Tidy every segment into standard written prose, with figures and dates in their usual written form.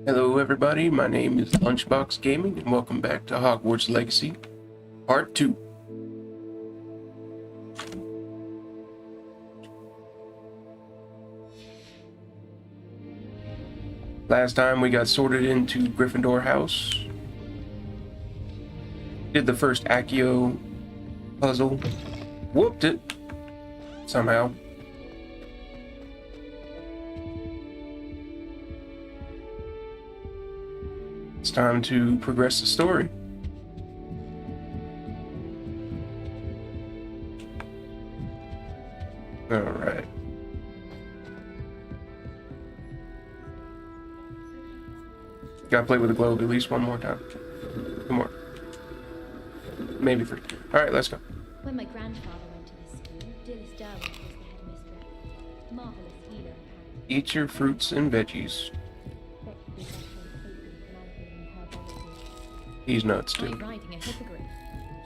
Hello everybody, my name is Lunchbox Gaming and welcome back to Hogwarts Legacy Part 2. Last time we got sorted into Gryffindor House. Did the first Accio puzzle. Whooped it. Somehow. It's time to progress the story. Alright. Gotta play with the globe at least one more time. Two more. Maybe three. Alright, let's go. When my grandfather went to this school, Dilys Derwent was the headmistress. Marvelous healer, apparently. Eat your fruits and veggies. He's nuts too. I'm riding a hippogriff.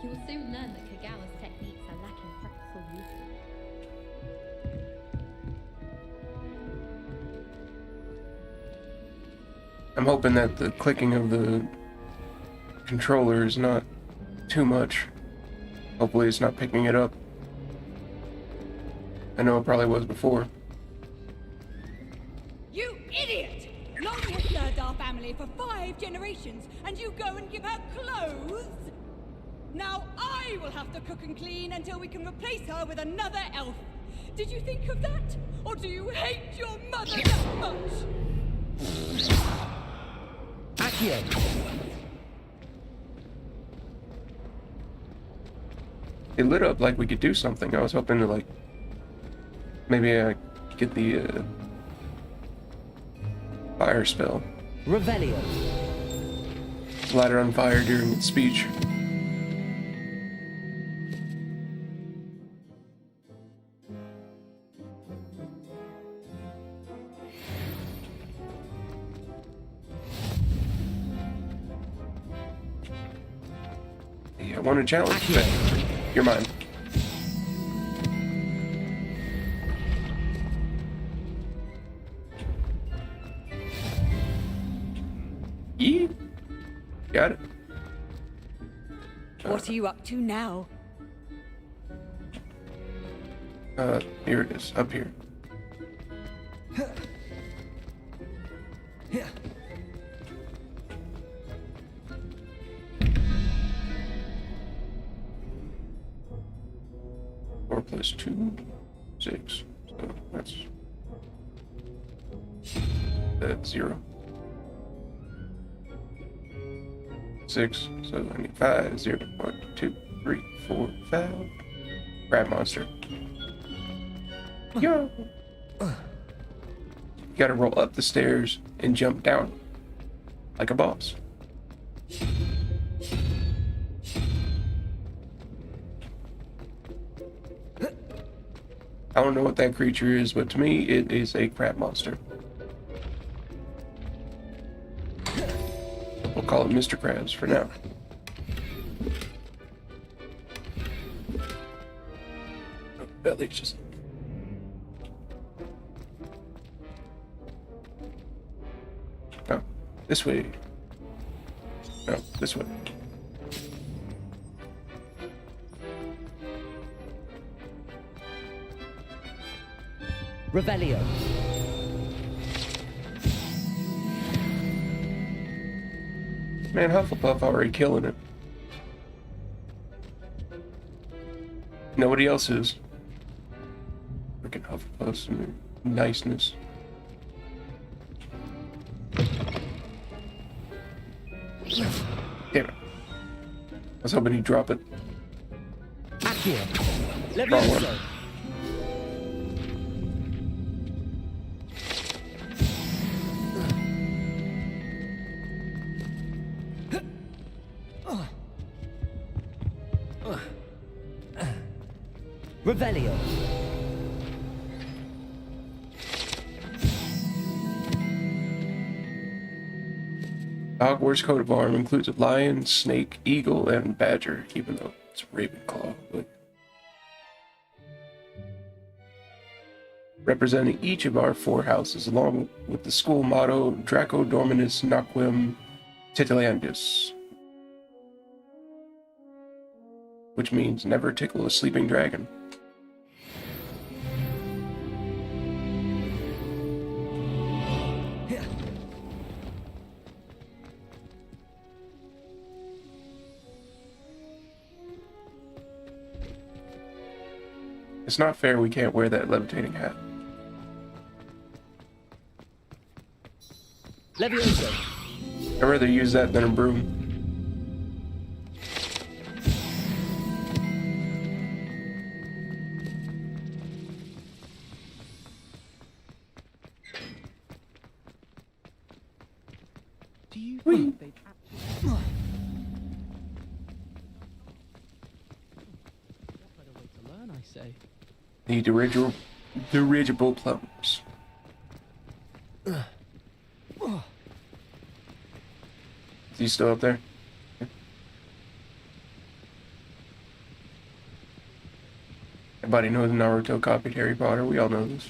You will soon learn that Kagawa's techniques are lacking practical use. I'm hoping that the clicking of the controller is not too much. Hopefully it's not picking it up. I know it probably was before. You idiot! Laurie has served our family for 5 generations, and you go and give her clothes? Now I will have to cook and clean until we can replace her with another elf. Did you think of that? Or do you hate your mother that much? Accio! It lit up like we could do something. I was hoping to like maybe I could get the fire spell. Revelio. Light it on fire during its speech. Yeah, I want a challenge. Accio. You're mine. Yeah. Got it. What are you up to now? Here it is, up here. Four plus 2, 6. So that's 0. 6. So I need 5. 0, 1, 2, 3, 4, 5. Crab monster. Yo. You gotta roll up the stairs and jump down like a boss. I don't know what that creature is, but to me, it is a crab monster. We'll call it Mr. Krabs for now. Oh, at least just... No, this way. No, this way. Revelio. Man, Hufflepuff already killing it. Nobody else is. Freaking Hufflepuffs and their niceness. Damn it. I was hoping he'd drop it. Accio. Wrong one. Levioso. Revelio. The Hogwarts coat of arms includes a lion, snake, eagle, and badger, even though it's Ravenclaw. But representing each of our 4 houses, along with the school motto Draco Dorminus Naquem Titilandus, which means never tickle a sleeping dragon. It's not fair we can't wear that levitating hat. Levioso. I'd rather use that than a broom. Do you think they'd actually... What better way to learn, I say? The dirigible plums. Is he still up there? Everybody knows Naruto copied Harry Potter. We all know this.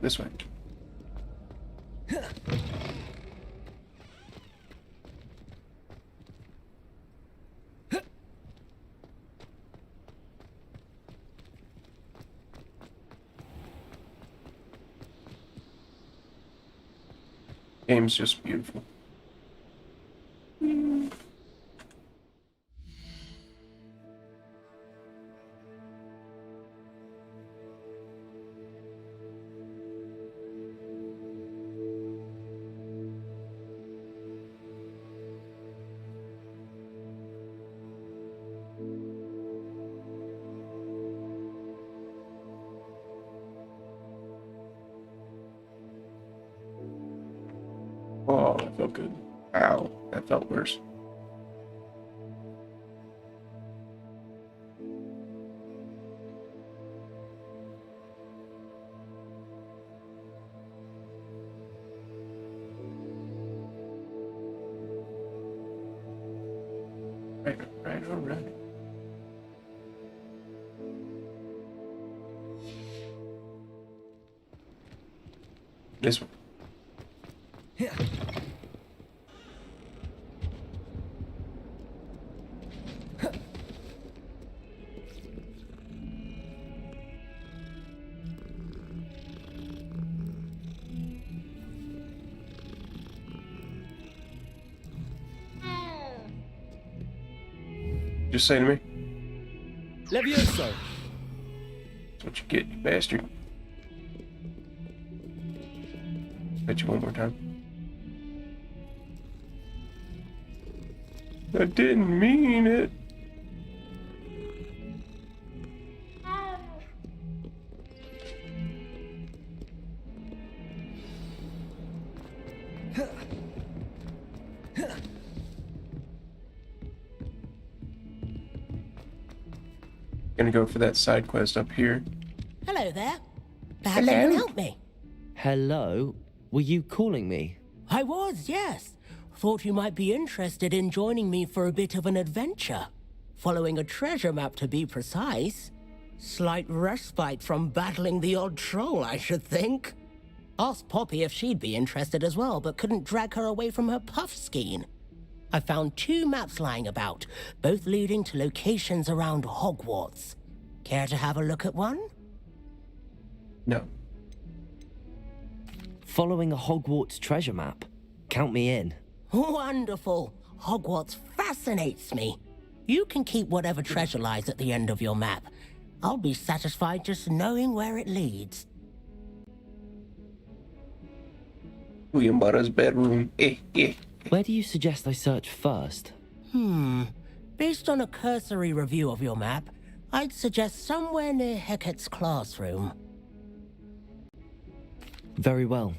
This way. Game's just beautiful. Oh, that felt good. Ow, that felt worse. All right. This one. Just say to me. Levioso. That's what you get, you bastard. Bet you one more time. I didn't mean it. Gonna go for that side quest up here. Hello there. Perhaps you can help me. Hello? Were you calling me? I was, yes. Thought you might be interested in joining me for a bit of an adventure. Following a treasure map, to be precise. Slight respite from battling the odd troll, I should think. Asked Poppy if she'd be interested as well, but couldn't drag her away from her puff skein. I found 2 maps lying about, both leading to locations around Hogwarts. Care to have a look at one? No. Following a Hogwarts treasure map. Count me in. Wonderful. Hogwarts fascinates me. You can keep whatever treasure lies at the end of your map. I'll be satisfied just knowing where it leads. William Butter's bedroom. Where do you suggest I search first? Based on a cursory review of your map, I'd suggest somewhere near Hecate's classroom. Very well.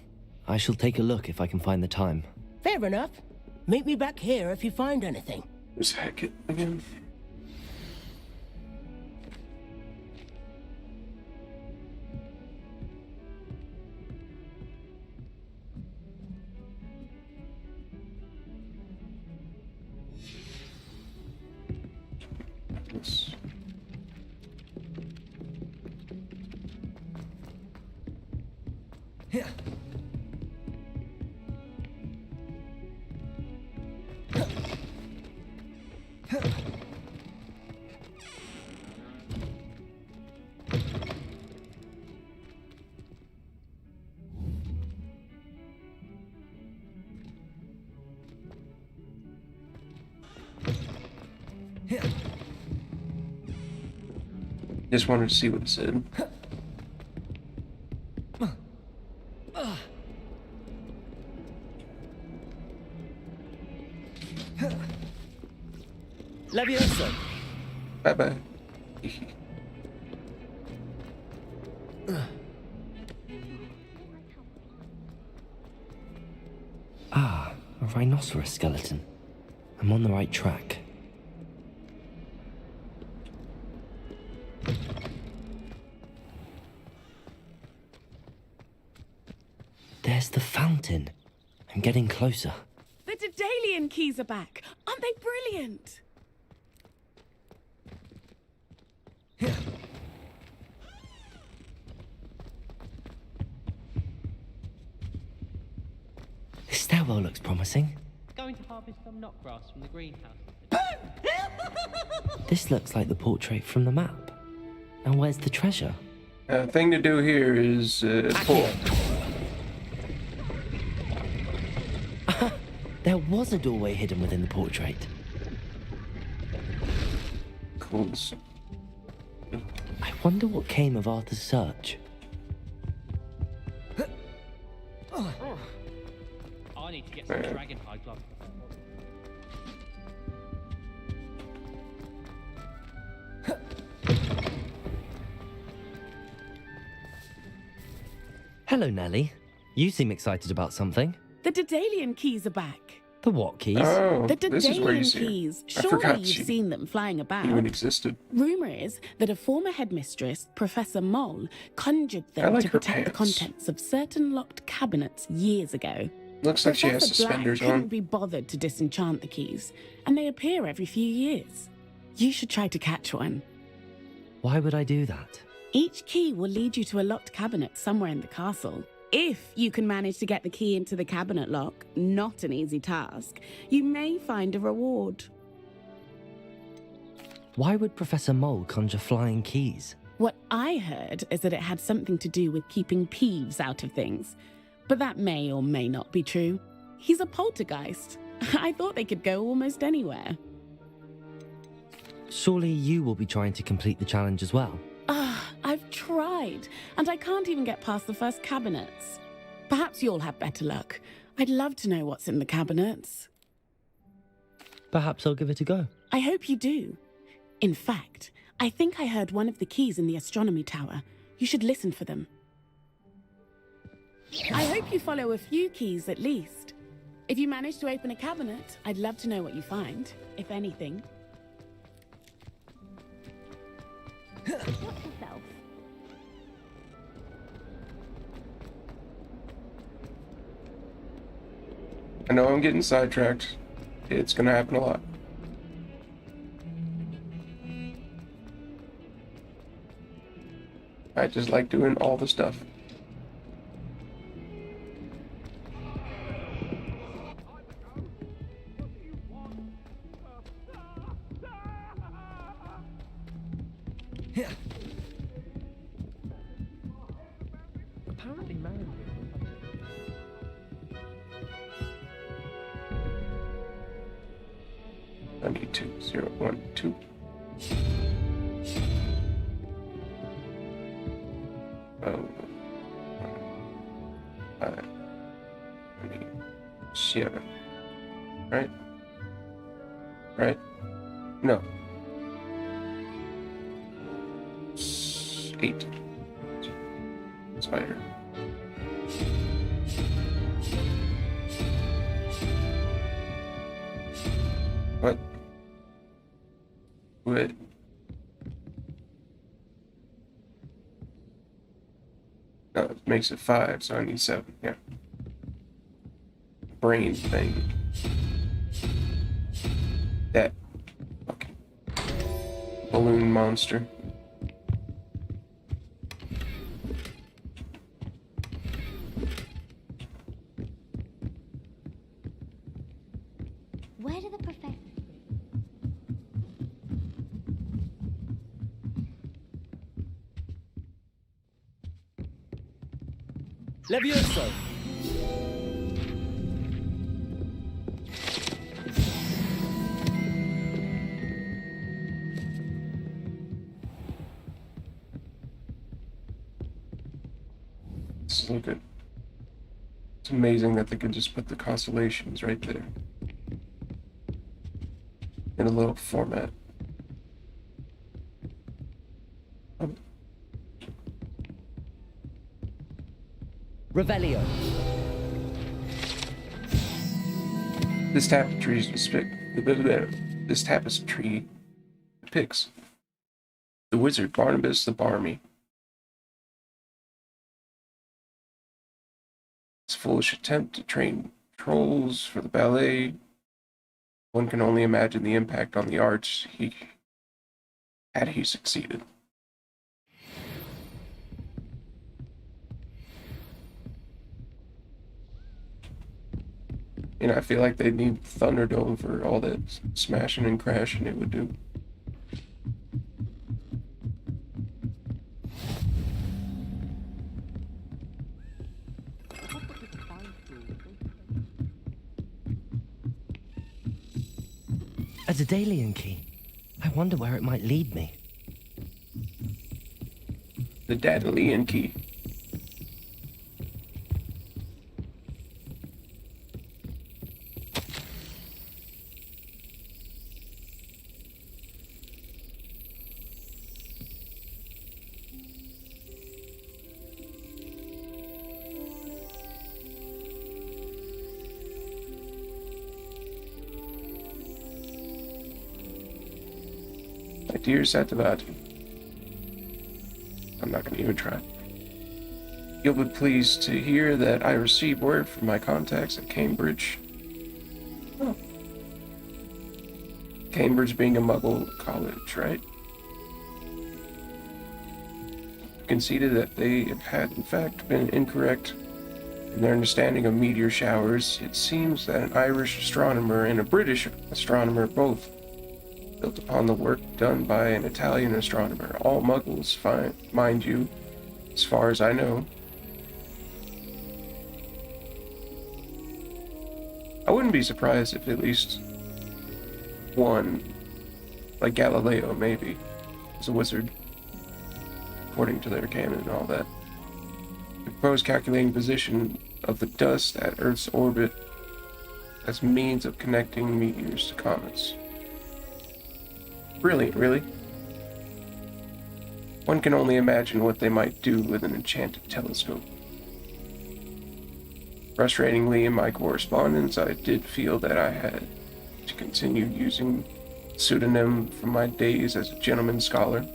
I shall take a look if I can find the time. Fair enough. Meet me back here if you find anything. There's Hecate again. Just wanted to see what it said. Leviosa! Bye bye. Ah, a rhinoceros skeleton. I'm on the right track. There's the fountain. I'm getting closer. The Daedalian keys are back. Aren't they brilliant? This stairwell looks promising. Going to harvest some knotgrass from the greenhouse. This looks like the portrait from the map. And where's the treasure? Thing to do here is pull. There was a doorway hidden within the portrait. Cool. I wonder what came of Arthur's search. I need to get some dragonhide gloves. Hello, Nellie. You seem excited about something. The Daedalian keys are back. The what keys? Oh, The this is where you Daedalian see it. keys. I Surely forgot you've she seen them flying about. even existed. Rumour is that a former headmistress, Professor Moll, conjured I them like to her protect the pants. contents of certain locked cabinets years ago. Looks like she has Professor Black suspenders couldn't on. be bothered to disenchant the keys, and they appear every few years. You should try to catch one. Why would I do that? Each key will lead you to a locked cabinet somewhere in the castle. If you can manage to get the key into the cabinet lock, not an easy task, you may find a reward. Why would Professor Mole conjure flying keys? What I heard is that it had something to do with keeping Peeves out of things. But that may or may not be true. He's a poltergeist. I thought they could go almost anywhere. Surely you will be trying to complete the challenge as well. I've tried, and I can't even get past the first cabinets. Perhaps you'll have better luck. I'd love to know what's in the cabinets. Perhaps I'll give it a go. I hope you do. In fact, I think I heard one of the keys in the astronomy tower. You should listen for them. I hope you follow a few keys at least. If you manage to open a cabinet, I'd love to know what you find, if anything. Watch yourself. I know I'm getting sidetracked. It's gonna happen a lot. I just like doing all the stuff. Apparently married. 92012. Oh. 27. Right? Right? No. 8. Spider. What? What? No, it makes it 5, so I need 7, yeah. Brain thing. That fucking balloon monster. Where do the professors live? Levioso! Let's look at. It's amazing that they could just put the constellations right there in a little format. Revelio. This tapestry depicts the wizard Barnabas the Barmy. His foolish attempt to train trolls for the ballet. One can only imagine the impact on the arts had he succeeded. You know, I feel like they'd need Thunderdome for all that smashing and crashing it would do. A Daedalian key. I wonder where it might lead me. The Daedalian key. My dear Satyavati, I'm not going to even try. You'll be pleased to hear that I received word from my contacts at Cambridge. Oh. Cambridge being a Muggle college, right? Conceded that they had in fact been incorrect in their understanding of meteor showers. It seems that an Irish astronomer and a British astronomer both built upon the work done by an Italian astronomer. All Muggles, mind you, as far as I know. I wouldn't be surprised if at least one, like Galileo maybe, is a wizard, according to their canon and all that. They propose calculating position of the dust at Earth's orbit as means of connecting meteors to comets. Brilliant, really. One can only imagine what they might do with an enchanted telescope. Frustratingly, in my correspondence, I did feel that I had to continue using the pseudonym from my days as a gentleman scholar.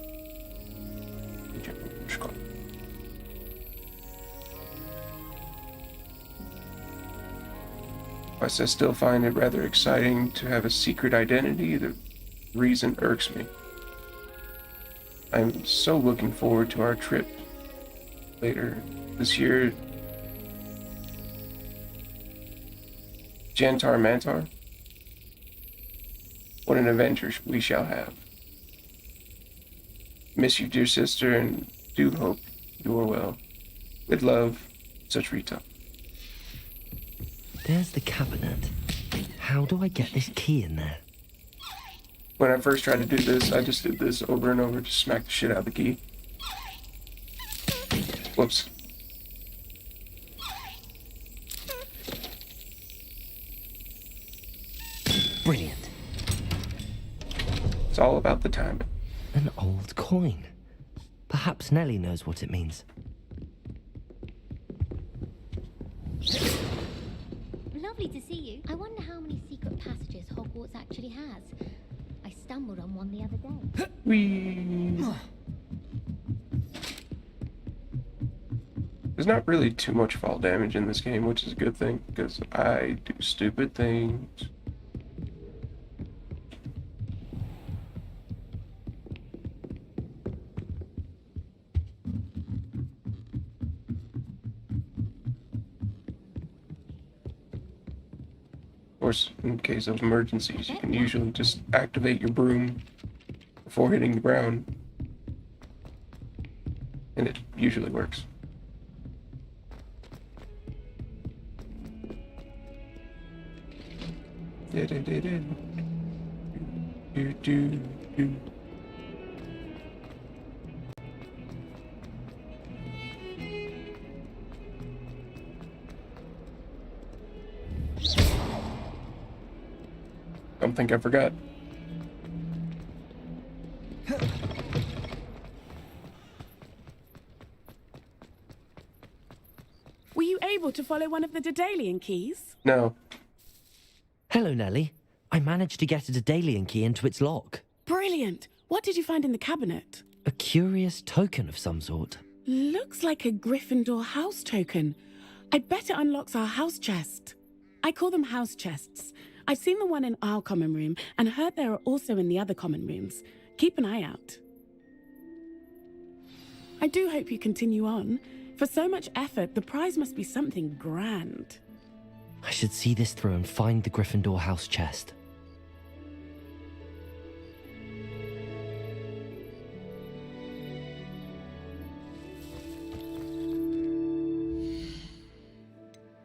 Whilst I still find it rather exciting to have a secret identity, the reason irks me. I'm so looking forward to our trip later this year. Jantar Mantar. What an adventure we shall have. Miss you, dear sister, and do hope you are well. With love, Suchrita. There's the cabinet. How do I get this key in there? When I first tried to do this, I just did this over and over to smack the shit out of the key. Whoops. Brilliant. It's all about the timing. An old coin. Perhaps Nellie knows what it means. Lovely to see you. I wonder how many secret passages Hogwarts actually has. I stumbled on one the other day. Whee! There's not really too much fall damage in this game, which is a good thing, because I do stupid things. Of course, in case of emergencies, you can usually just activate your broom before hitting the ground, and it usually works. Do. Don't think I forgot. Were you able to follow one of the Daedalian keys? No. Hello, Nellie. I managed to get a Daedalian key into its lock. Brilliant! What did you find in the cabinet? A curious token of some sort. Looks like a Gryffindor house token. I bet it unlocks our house chest. I call them house chests. I've seen the one in our common room and heard there are also in the other common rooms. Keep an eye out. I do hope you continue on. For so much effort, the prize must be something grand. I should see this through and find the Gryffindor house chest.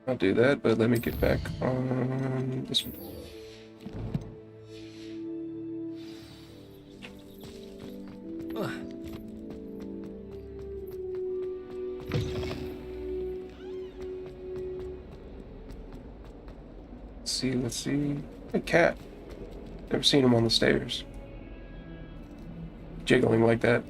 I'll do that, but let me get back on this one. Let's see. A cat. Never seen him on the stairs. Jiggling like that.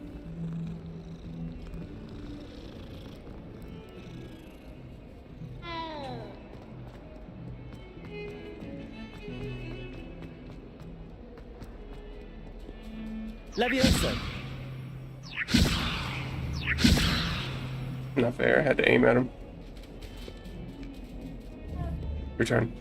Levioso! Not fair. I had to aim at him. Your turn.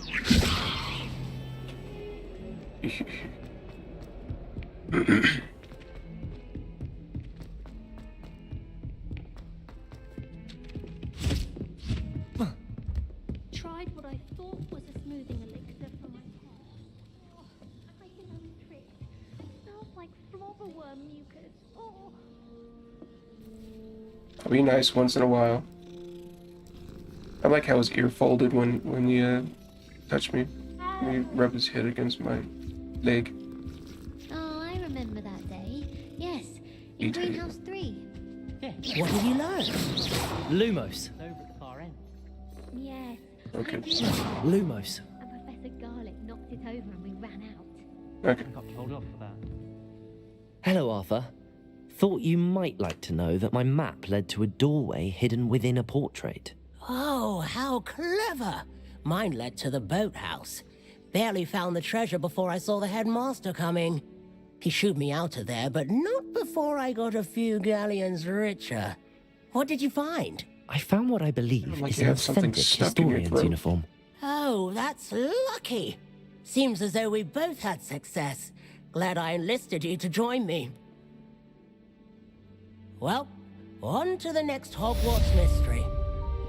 Tried what I thought was a smoothing elixir for my hair. Oh, I think I'm tricked. Smells like flobberworm mucus. Oh. I'll be nice once in a while. I like how his ear folded when he touched me. When he rubbed his head against my leg. Oh, I remember that day. Yes, in You do. Greenhouse 3. What have you learned? Lumos. Over at the far end. Yes. Okay. I did it. Lumos. And Professor Garlick knocked it over and we ran out. Okay. Got told off for that. Hello, Arthur. Thought you might like to know that my map led to a doorway hidden within a portrait. Oh, how clever! Mine led to the boathouse. Barely found the treasure before I saw the headmaster coming. He shooed me out of there, but not before I got a few galleons richer. What did you find? I found what I believe Like is you an have something authentic stuck in your historian's throat. uniform. Oh, that's lucky. Seems as though we both had success. Glad I enlisted you to join me. Well, on to the next Hogwarts mystery.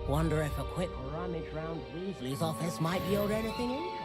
Wonder if a quick rummage round Weasley's office might yield anything interesting.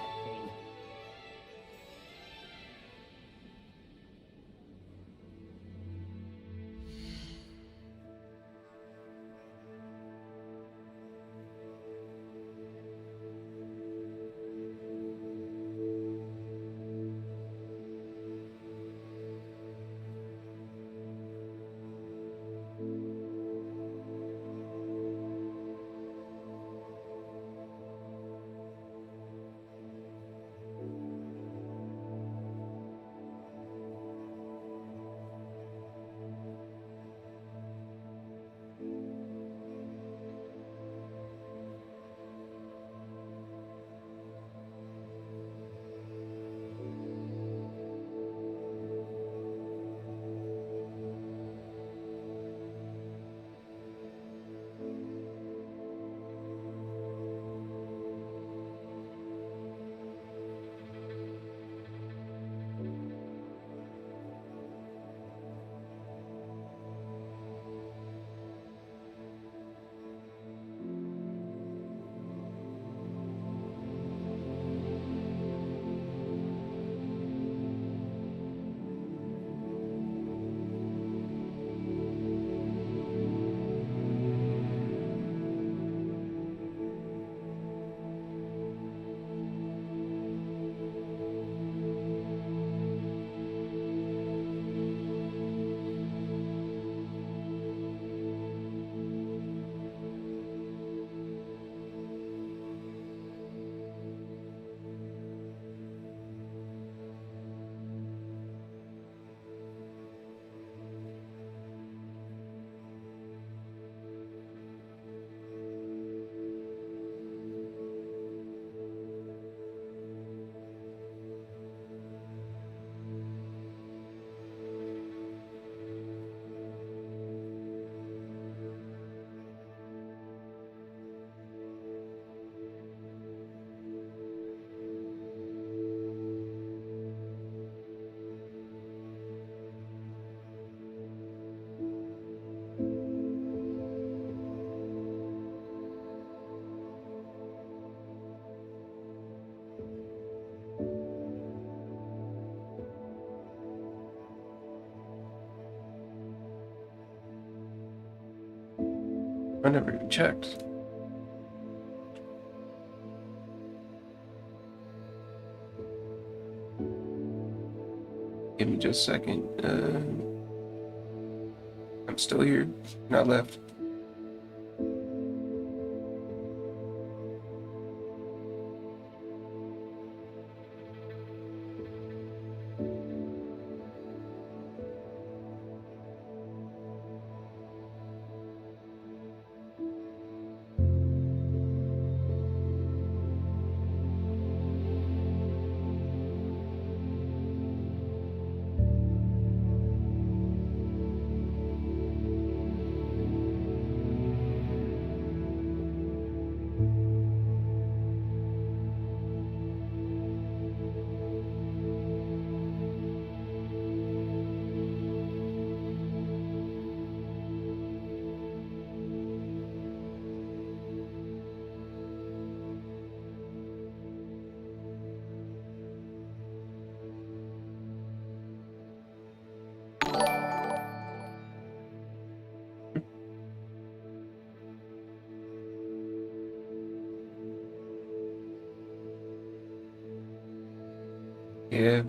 I never even checked. Give me just a second. I'm still here. Not left. Yeah.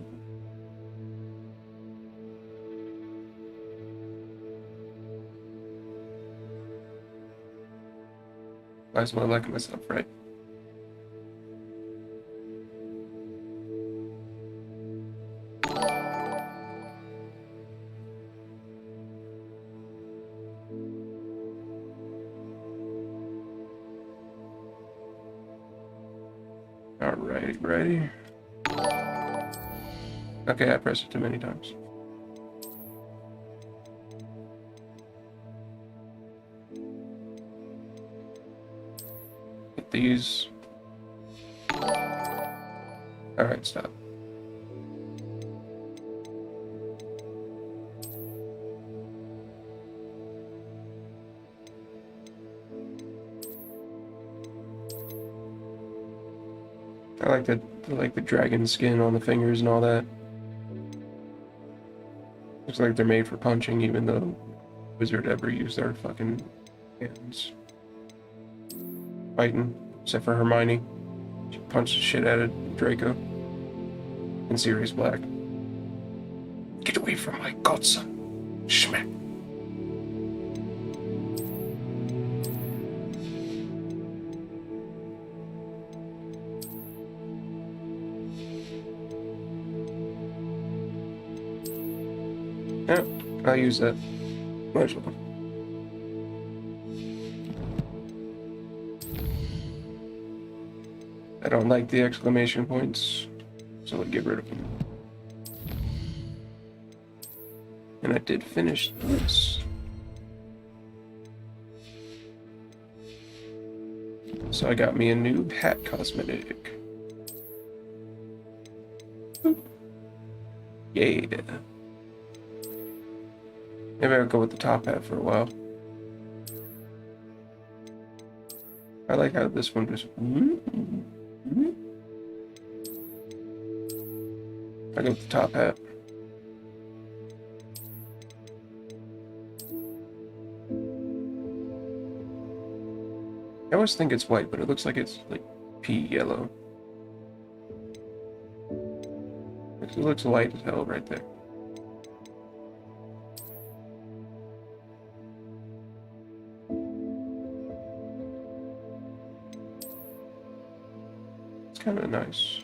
Might as well like myself, right? Alrighty, righty. Okay, I pressed it too many times. Get these. Alright, stop. I like the dragon skin on the fingers and all that. Looks like they're made for punching, even though Wizard ever used their fucking hands fighting, except for Hermione. She punched the shit out of Draco in Sirius Black. Get away from my godson, Schmack. Yeah, I'll use that. Might as well. I don't like the exclamation points, so I'll get rid of them. And I did finish this. So I got me a new hat cosmetic. Yeah. Maybe I'll go with the top hat for a while. I like how this one just... I go with the top hat. I always think it's white, but it looks like it's like pea yellow. It looks light as hell right there. It's kind of nice.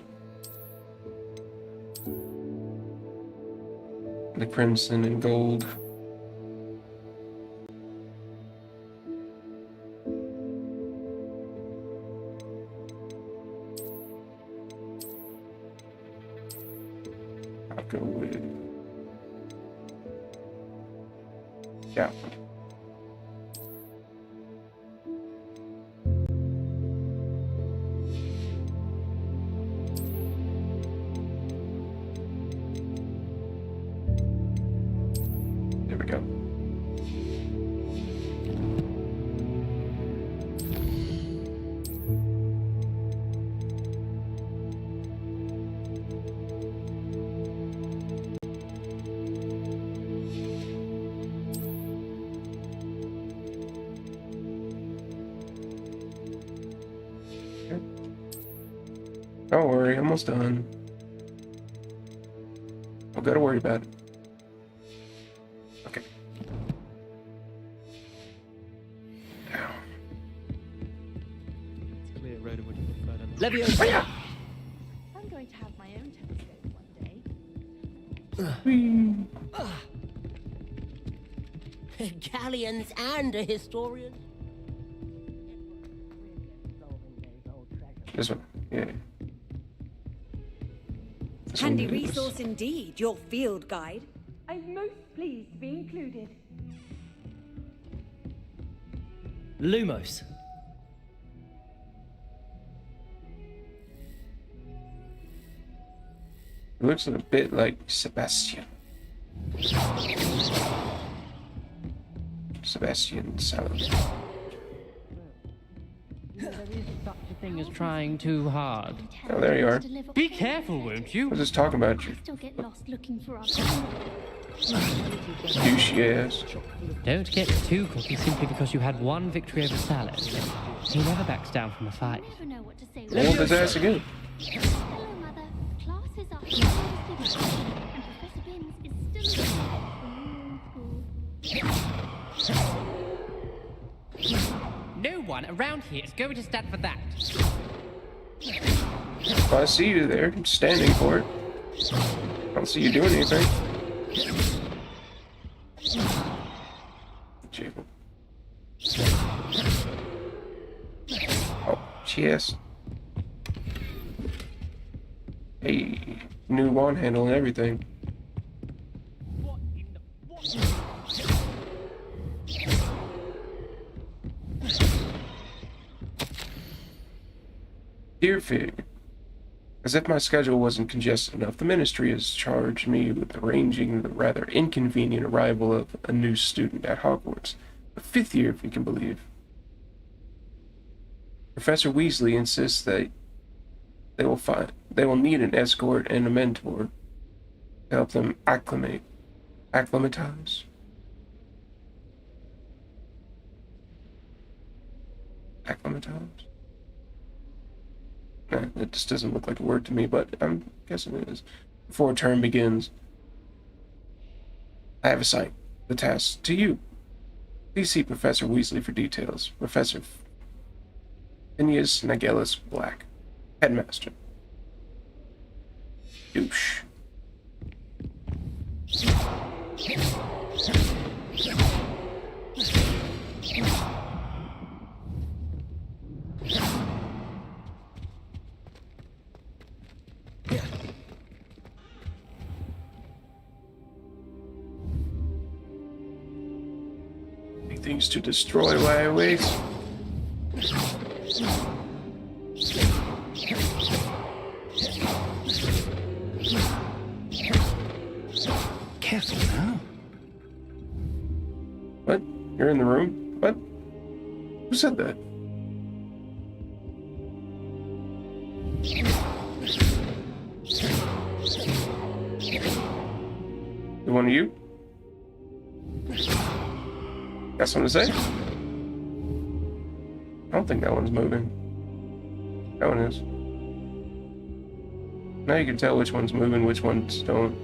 The crimson and gold. I'll go with... yeah. There we go. Don't worry, almost done. Don't gotta worry about it. Okay. Now. It's clear Rhoda would prefer them. Leviosa! I'm going to have my own telescope one day. Galleons and a historian. This one. Yeah. This Handy one is- resource indeed, your field guide. I'm most pleased to be included. Lumos. It looks a bit like Sebastian. Sebastian Salad. There is such a thing as trying too hard. Oh, there you are. Be careful, won't you? I was just talking about you. I still get lost looking for our family. Douchey ass. Don't get too cocky simply because you had one victory over Salad. He never backs down from a fight. I never know what to say. Hold his ass again. Hello, Mother. Classes are hugely busy, and Professor Binns is still in school. No one around here is going to stand for that. Well, I see you there, standing for it. I don't see you doing anything. Jacob. Oh, yes. Hey, new wand handle and everything. Dear Fig, as if my schedule wasn't congested enough, the Ministry has charged me with arranging the rather inconvenient arrival of a new student at Hogwarts. The 5th year, if you can believe. Professor Weasley insists that they will need an escort and a mentor to help them acclimatize. Nah, it just doesn't look like a word to me, but I'm guessing it is. Before term begins, I have assigned the task to you. Please see Professor Weasley for details. Professor Phineas Nigellus Black, Headmaster. Douche. Things to destroy while I wait. Careful now. What? You're in the room? What? Who said that? The one of you? Got something to say? I don't think that one's moving. That one is. Now you can tell which one's moving, which ones don't.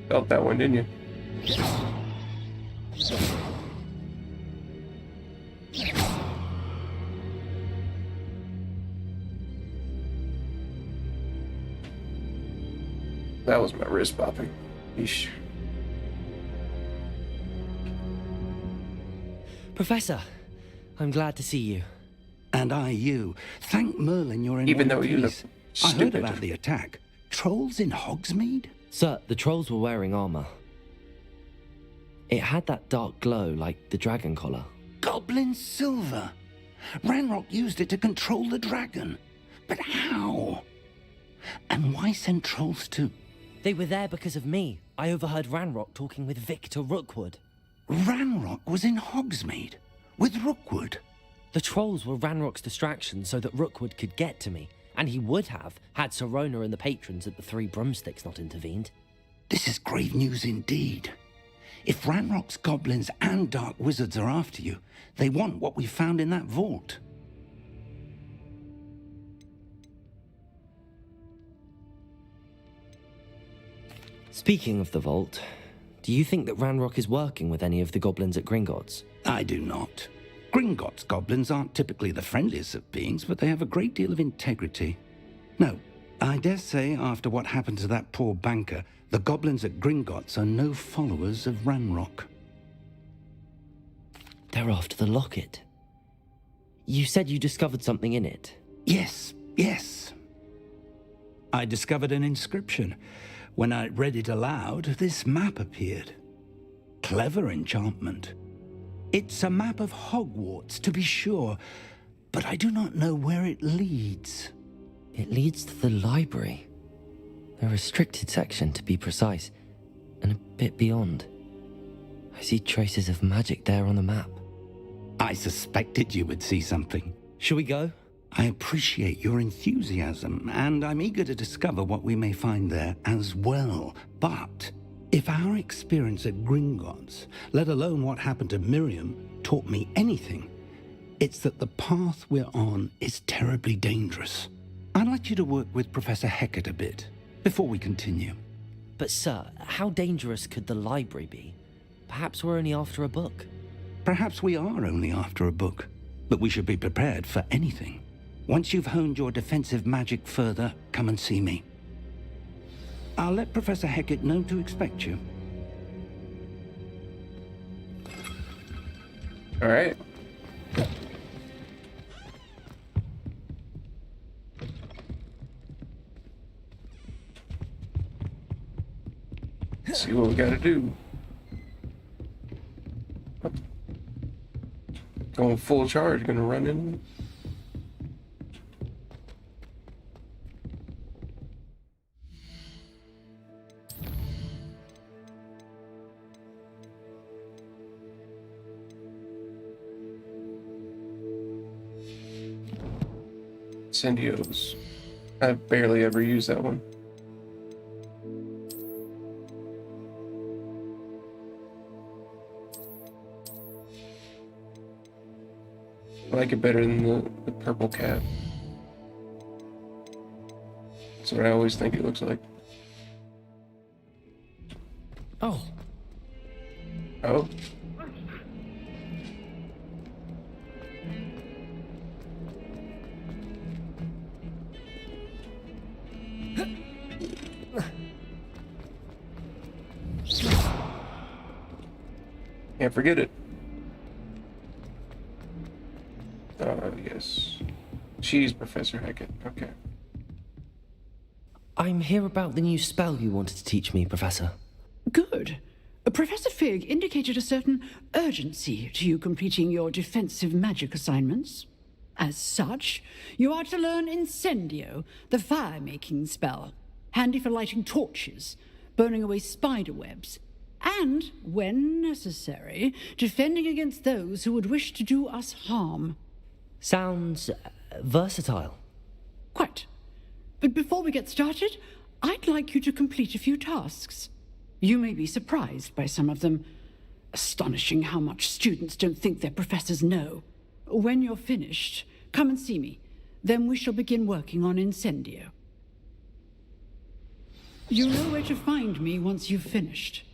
Felt that one, didn't you? That was my wrist popping. Yeesh. Professor, I'm glad to see you. And I you. Thank Merlin you're in Even one though you look piece. I heard stupid. about the attack. Trolls in Hogsmeade? Sir, the trolls were wearing armor. It had that dark glow like the dragon collar. Goblin silver. Ranrock used it to control the dragon. But how? And why send trolls too? They were there because of me. I overheard Ranrock talking with Victor Rookwood. Ranrock was in Hogsmeade with Rookwood. The trolls were Ranrock's distraction so that Rookwood could get to me, and he would have had Sirona and the patrons at the Three Broomsticks not intervened. This is grave news indeed. If Ranrock's goblins and dark wizards are after you, they want what we found in that vault. Speaking of the vault, do you think that Ranrock is working with any of the goblins at Gringotts? I do not. Gringotts goblins aren't typically the friendliest of beings, but they have a great deal of integrity. No, I dare say after what happened to that poor banker, the goblins at Gringotts are no followers of Ranrock. They're after the locket. You said you discovered something in it. Yes. I discovered an inscription. When I read it aloud, this map appeared. Clever enchantment. It's a map of Hogwarts, to be sure, but I do not know where it leads. It leads to the library. The restricted section, to be precise, and a bit beyond. I see traces of magic there on the map. I suspected you would see something. Shall we go? I appreciate your enthusiasm, and I'm eager to discover what we may find there as well. But if our experience at Gringotts, let alone what happened to Miriam, taught me anything, it's that the path we're on is terribly dangerous. I'd like you to work with Professor Hecat a bit before we continue. But sir, how dangerous could the library be? Perhaps we're only after a book. Perhaps we are only after a book, but we should be prepared for anything. Once you've honed your defensive magic further, come and see me. I'll let Professor Hecat know to expect you. All right. Let's see what we gotta do. Going full charge, gonna run in. Incendios. I barely ever use that one. I like it better than the purple cat. That's what I always think it looks like. Oh. Oh. Can't forget it. Yes. She's Professor Hecat. Okay. I'm here about the new spell you wanted to teach me, Professor. Good. Professor Fig indicated a certain urgency to you completing your defensive magic assignments. As such, you are to learn Incendio, the fire-making spell, handy for lighting torches, burning away spider webs, and, when necessary, defending against those who would wish to do us harm. Sounds versatile. Quite. But before we get started, I'd like you to complete a few tasks. You may be surprised by some of them. Astonishing how much students don't think their professors know. When you're finished, come and see me. Then we shall begin working on Incendio. You know where to find me once you've finished.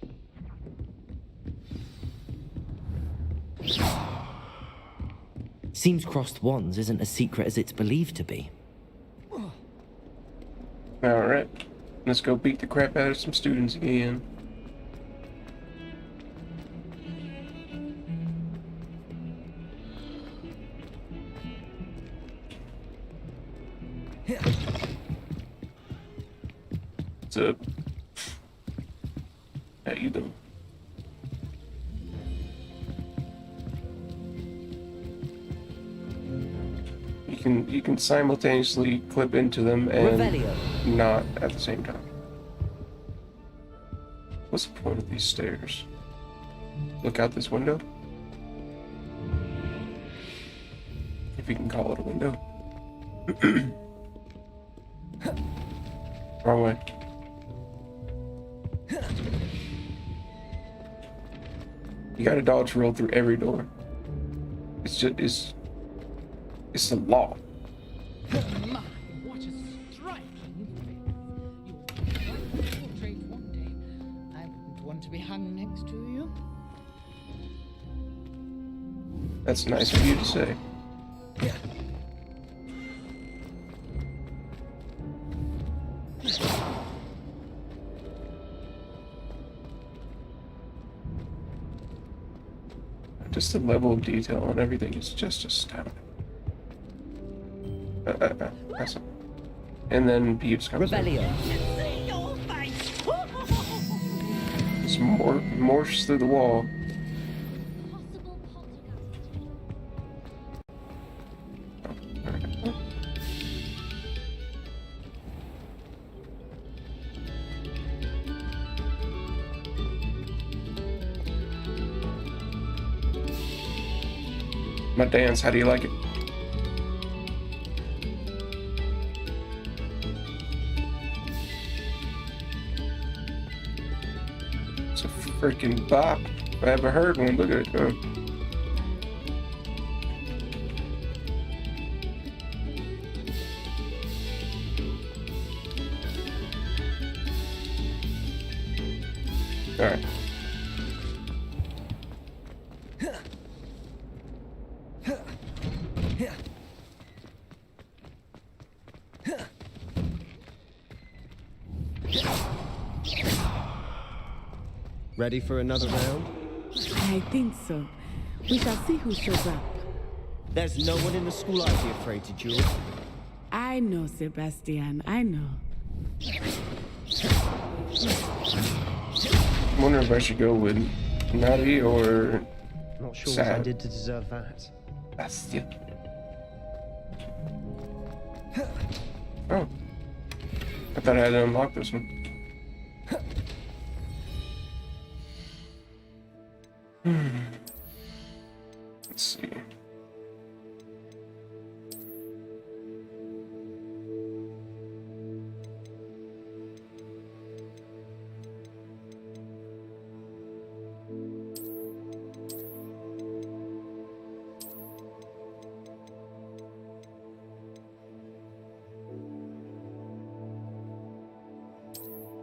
Seems crossed wands isn't as secret as it's believed to be. Alright. Let's go beat the crap out of some students again. What's up? How you doing? You can simultaneously clip into them and Revelio. not at the same time. What's the point of these stairs? Look out this window? If you can call it a window. Wrong way. You gotta dodge roll through every door. It's just it's the law. My, what a striking face. You will write the portrait one day. I wouldn't want to be hung next to you. That's nice of you to say. Just the level of detail on everything is just astounding. That's it. And then Peeves comes in. Revelio. See your face! Just morphs through the wall. Possible poltergeist. Alright. My dance, how do you like it? It's a freaking bop. If I ever heard one, look at it go. Alright. Ready for another round? I think so. We shall see who shows up. There's no one in the school I'd be afraid to duel. I know, Sebastian. I know. I'm wondering if I should go with Navi or Not sure Sad. what I did to deserve that. Bastion. Oh. I thought I had to unlock this one. Let's see.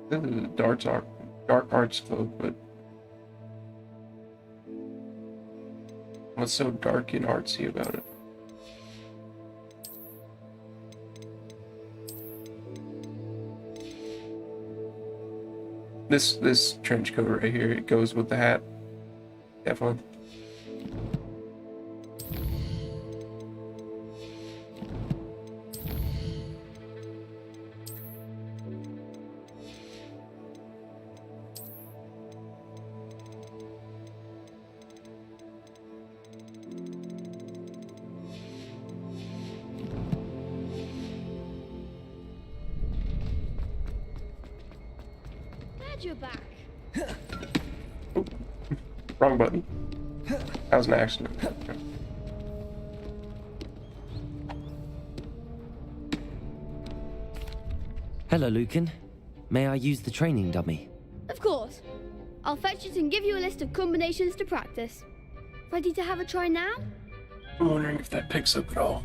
This is a dark arts code, but what's so dark and artsy about it? This trench coat right here, it goes with the hat. Definitely. Glad you're back. Wrong button. That was an accident. Hello, Lucan. May I use the training dummy? Of course. I'll fetch it and give you a list of combinations to practice. Ready to have a try now? I'm wondering if that picks up at all.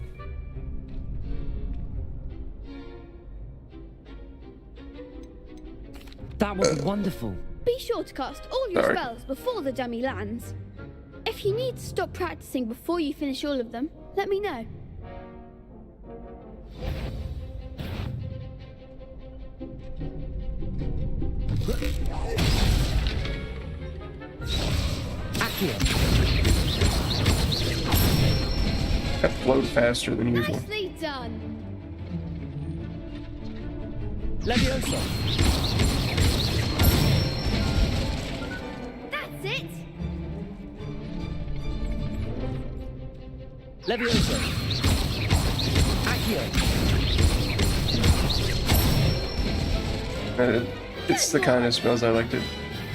That was wonderful. Be sure to cast all your Sorry. spells before the dummy lands. If you need to stop practicing before you finish all of them, let me know. Accio. That flowed faster than usual. Nicely done. Leviosa! That's it. Leviosa! Accio. It's the kind of spells I like to.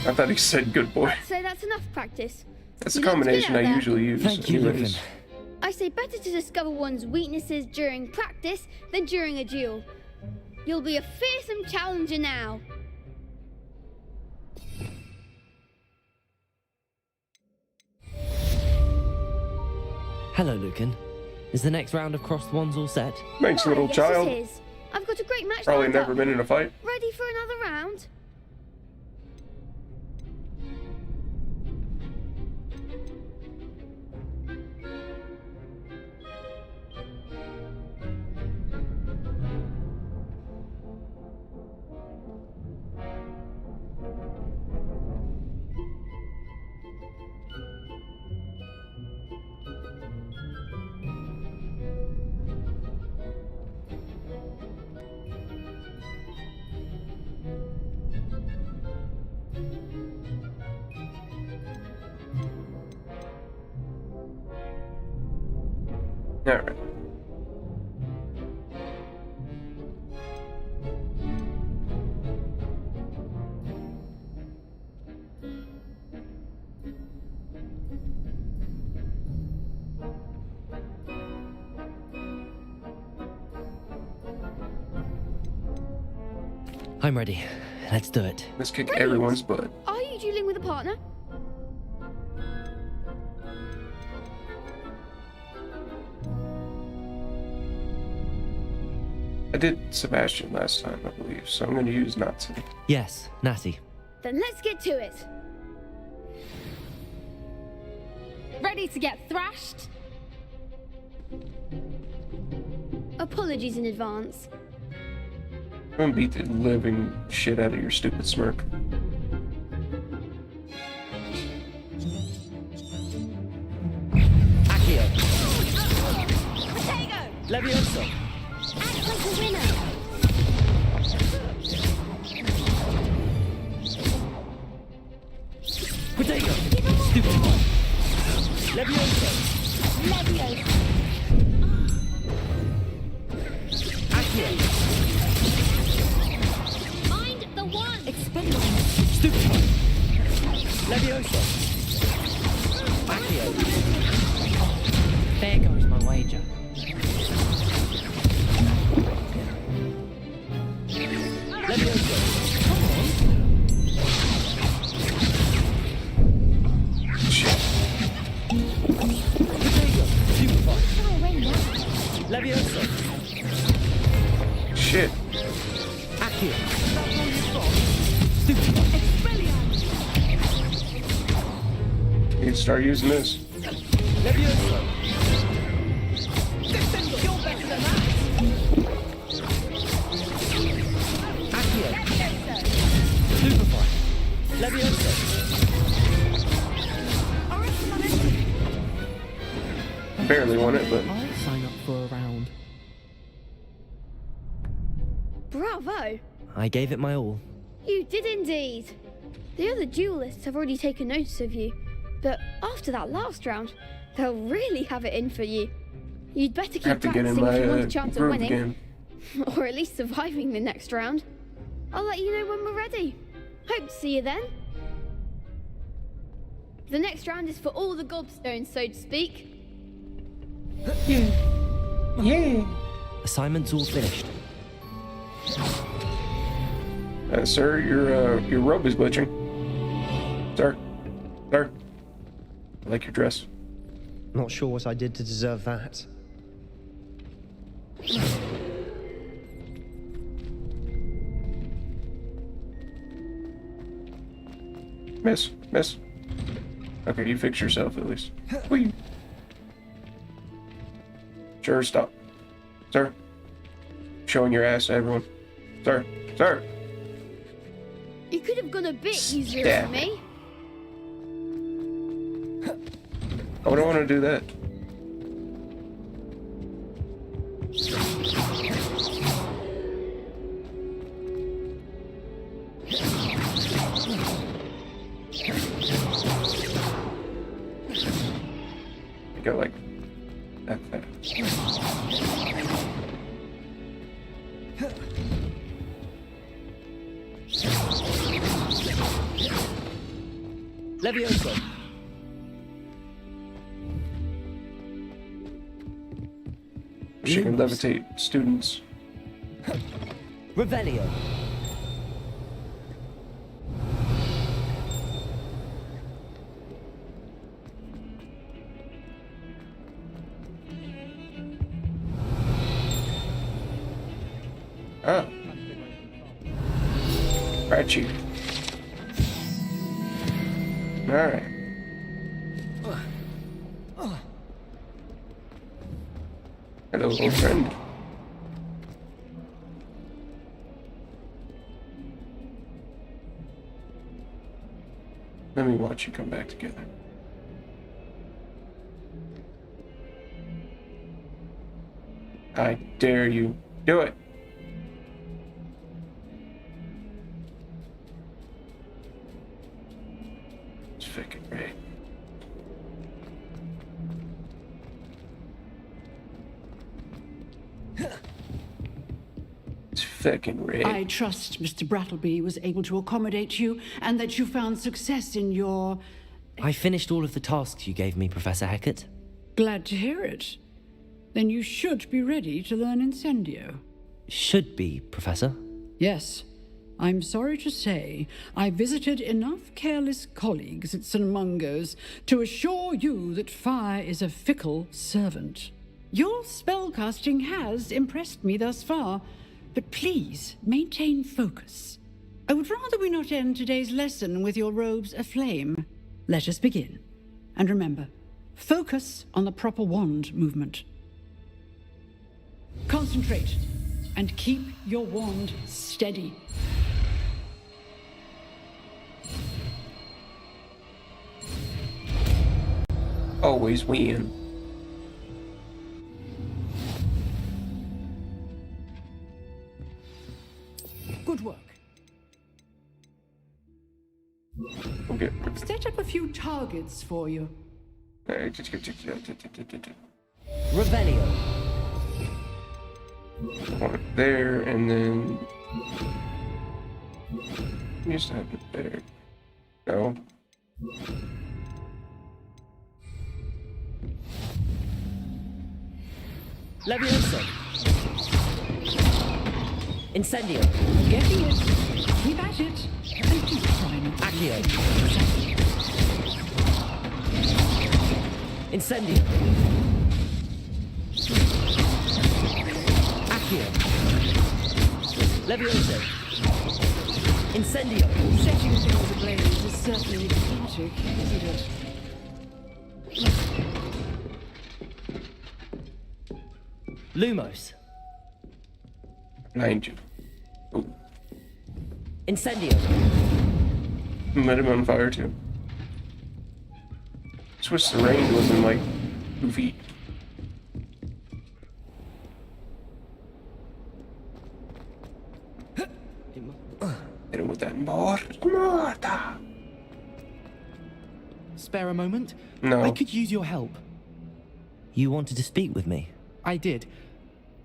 I thought he said good boy. So that's enough practice. That's the You looked good combination out I there. usually use. Thank you, anyways. Lucan. I say better to discover one's weaknesses during practice than during a duel. You'll be a fearsome challenger now. Hello, Lucan. Is the next round of Crossed Wands all set? Thanks, Why, little yes, child. It is. I've got a great match Probably lined never up. been in a fight. Ready for another round? Alright. I'm ready. Let's do it. Let's kick Brilliant. everyone's butt. Are you dueling with a partner? I did Sebastian last time, I believe, so I'm going to use Nazi. Yes, Natty. Then let's get to it. Ready to get thrashed? Apologies in advance. I'm going to beat the living shit out of your stupid smirk. Accio. Potato! Levioso. Act like a winner. Potato. Stupid. Levioso. Leviosa. Accio. Mind the one. Stupid. Levioso. Accio. There goes my wager. Levioso. Shit. Potato. Stupefy. Levioso. Shit. Accio. Stupefy. Need to start using this. Levioso. You're better than that! Accio. Levioso! Stupefy. Levioso. Barely won it, but I'll sign up for a round. Bravo. I gave it my all. You did indeed. The other duelists have already taken notice of you, but after that last round, they'll really have it in for you. You'd better keep have to get in practicing if you my want a chance at groove winning, again. or at least surviving the next round. I'll let you know when we're ready. Hope to see you then. The next round is for all the gobstones, so to speak. Assignment's all finished. Sir, your robe is glitching. Sir, I like your dress. Not sure what I did to deserve that. Miss. Okay, you fix yourself at least. Whee. Sure, stop. Sir. Showing your ass to everyone. Sir. You could have gone a bit easier Stab for me. I wouldn't want to do that. You go like that fast. Levioso. She can levitate students. Revelio. Ratchy. Alright. Hello, old friend. Let me watch you come back together. I dare you. Do it. It's fucking great. It's fucking great. I trust Mr. Brattleby was able to accommodate you and that you found success in your... I finished all of the tasks you gave me, Professor Hecat. Glad to hear it. Then you should be ready to learn Incendio. Should be, Professor. Yes. I'm sorry to say, I visited enough careless colleagues at St. Mungo's to assure you that fire is a fickle servant. Your spellcasting has impressed me thus far, but please maintain focus. I would rather we not end today's lesson with your robes aflame. Let us begin. And remember, focus on the proper wand movement. Concentrate and keep your wand steady. Always win. Good work. Okay. Set up a few targets for you. Revelio. One there, and then used to have it there. No. Levioso. Incendio. Getting it. Keep at it. And keep trying. Accio. Incendio. Accio. Levioso. Incendio. Setting things ablaze is certainly exotic, isn't it? Lumos. Behind you. Oh. Incendio. Let him on fire too. Swiss the range wasn't like 2 feet. Hit him with that mortar. Spare a moment? No. I could use your help. You wanted to speak with me? I did.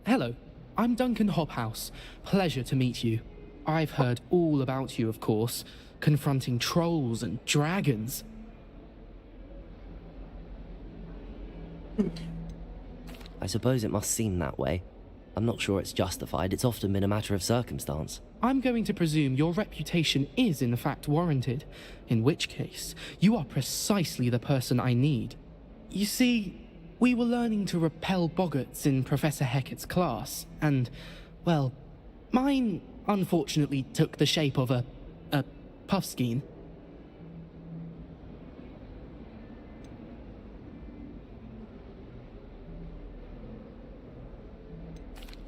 Hello, I'm Duncan Hobhouse. Pleasure to meet you. I've heard all about you, of course, confronting trolls and dragons. I suppose it must seem that way. I'm not sure it's justified. It's often been a matter of circumstance. I'm going to presume your reputation is in fact warranted, in which case, you are precisely the person I need. You see, we were learning to repel boggarts in Professor Hecat's class, and, well, mine unfortunately took the shape of a puffskein.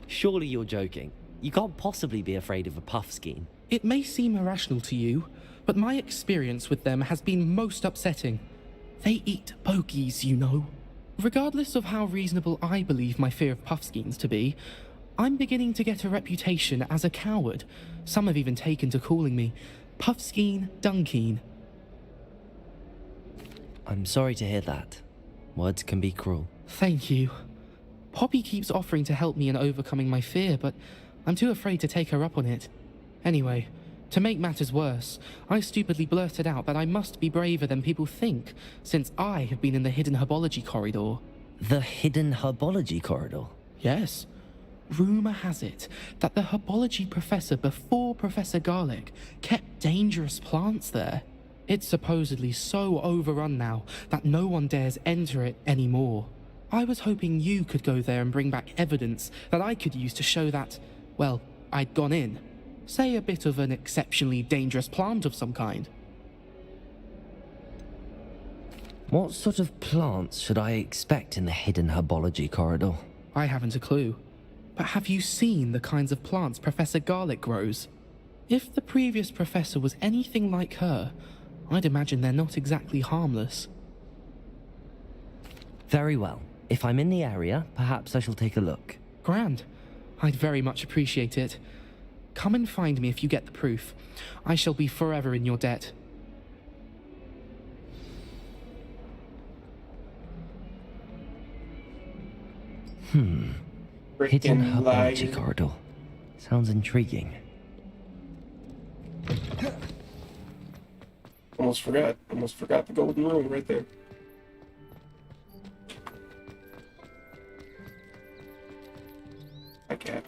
Surely you're joking. You can't possibly be afraid of a puffskein. It may seem irrational to you, but my experience with them has been most upsetting. They eat bogies, you know. Regardless of how reasonable I believe my fear of puffskeins to be, I'm beginning to get a reputation as a coward. Some have even taken to calling me Puffskein Dunkeen. I'm sorry to hear that. Words can be cruel. Thank you. Poppy keeps offering to help me in overcoming my fear, but I'm too afraid to take her up on it. Anyway, to make matters worse, I stupidly blurted out that I must be braver than people think, since I have been in the hidden herbology corridor. The hidden herbology corridor? Yes. Rumour has it that the herbology professor before Professor Garlick kept dangerous plants there. It's supposedly so overrun now that no one dares enter it anymore. I was hoping you could go there and bring back evidence that I could use to show that, well, I'd gone in. Say a bit of an exceptionally dangerous plant of some kind. What sort of plants should I expect in the hidden herbology corridor? I haven't a clue. But have you seen the kinds of plants Professor Garlick grows? If the previous professor was anything like her, I'd imagine they're not exactly harmless. Very well. If I'm in the area, perhaps I shall take a look. Grand. I'd very much appreciate it. Come and find me if you get the proof. I shall be forever in your debt. Hidden Frickin' herbology liar. corridor. Sounds intriguing. Almost forgot. Almost forgot the golden rule right there. Hi, cat.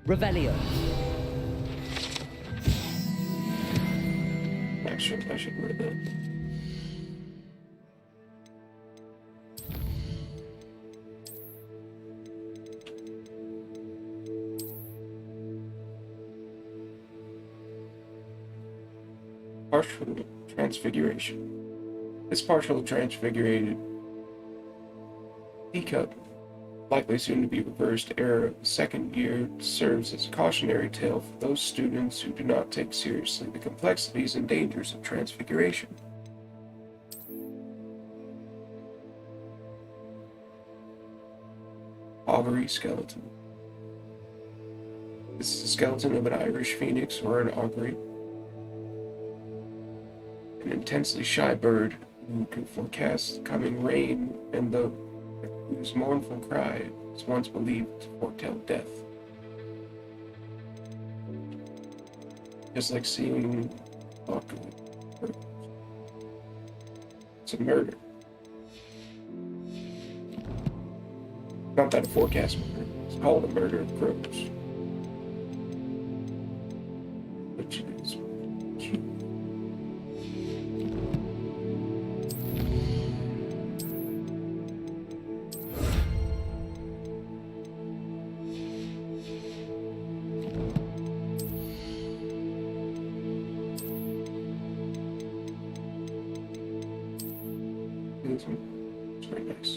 Revelio. I should read that. Partial transfiguration. This partial transfigurated teacup, likely soon to be reversed error of the second year, serves as a cautionary tale for those students who do not take seriously the complexities and dangers of transfiguration. Augury skeleton. This is a skeleton of an Irish phoenix or an augury. An intensely shy bird who can forecast coming rain and whose mournful cry was once believed to foretell death. Just like seeing it's a murder. Not that a forecast murder. It's called a murder of crows. Which is cute. It's very nice.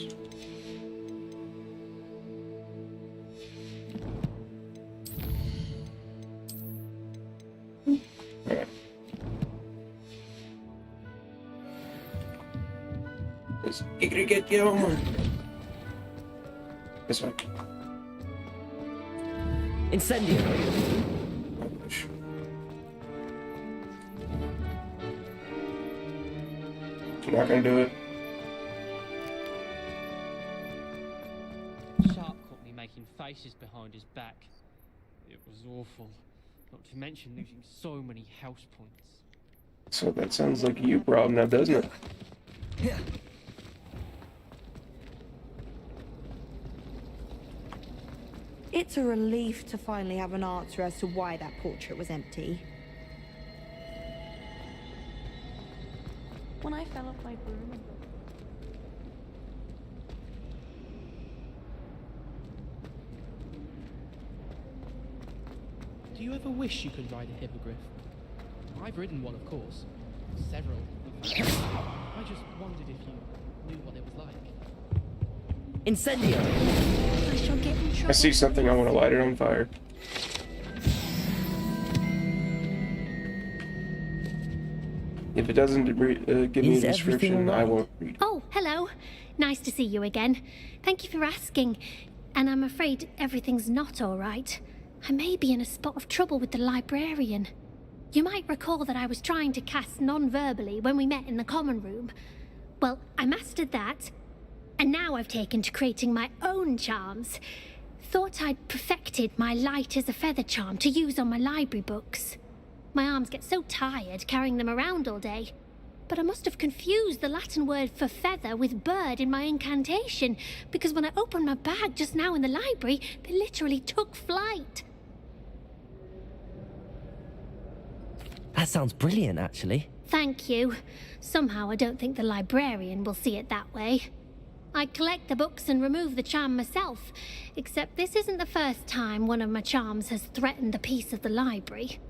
Alright. Let's get on. This one. Incendio. I'm not gonna do it. Sharp caught me making faces behind his back. It was awful. Not to mention losing so many house points. So that sounds like a you problem now, doesn't it? It's a relief to finally have an answer as to why that portrait was empty. When I fell off my broom. Do you ever wish you could ride a hippogriff? I've ridden one, of course. Several. I just wondered if you knew what it was like. Incendio. I shall get in trouble. I see something, I want to light it on fire. If it doesn't give me a description, I won't read it. Oh, hello. Nice to see you again. Thank you for asking. And I'm afraid everything's not all right. I may be in a spot of trouble with the librarian. You might recall that I was trying to cast non-verbally when we met in the common room. Well, I mastered that, and now I've taken to creating my own charms. Thought I'd perfected my light as a feather charm to use on my library books. My arms get so tired carrying them around all day. But I must have confused the Latin word for feather with bird in my incantation, because when I opened my bag just now in the library, they literally took flight. That sounds brilliant, actually. Thank you. Somehow I don't think the librarian will see it that way. I collect the books and remove the charm myself, except this isn't the first time one of my charms has threatened the peace of the library.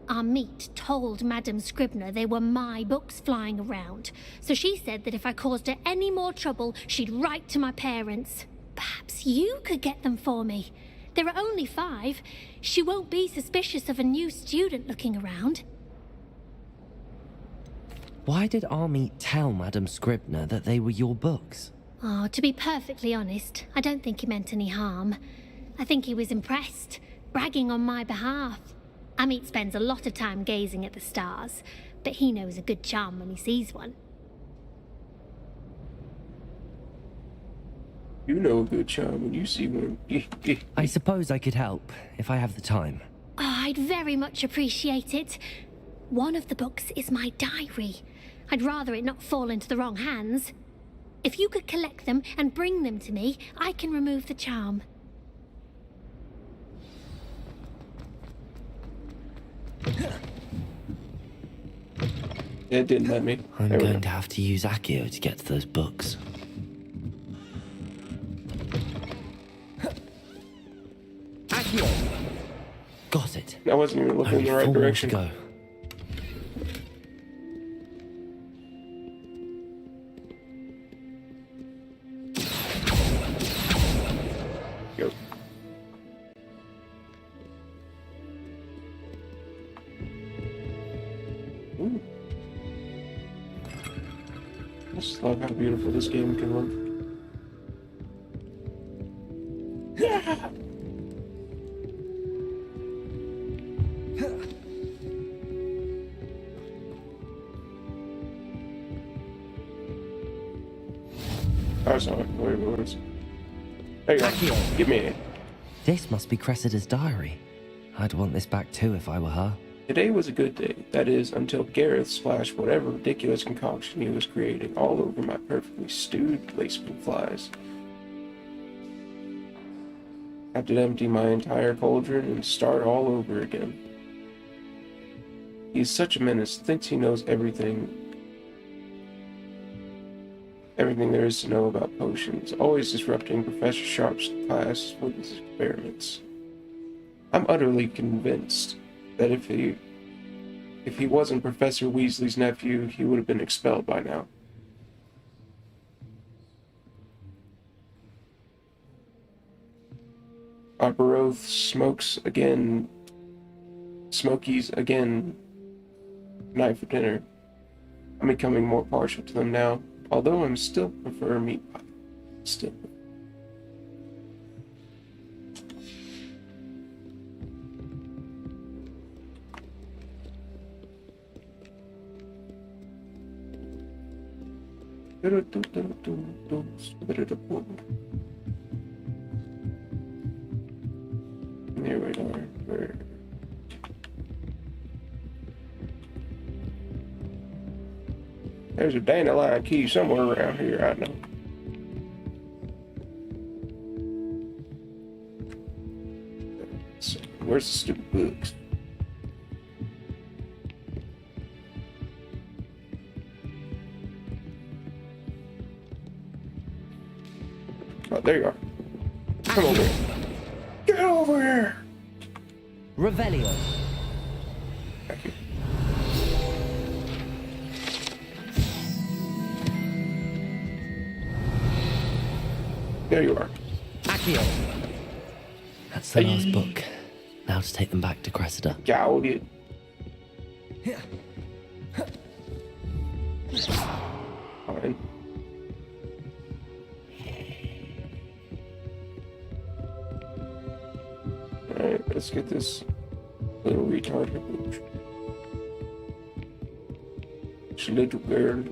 Our meet told Madame Scribner they were my books flying around, so she said that if I caused her any more trouble, she'd write to my parents. Perhaps you could get them for me. There are only 5. She won't be suspicious of a new student looking around. Why did Army tell Madame Scribner that they were your books? Oh, to be perfectly honest, I don't think he meant any harm. I think he was impressed, bragging on my behalf. Amit spends a lot of time gazing at the stars, but he knows a good charm when he sees one. You know a good charm when you see one. I suppose I could help, if I have the time. Oh, I'd very much appreciate it. One of the books is my diary. I'd rather it not fall into the wrong hands. If you could collect them and bring them to me, I can remove the charm. It didn't let me. I'm going to have to use Accio to get to those books. Accio! Got it. I wasn't even looking in the right 4 more direction. to go. Go. Ooh. I just love how beautiful this game can look. Yeah! Oh, sorry. Wait, what is it? There you go. Give me it. This must be Cressida's diary. I'd want this back too if I were her. Today was a good day. That is, until Gareth splashed whatever ridiculous concoction he was creating all over my perfectly stewed laceman flies. I had to empty my entire cauldron and start all over again. He's such a menace, thinks he knows everything there is to know about potions, always disrupting Professor Sharp's class with his experiments. I'm utterly convinced that if he wasn't Professor Weasley's nephew, he would have been expelled by now. Baroth smokes again. Smokies again. Night for dinner. I'm becoming more partial to them now, although I'm still prefer meat pie. Still. There we are. There's a dandelion key somewhere around here, I know. So, where's the stupid books? Oh, there you are. Come over here. Get over here! Revelio. Thank you. There you are. Accio. That's the last book. Now to take them back to Cressida. Got it. Fine. Alright, let's get this little retard here. This little girl.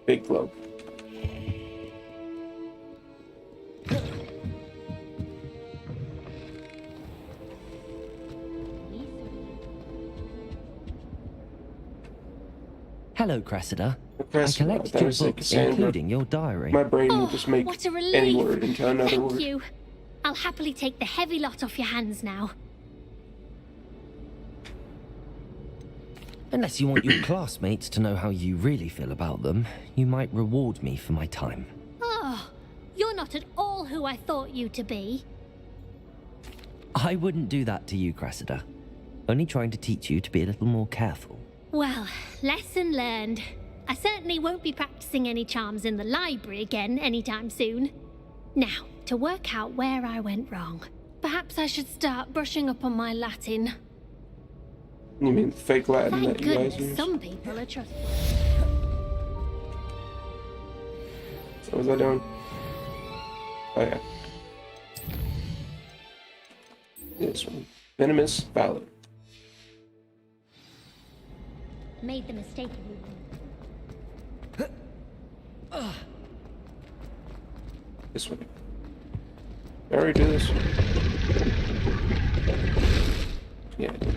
Big globe. Hello, Cressida. Cressida, I collected that your was like books, Cassandra. including your diary. My brain will just make What a relief! any word into another Thank word. you. I'll happily take the heavy lot off your hands now. Unless you want your classmates to know how you really feel about them, you might reward me for my time. Oh, you're not at all who I thought you to be. I wouldn't do that to you, Cressida. Only trying to teach you to be a little more careful. Well, lesson learned. I certainly won't be practicing any charms in the library again anytime soon. Now, to work out where I went wrong. Perhaps I should start brushing up on my Latin. You mean fake Latin Thank that you guys goodness use? some people are trustworthy. What was I doing? Oh yeah. This one. Venomous Valor. Made the mistake of you. This way. I already do this. Yeah. I did.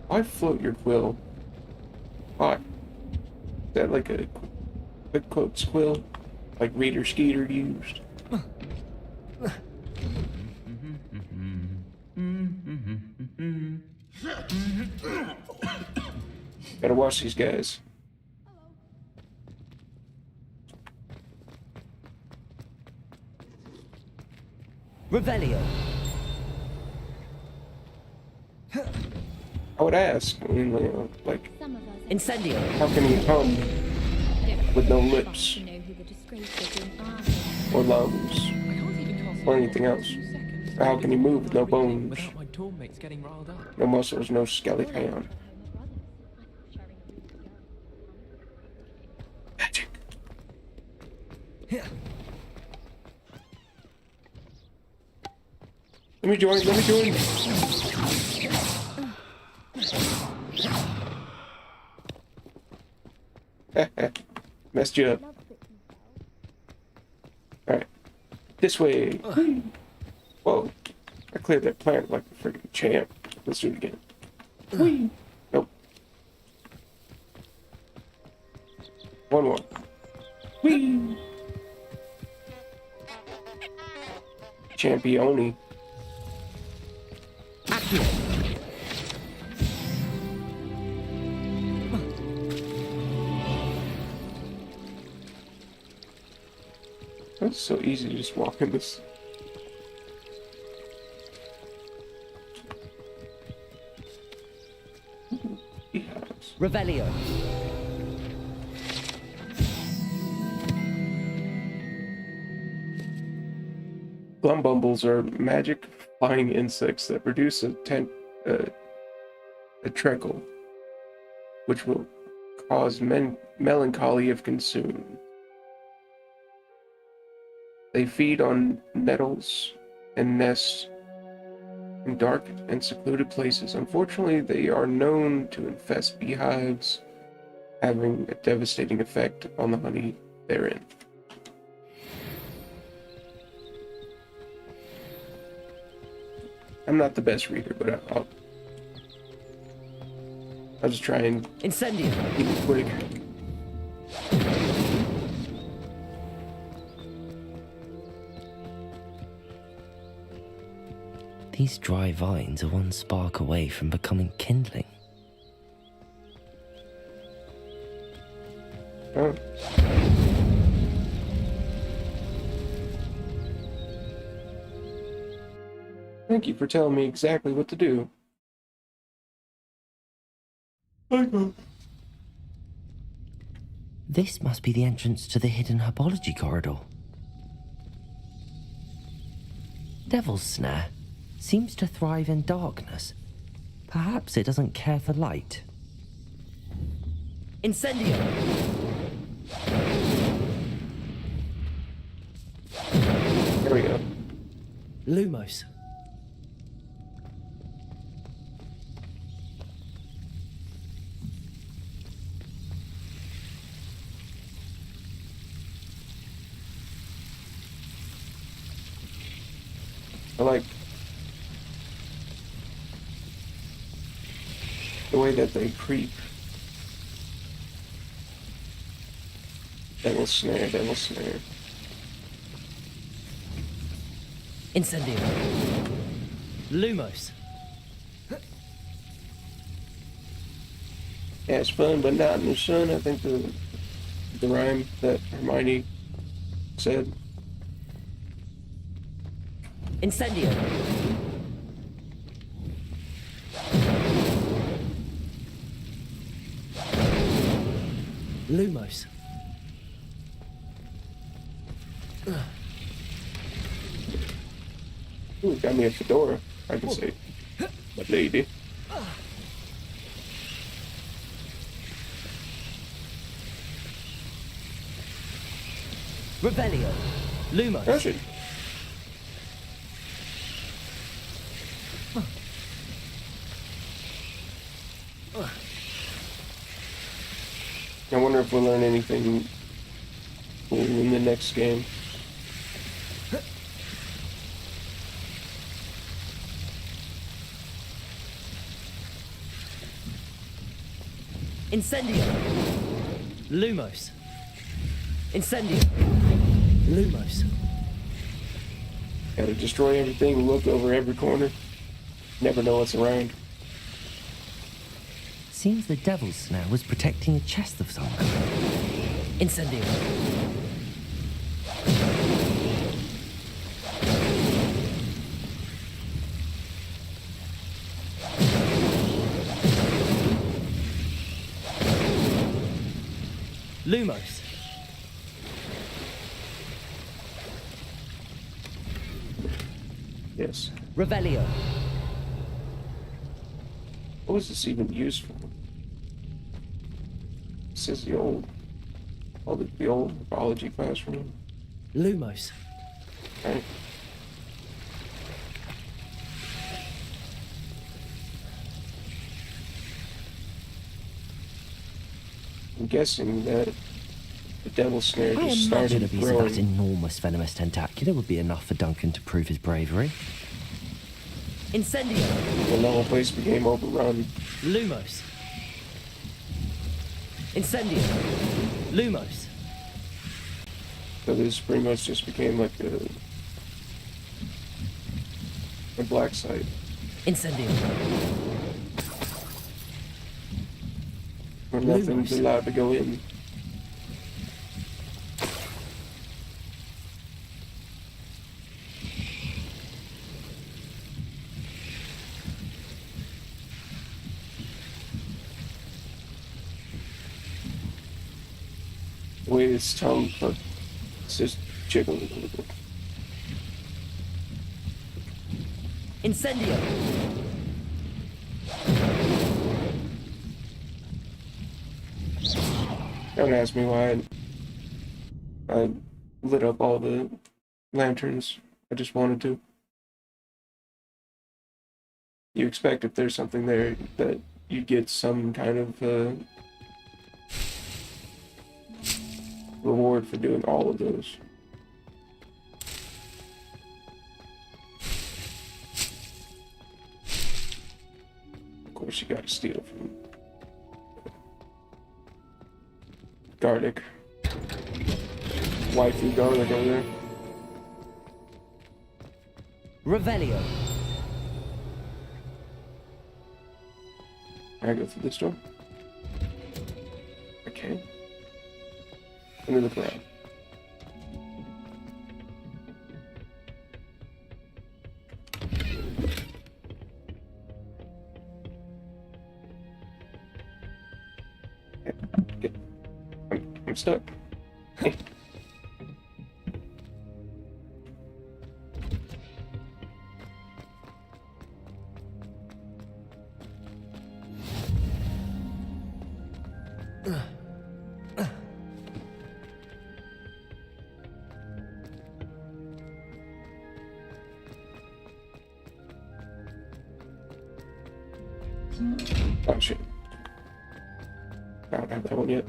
Why float your quill? Why? Is that like a quick quotes quill? Like Reader Skeeter used? Gotta watch these guys. Revelio. I would ask, I mean, you know, like, Incendio. how can he hum with no lips or lungs or anything else? Or how can he move with no bones, Without my toolmates getting riled up. no muscles, no skeleton? Magic. Let me join. Let me join. Messed you up. Alright. This way. Whoa. I cleared that planet like a freaking champ. Let's do it again. Whee. Nope. One more. Whee. Championi. It's so easy to just walk in this. Revelio. Glumbumbles are magic flying insects that produce a treacle, which will cause melancholy if consumed. They feed on nettles and nest in dark and secluded places. Unfortunately, they are known to infest beehives, having a devastating effect on the honey therein. I'm not the best reader, but I'll just try and Incendio. keep it quick. These dry vines are one spark away from becoming kindling. Oh. Thank you for telling me exactly what to do. This must be the entrance to the hidden herbology corridor. Devil's Snare seems to thrive in darkness. Perhaps it doesn't care for light. Incendio! There we go. Lumos. I like. The way that they creep. Devil snare, devil snare. Incendio. Lumos. Yeah, it's fun, but not in the sun. I think the rhyme that Hermione said. Incendio. Lumos. Ooh, got me a fedora. I can say, my lady. Revelio. Lumos. That's it. I wonder if we'll learn anything cool in the next game. Incendio. Lumos. Incendio. Lumos. Gotta destroy everything, look over every corner. Never know what's around. Seems the devil's snare was protecting a chest of some kind. Incendio. Lumos. Yes. Revelio. What was this even used for? This is the old biology classroom. Lumos. Right. I'm guessing that the devil snare I just imagine started a piece of growing. that enormous venomous tentacula would be enough for Duncan to prove his bravery. Incendio. And the whole place became overrun. Lumos. Incendio. Lumos. So this pretty much just became like a black site. Incendio. Where nothing's Lumos. allowed to go in. The way its tongue, but it's just jiggling a little bit. Incendio. Don't ask me why I lit up all the lanterns. I just wanted to. You expect if there's something there that you'd get some kind of reward for doing all of those. Of course, you gotta steal from Garlic. Waifu Garlic over there. Revelio. Can I go through this door? Okay. Into the crowd. Okay. I'm stuck. Oh shit. I don't have that one yet.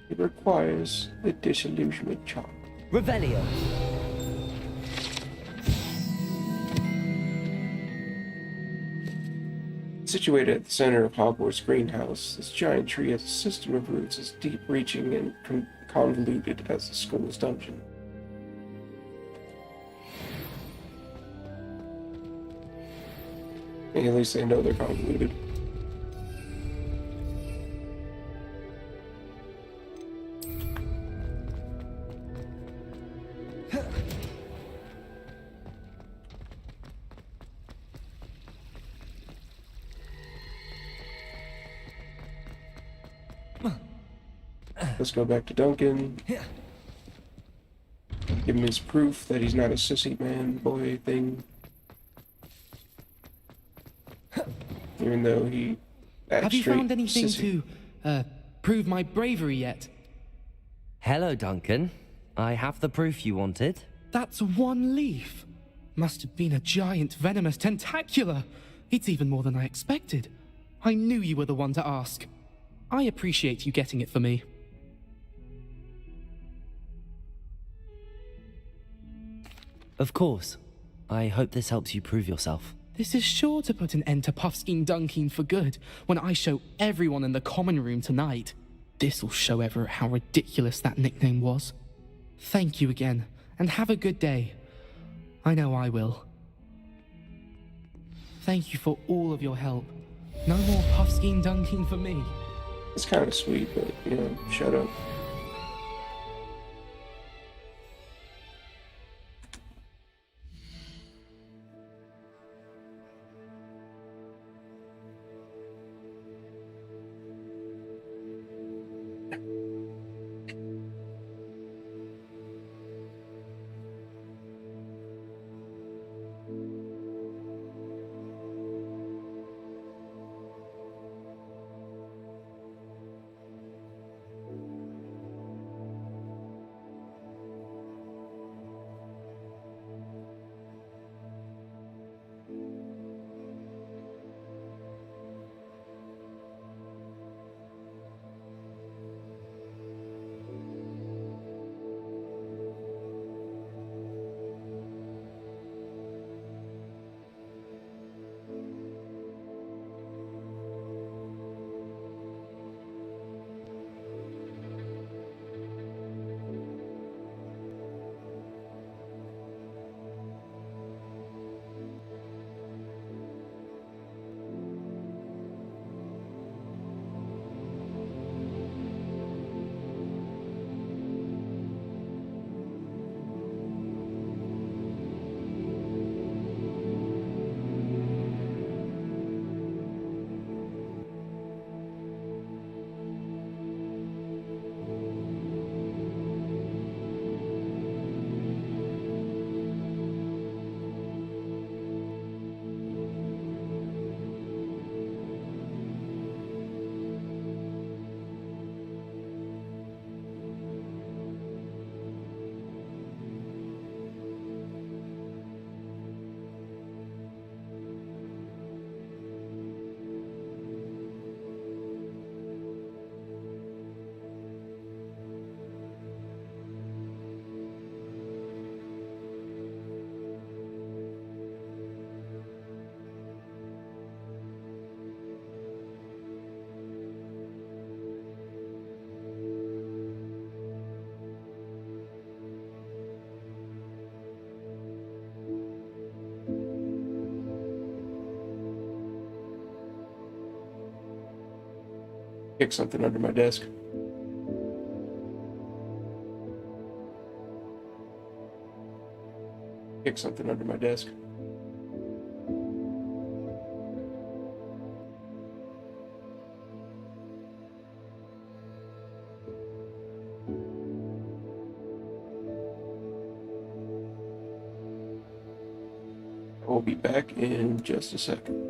It requires the disillusionment charm. Revelio. Situated at the center of Hogwarts greenhouse, this giant tree has a system of roots as deep-reaching and convoluted as the school's dungeon. At least they know they're convoluted. Let's go back to Duncan. Give him his proof that he's not a sissy man boy thing. Even though he acts Have you straight found anything sissy. to prove my bravery yet? Hello, Duncan. I have the proof you wanted. That's one leaf. Must have been a giant venomous tentacula. It's even more than I expected. I knew you were the one to ask. I appreciate you getting it for me. Of course. I hope this helps you prove yourself. This is sure to put an end to Puffskein Dunkin for good when I show everyone in the common room tonight. This'll show Everett how ridiculous that nickname was. Thank you again, and have a good day. I know I will. Thank you for all of your help. No more Puffskein Dunkin for me. It's kind of sweet, but, you know, shut up. Kick something under my desk. Kick something under my desk. We'll be back in just a second.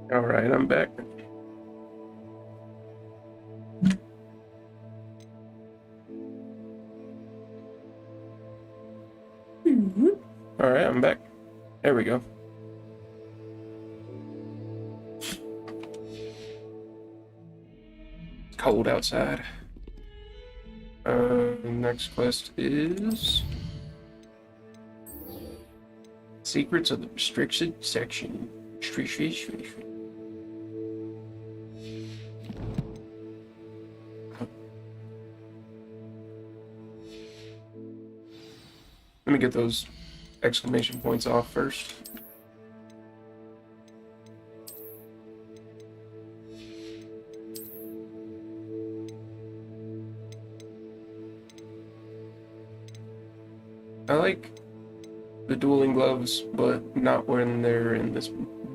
Alright, I'm back. Alright, I'm back. There we go. It's cold outside. Next quest is Secrets of the Restricted Section. Let me get those exclamation points off first. I like the dueling gloves, but not when they're in this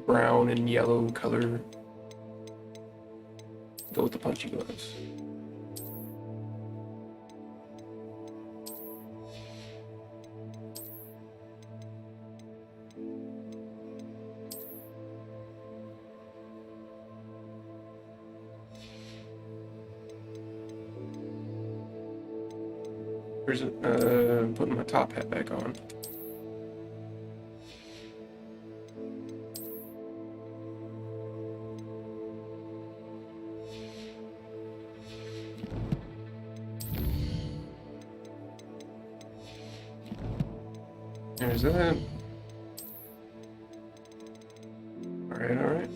brown and yellow color. Go with the punchy gloves. Where's it? Putting my top hat back on. There's that. Alright, alright.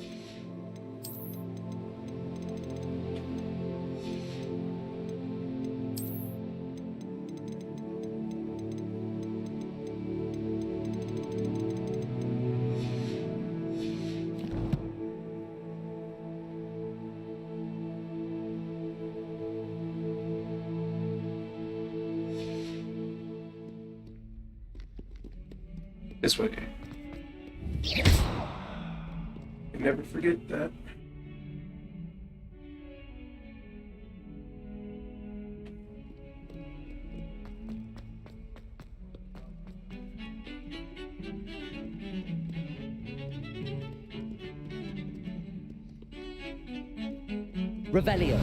This way. You never forget that. Revelio.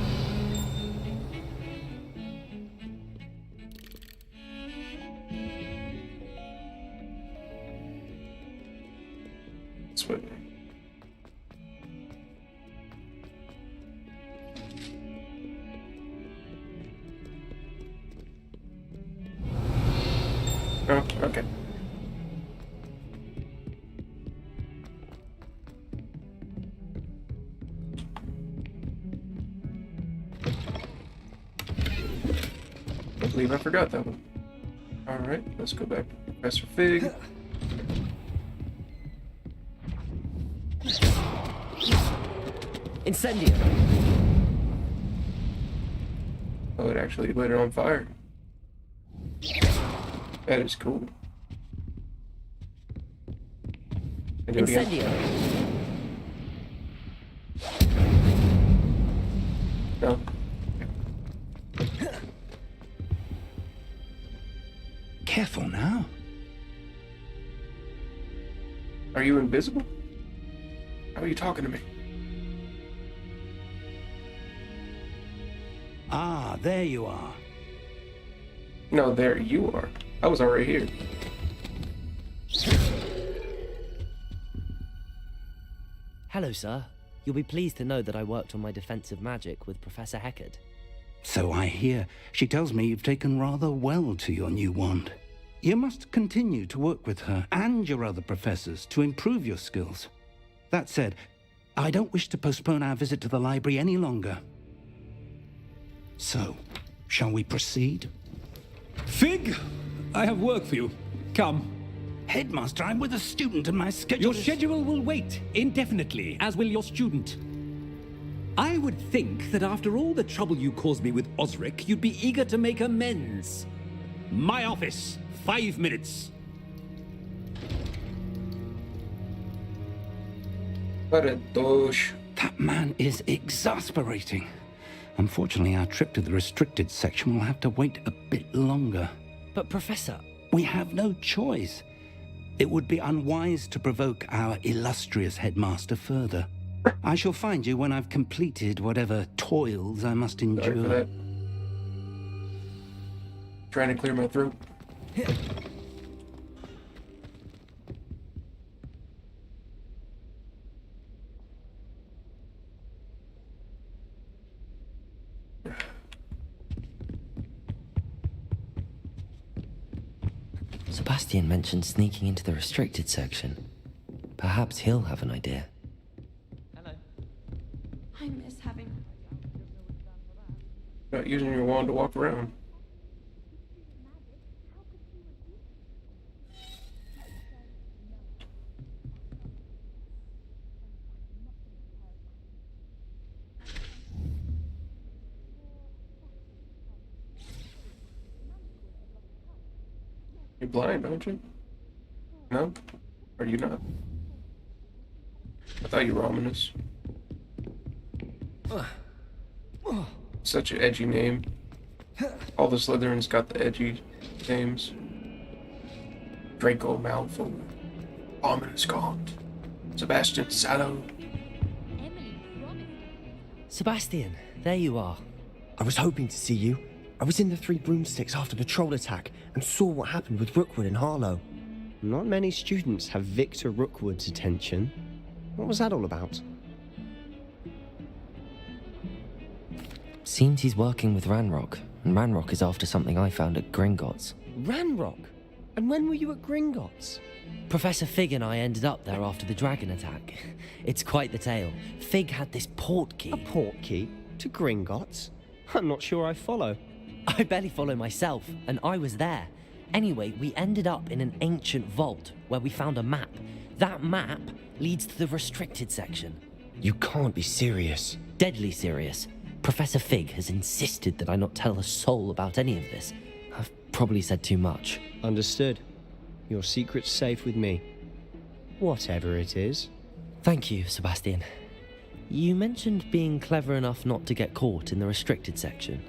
This way. Oh, okay. I believe I forgot that one. Alright, let's go back to Professor Fig. Incendio. Oh, it actually lit it on fire. That is cool. And do it again. Incendio. No. Careful now. Are you invisible? How are you talking to me? Ah, there you are. No, there you are. I was already here. Hello, sir. You'll be pleased to know that I worked on my defensive magic with Professor Heckard. So I hear. She tells me you've taken rather well to your new wand. You must continue to work with her and your other professors to improve your skills. That said, I don't wish to postpone our visit to the library any longer. So, shall we proceed? Fig, I have work for you. Come. Headmaster, I'm with a student and my schedule Your schedule will wait indefinitely, as will your student. I would think that after all the trouble you caused me with Osric, you'd be eager to make amends. My office, 5 minutes. That man is exasperating. Unfortunately, our trip to the restricted section will have to wait a bit longer. But Professor... We have no choice. It would be unwise to provoke our illustrious headmaster further. I shall find you when I've completed whatever toils I must endure. Sorry for that. Trying to clear my throat. Sebastian mentioned sneaking into the restricted section. Perhaps he'll have an idea. I miss having... Not using your wand to walk around. You're blind, aren't you? No? Are you not? I thought you were ominous. Such an edgy name. All the Slytherins got the edgy names. Draco Malfoy, Ominous Gaunt, Sebastian Sallow. Sebastian, there you are. I was hoping to see you. I was in the Three Broomsticks after the troll attack and saw what happened with Rookwood and Harlow. Not many students have Victor Rookwood's attention. What was that all about? Seems he's working with Ranrock, and Ranrock is after something I found at Gringotts. Ranrock? And when were you at Gringotts? Professor Fig and I ended up there after the dragon attack. It's quite the tale. Fig had this port key. A port key? To Gringotts? I'm not sure I follow. I barely follow myself, and I was there. Anyway, we ended up in an ancient vault where we found a map. That map leads to the restricted section. You can't be serious. Deadly serious. Professor Fig has insisted that I not tell a soul about any of this. I've probably said too much. Understood. Your secret's safe with me. Whatever it is. Thank you, Sebastian. You mentioned being clever enough not to get caught in the restricted section.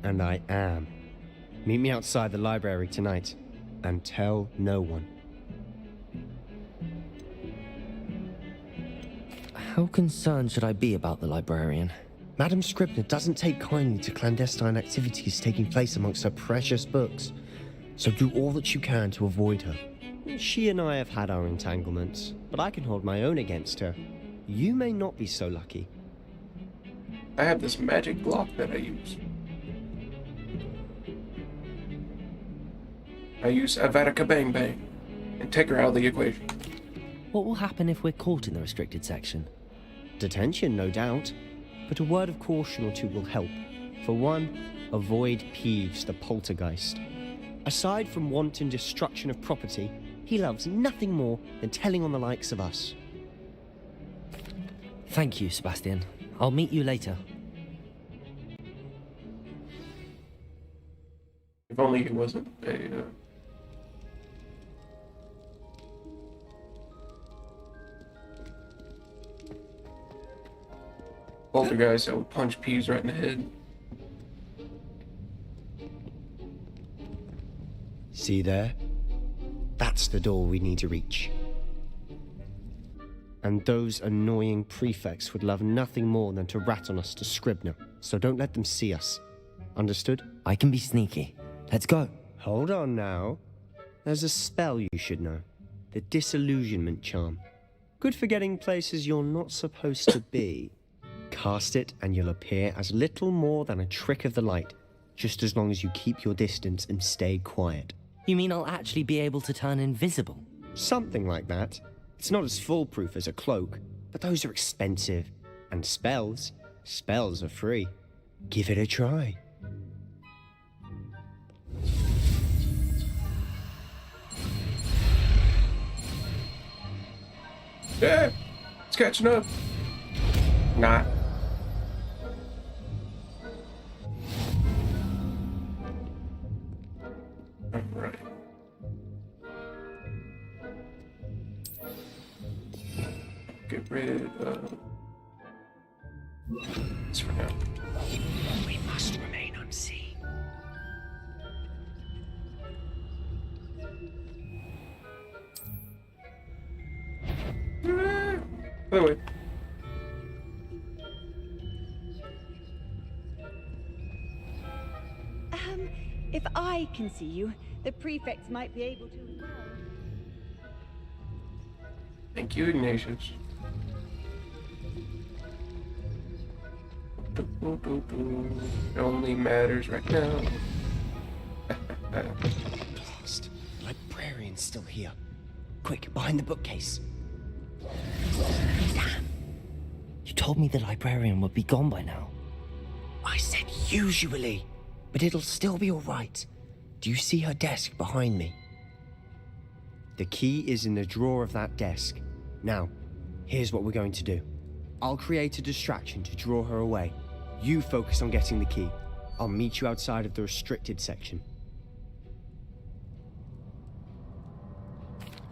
And I am. Meet me outside the library tonight, and tell no one. How concerned should I be about the librarian? Madam Scribner doesn't take kindly to clandestine activities taking place amongst her precious books, so do all that you can to avoid her. She and I have had our entanglements, but I can hold my own against her. You may not be so lucky. I have this magic block that I use. I use Avada Bang Bang and take her out of the equation. What will happen if we're caught in the restricted section? Detention, no doubt. But a word of caution or two will help. For one, avoid Peeves the poltergeist. Aside from wanton destruction of property, he loves nothing more than telling on the likes of us. Thank you, Sebastian. I'll meet you later. If only he wasn't a... poltergeist that would punch Peeves right in the head. See there? That's the door we need to reach. And those annoying prefects would love nothing more than to rat on us to Scribner, so don't let them see us. Understood? I can be sneaky. Let's go. Hold on now. There's a spell you should know. The Disillusionment Charm. Good for getting places you're not supposed to be. Cast it and you'll appear as little more than a trick of the light, just as long as you keep your distance and stay quiet. You mean I'll actually be able to turn invisible? Something like that. It's not as foolproof as a cloak, but those are expensive. And spells are free. Give it a try. Yeah, it's catching up. Not. Alright. Get rid of this for now. We must remain unseen. By the way, I can see you, the prefects might be able to as well. Thank you, Ignatius. It only matters right now. Blast. The librarian's still here. Quick, behind the bookcase. Damn. You told me the librarian would be gone by now. I said usually, but it'll still be all right. Do you see her desk behind me? The key is in the drawer of that desk. Now, here's what we're going to do. I'll create a distraction to draw her away. You focus on getting the key. I'll meet you outside of the restricted section.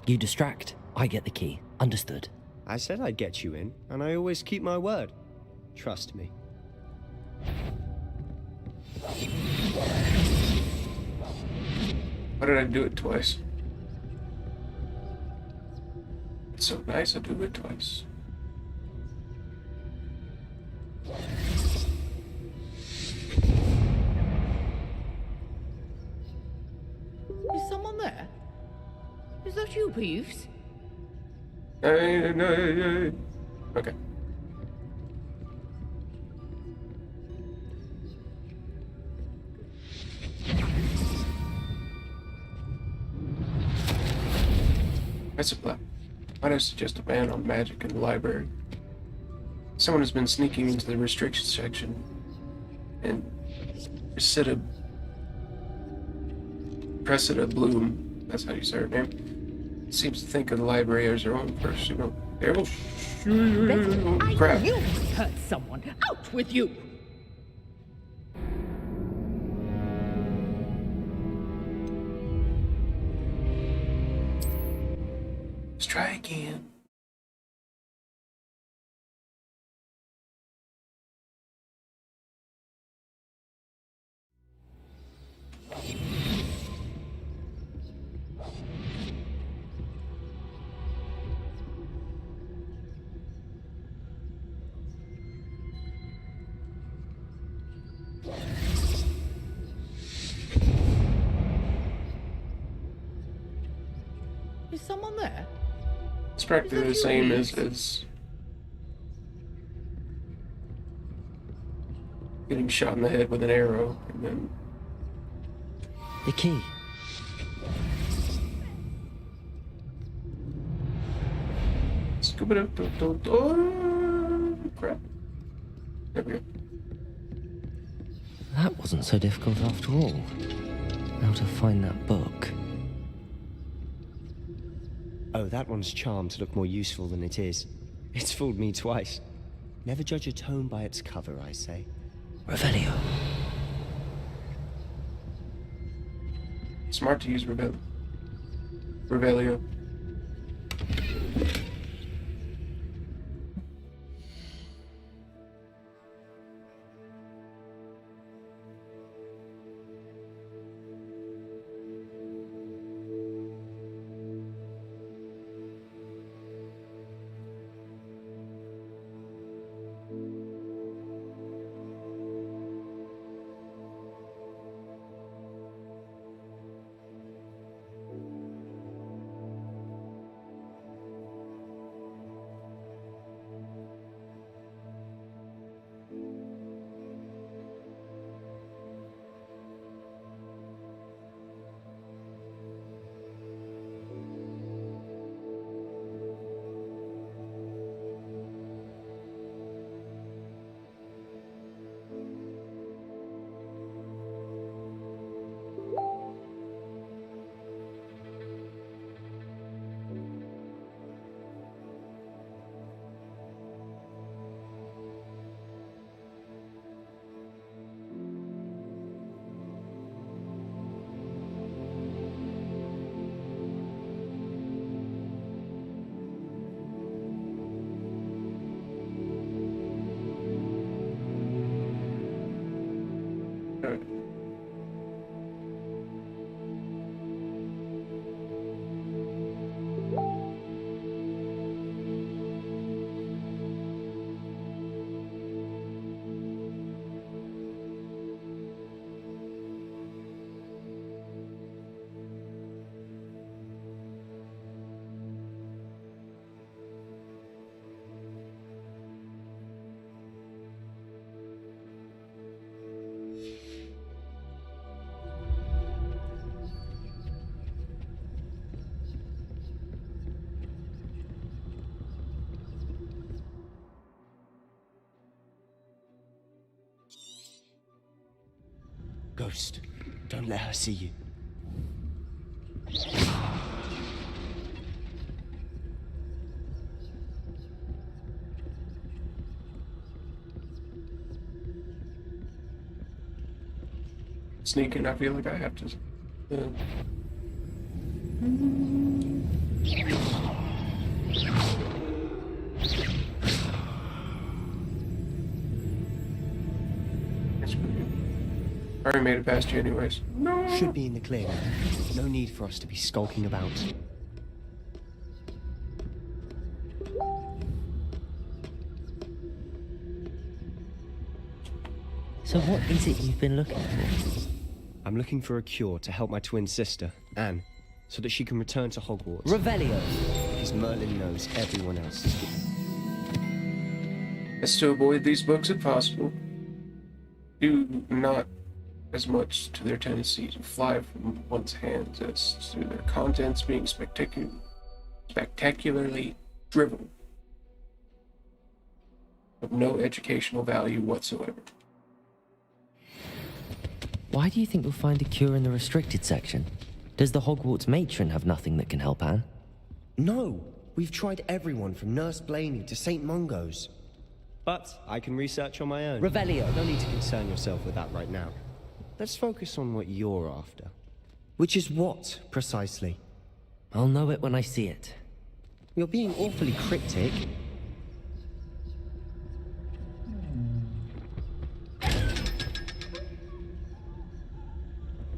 You distract, I get the key. Understood. I said I'd get you in, and I always keep my word. Trust me. Why did I do it twice? It's so nice I do it twice. Is someone there? Is that you, Peeves? Okay. That's a plan. Why do I suggest a ban on magic in the library? Someone has been sneaking into the restricted section and Cressida Bloom, that's how you say her name, seems to think of the library as her own personal. Crap. You hurt someone. Out with you! Let's try again. Is someone there? It's practically the same as getting shot in the head with an arrow, and then the key. Scuba oh, crap. There we go. That wasn't so difficult after all. How to find that book. Oh, that one's charmed to look more useful than it is. It's fooled me twice. Never judge a tome by its cover, I say. Revelio. Smart to use Revelio. Ghost, don't let her see you. Sneaking, I feel like I have to. I already made it past you anyways. Should be in the clear. No need for us to be skulking about. So what is it you've been looking for? I'm looking for a cure to help my twin sister, Anne, so that she can return to Hogwarts. Revelio! Because Merlin knows everyone else. As to avoid these books if possible. Do not as much to their tendency to fly from one's hands as to their contents being spectacularly drivel, of no educational value whatsoever. Why do you think you'll find a cure in the restricted section? Does the Hogwarts matron have nothing that can help Anne? No! We've tried everyone from Nurse Blaney to St. Mungo's. But I can research on my own. Revelio! No need to concern yourself with that right now. Let's focus on what you're after. Which is what, precisely? I'll know it when I see it. You're being awfully cryptic.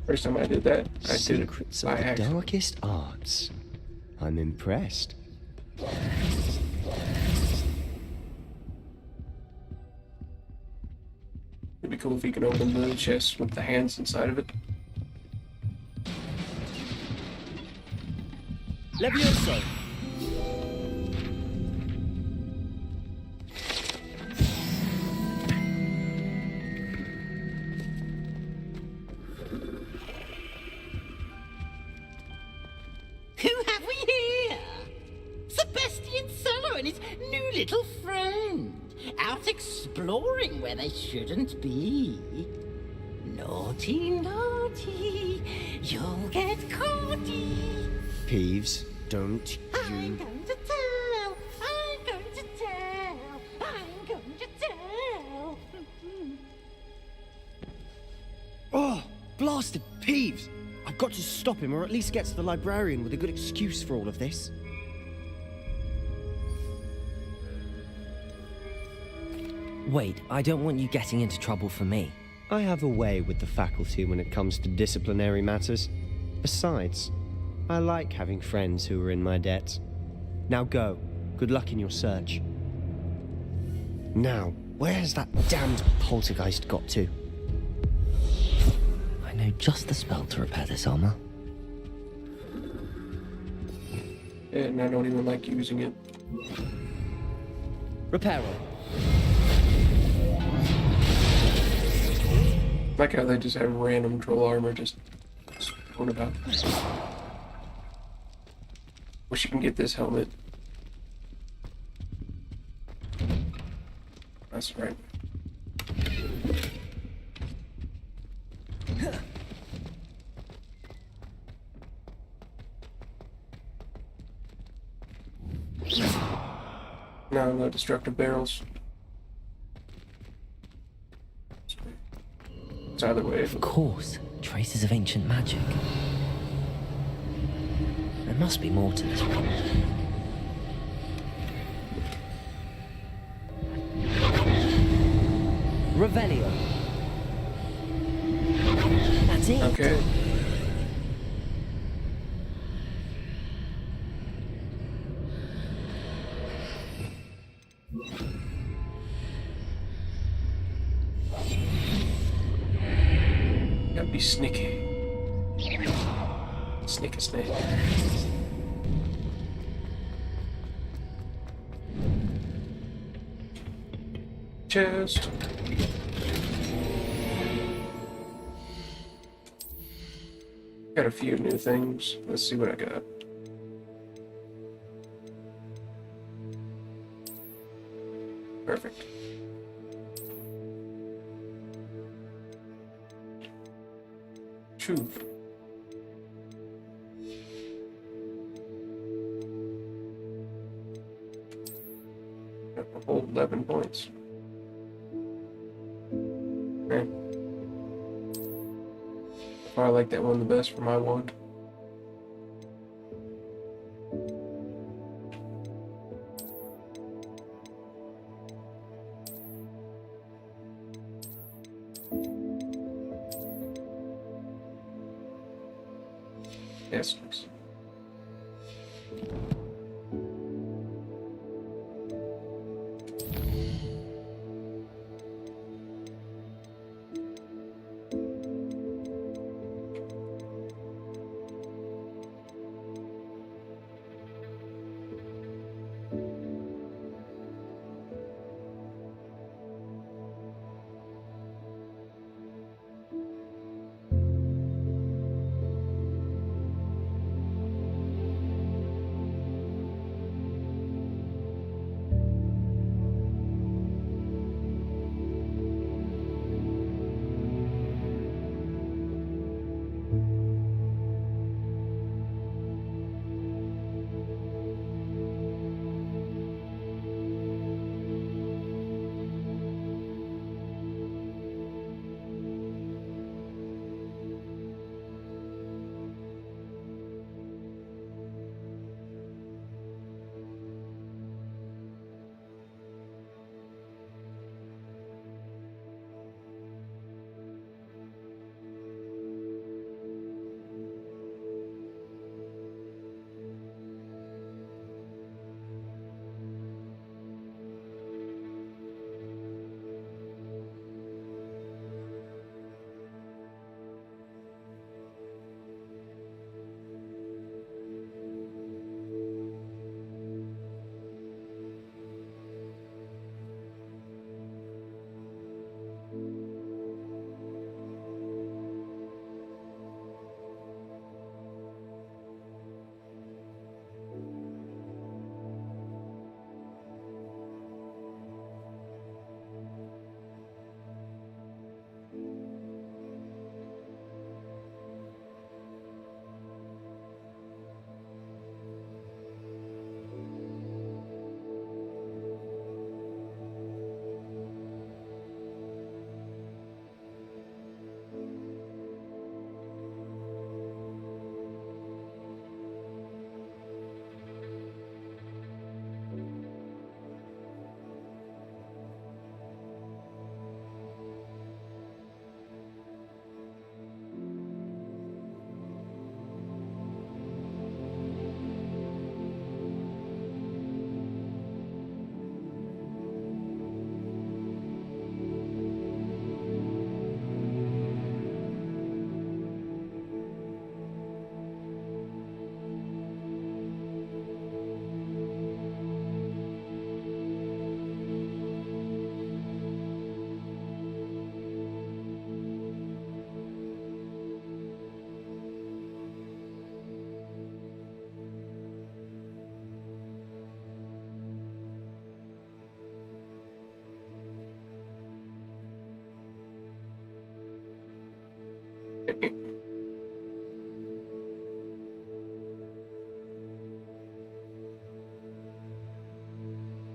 First time I did that, I did it Secrets by of the accident. darkest arts. I'm impressed. It'd be cool if you could open the chest with the hands inside of it. Levioso! Who have we here? Sebastian Sallow and his new little friend. Out exploring where they shouldn't be. Naughty, naughty. You'll get caughty. Peeves, don't I'm you... going to tell. I'm going to tell. I'm going to tell. Oh, blasted Peeves! I've got to stop him, or at least get to the librarian with a good excuse for all of this. Wait, I don't want you getting into trouble for me. I have a way with the faculty when it comes to disciplinary matters. Besides, I like having friends who are in my debt. Now go. Good luck in your search. Now, where's that damned poltergeist got to? I know just the spell to repair this armor. And I don't even like using it. Reparo. Like how they just have random troll armor just going about. Wish you can get this helmet. That's right. No destructive barrels. It's either way. Of course, traces of ancient magic. There must be more to this one. Revelio. That's it. Okay. Gotta be sneaky. Sneaky snake. Chest. Got a few new things. Let's see what I got. Perfect. Chuv. A whole 11 points. Okay. I like that one the best for my wand. Yes, yes.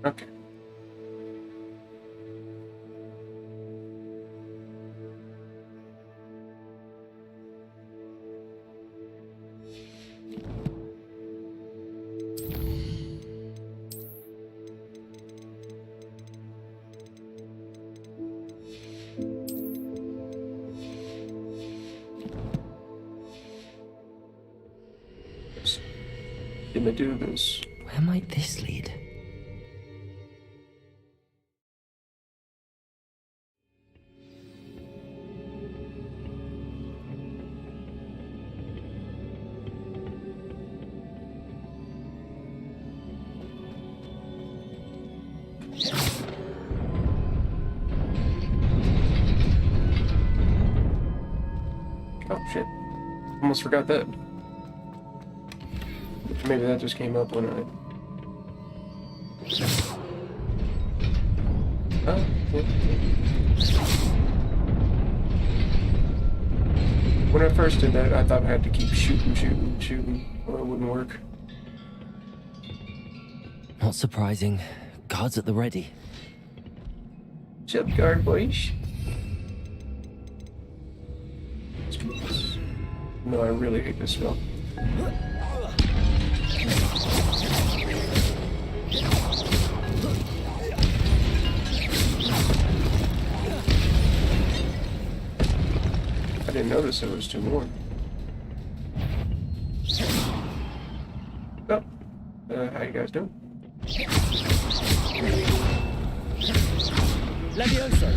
Okay. Gonna do this. Where might this lead? Oh shit. Almost forgot that. Maybe that just came up when I... Oh, yeah. When I first did that, I thought I had to keep shooting, or it wouldn't work. Not surprising. Guards at the ready. Shut up, guard boys. No, I really hate this smell. I didn't notice there was two more. Oh, how you guys doing? Levioso!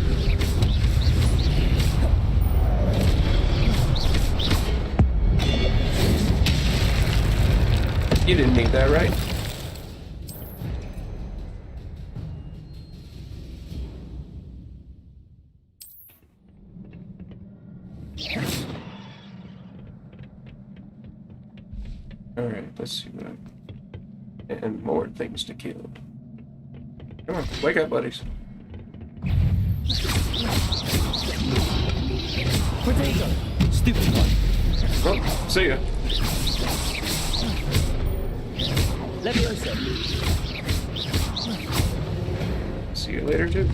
You didn't need that, right? Alright, let's see what I... And more things to kill. Come on, wake up, buddies. Potato! Stupid one! Oh, see ya. Levioso! See you later, too.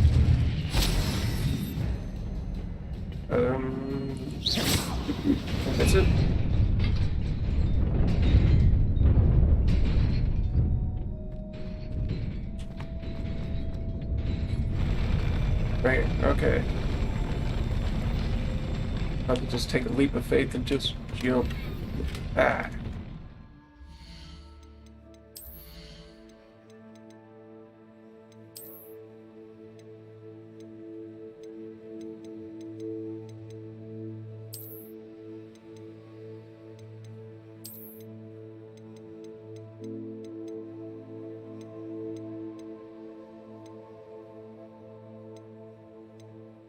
That's it. Right, okay. I'll just take a leap of faith and just jump. Ah.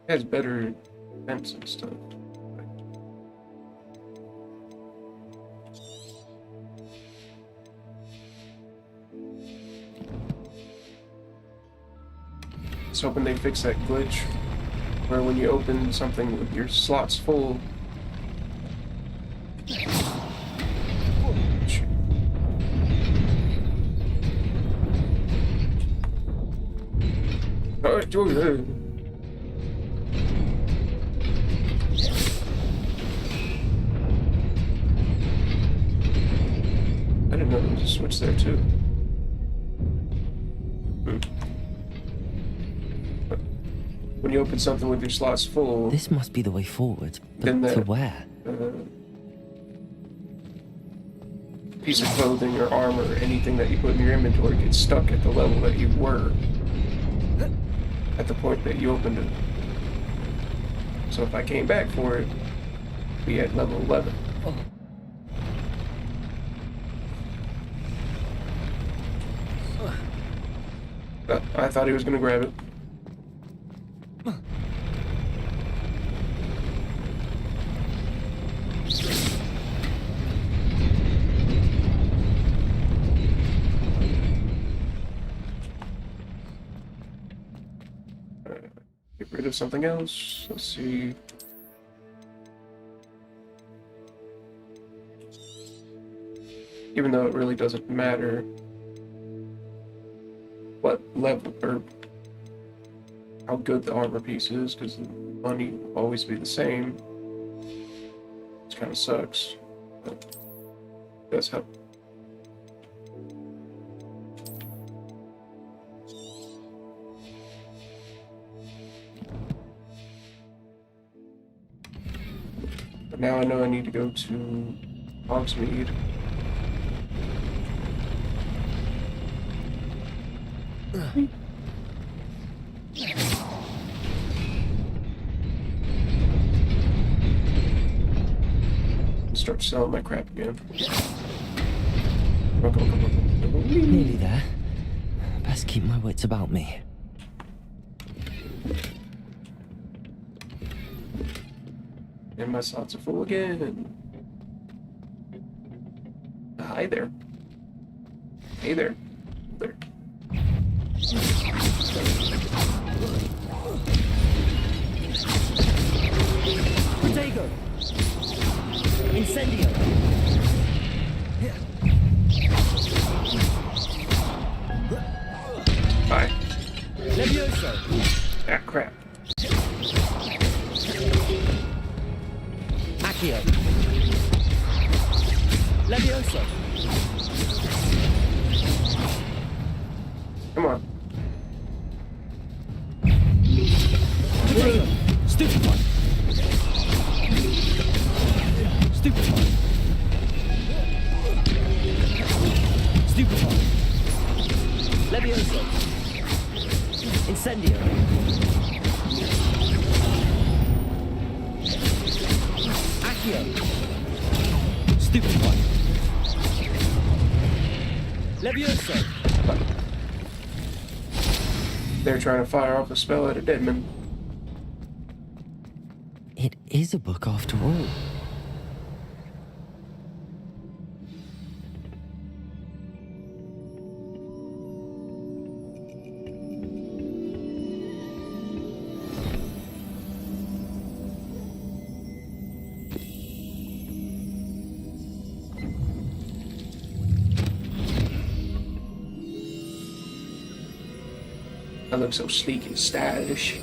It has better defense and stuff. Just hoping they fix that glitch where when you open something with your slots full, I didn't know there was a switch there too. When you open something with your slots full... This must be the way forward, but then to where? Piece of clothing or armor or anything that you put in your inventory gets stuck at the level that you were at the point that you opened it. So if I came back for it, we at level 11. I thought he was gonna grab it. Get rid of something else. Let's see. Even though it really doesn't matter what level or how good the armor piece is, because the money will always be the same. Which kind of sucks, but it does help. But now I know I need to go to Hogsmeade. Start selling my crap again. Come on. Nearly there. Best keep my wits about me. And my slots are full again. Hi there. Hey there. There. Potato! Incendio. Bye. Levioso. Ah, crap. Accio. Levioso. Come on. Potato. Stupefy. Stupefy. Stupefy. Levioso. Incendio. Accio. Stupefy. Levioso. They're trying to fire off a spell at a dead man. It is a book after all. I look so sleek and stylish.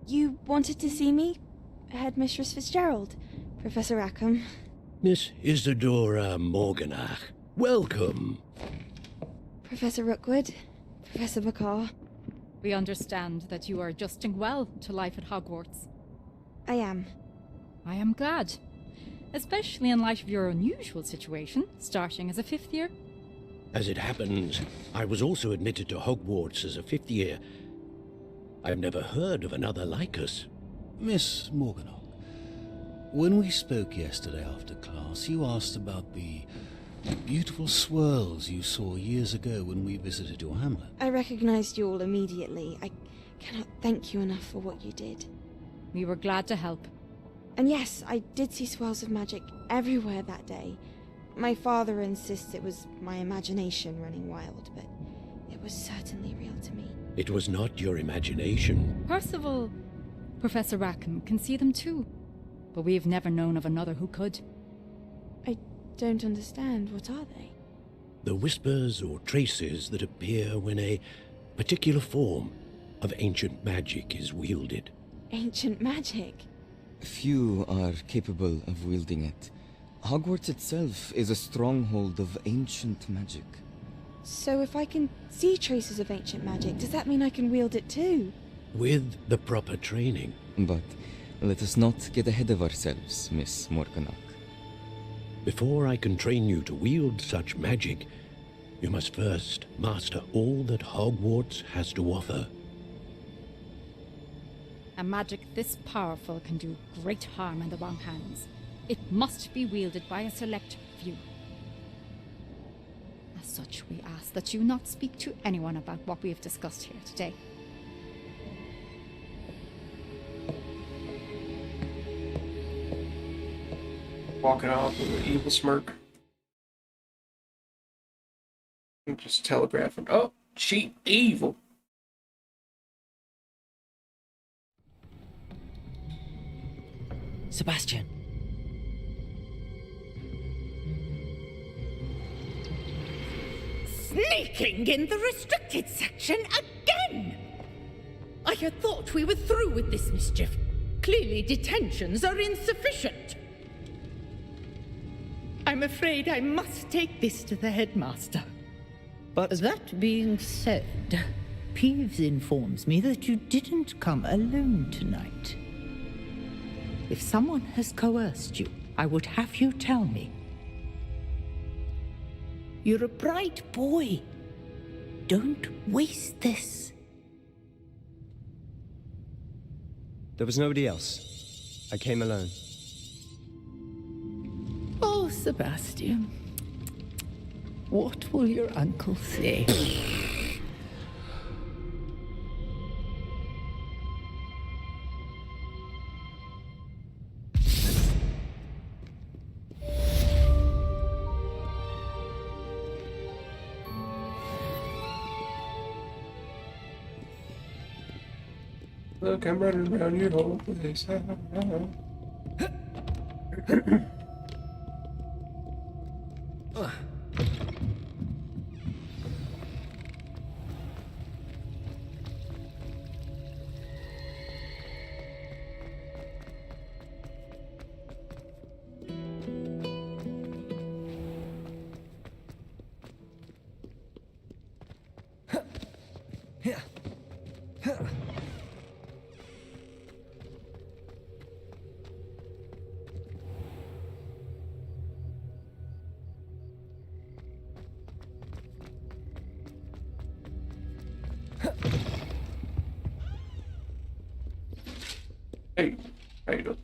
You wanted to see me? Headmistress Fitzgerald? Professor Rackham? Miss Isadora Morganach, welcome. Professor Rookwood? Professor Bakar? We understand that you are adjusting well to life at Hogwarts. I am. I am glad. Especially in light of your unusual situation, starting as a 5th year. As it happens, I was also admitted to Hogwarts as a 5th year. I've never heard of another like us. Miss Morganach, when we spoke yesterday after class, you asked about the beautiful swirls you saw years ago when we visited your hamlet. I recognized you all immediately. I cannot thank you enough for what you did. We were glad to help. And yes, I did see swirls of magic everywhere that day. My father insists it was my imagination running wild, but it was certainly real to me. It was not your imagination. Percival, Professor Rackham can see them too. But we've never known of another who could. I don't understand. What are they? The whispers or traces that appear when a particular form of ancient magic is wielded. Ancient magic? Few are capable of wielding it. Hogwarts itself is a stronghold of ancient magic. So if I can see traces of ancient magic, does that mean I can wield it too? With the proper training. But let us not get ahead of ourselves, Miss Morganach. Before I can train you to wield such magic, You must first master all that Hogwarts has to offer. A magic this powerful can do great harm in the wrong hands. It must be wielded by a select few. As such, we ask that you not speak to anyone about what we have discussed here today. Walking off with an evil smirk. And just telegraphing. Oh, she evil. Sebastian. Sneaking in the restricted section again! I had thought we were through with this mischief. Clearly detentions are insufficient. I'm afraid I must take this to the headmaster. But that being said, Peeves informs me that you didn't come alone tonight. If someone has coerced you, I would have you tell me. You're a bright boy. Don't waste this. there was nobody else. I came alone. Oh, Sebastian. What will your uncle say? Look, I'm running around your whole place. Hey, how you doing?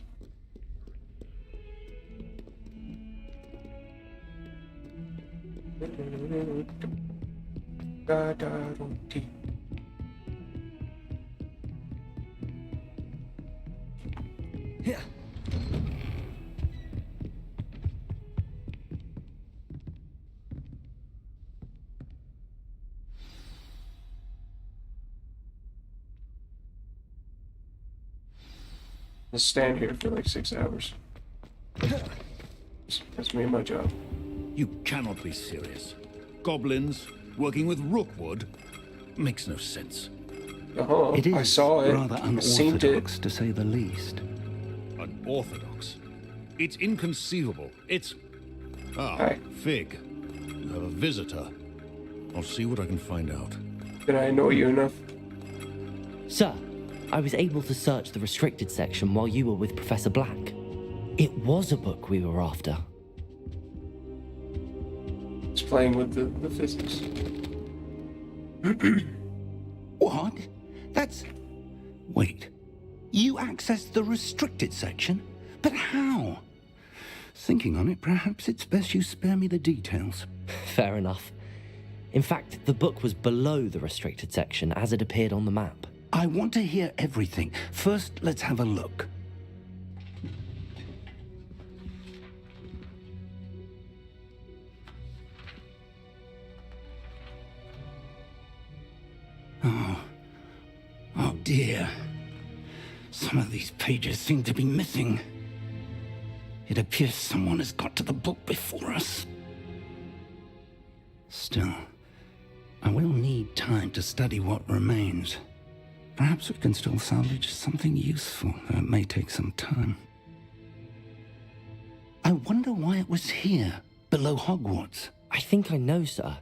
Yeah. I'll stand here for like 6 hours. That's me and my job. You cannot be serious. Goblins working with Rookwood makes no sense. It is I saw it. rather I seen it. unorthodox, to say the least. Unorthodox? It's inconceivable. It's... Ah, Hi. Fig. You have a visitor. I'll see what I can find out. Did I annoy you enough? Sir, I was able to search the restricted section while you were with Professor Black. It was a book we were after. It's playing with the physics. What? That's... Wait. You accessed the restricted section? But how? Thinking on it, perhaps it's best you spare me the details. Fair enough. In fact, the book was below the restricted section as it appeared on the map. I want to hear everything. First, let's have a look. Oh dear. Some of these pages seem to be missing. It appears someone has got to the book before us. Still, I will need time to study what remains. Perhaps we can still salvage something useful, though it may take some time. I wonder why it was here, below Hogwarts. I think I know, sir.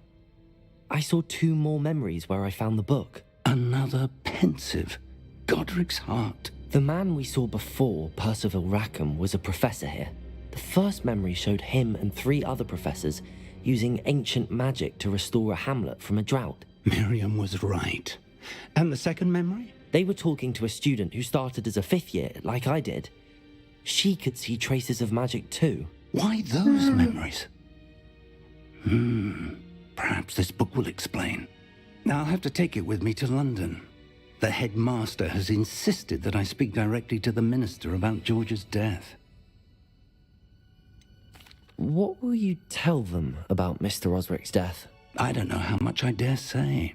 I saw 2 more memories where I found the book. Another pensive. Godric's heart. The man we saw before, Percival Rackham, was a professor here. The first memory showed him and 3 other professors using ancient magic to restore a hamlet from a drought. Miriam was right. And the second memory? They were talking to a student who started as a 5th year, like I did. She could see traces of magic too. Why those memories? Perhaps this book will explain. Now I'll have to take it with me to London. The headmaster has insisted that I speak directly to the minister about George's death. What will you tell them about Mr. Osric's death? I don't know how much I dare say.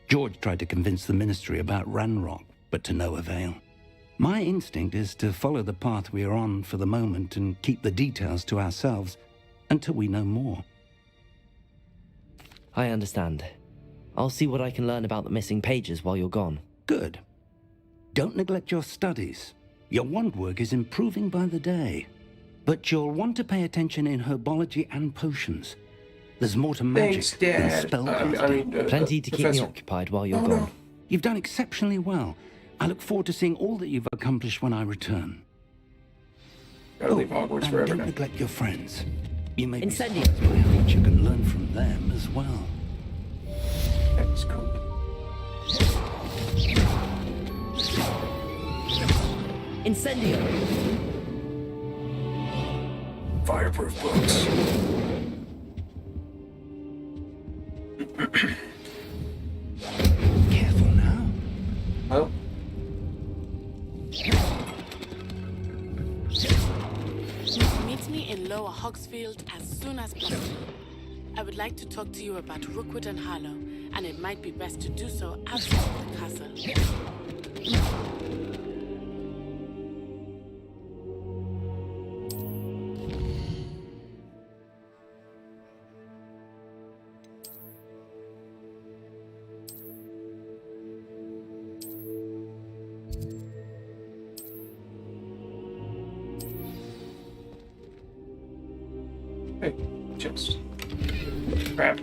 George tried to convince the ministry about Ranrock, but to no avail. My instinct is to follow the path we are on for the moment and keep the details to ourselves until we know more. I understand. I'll see what I can learn about the missing pages while you're gone. Good. Don't neglect your studies. Your wand work is improving by the day. But you'll want to pay attention in herbology and potions. There's more to magic than spellcasting. Plenty to keep me occupied while you're gone. You've done exceptionally well. I look forward to seeing all that you've accomplished when I return. Gotta leave Hogwarts forever don't now. neglect your friends. You may be Incendio. surprised by how much you can learn from them as well. That's cool. Incendio! Fireproof books. Careful now. Oh. Meet me in Lower Hogsfield as soon as possible. I would like to talk to you about Rookwood and Harlow, and it might be best to do so outside the castle. Hey, chest. Crap.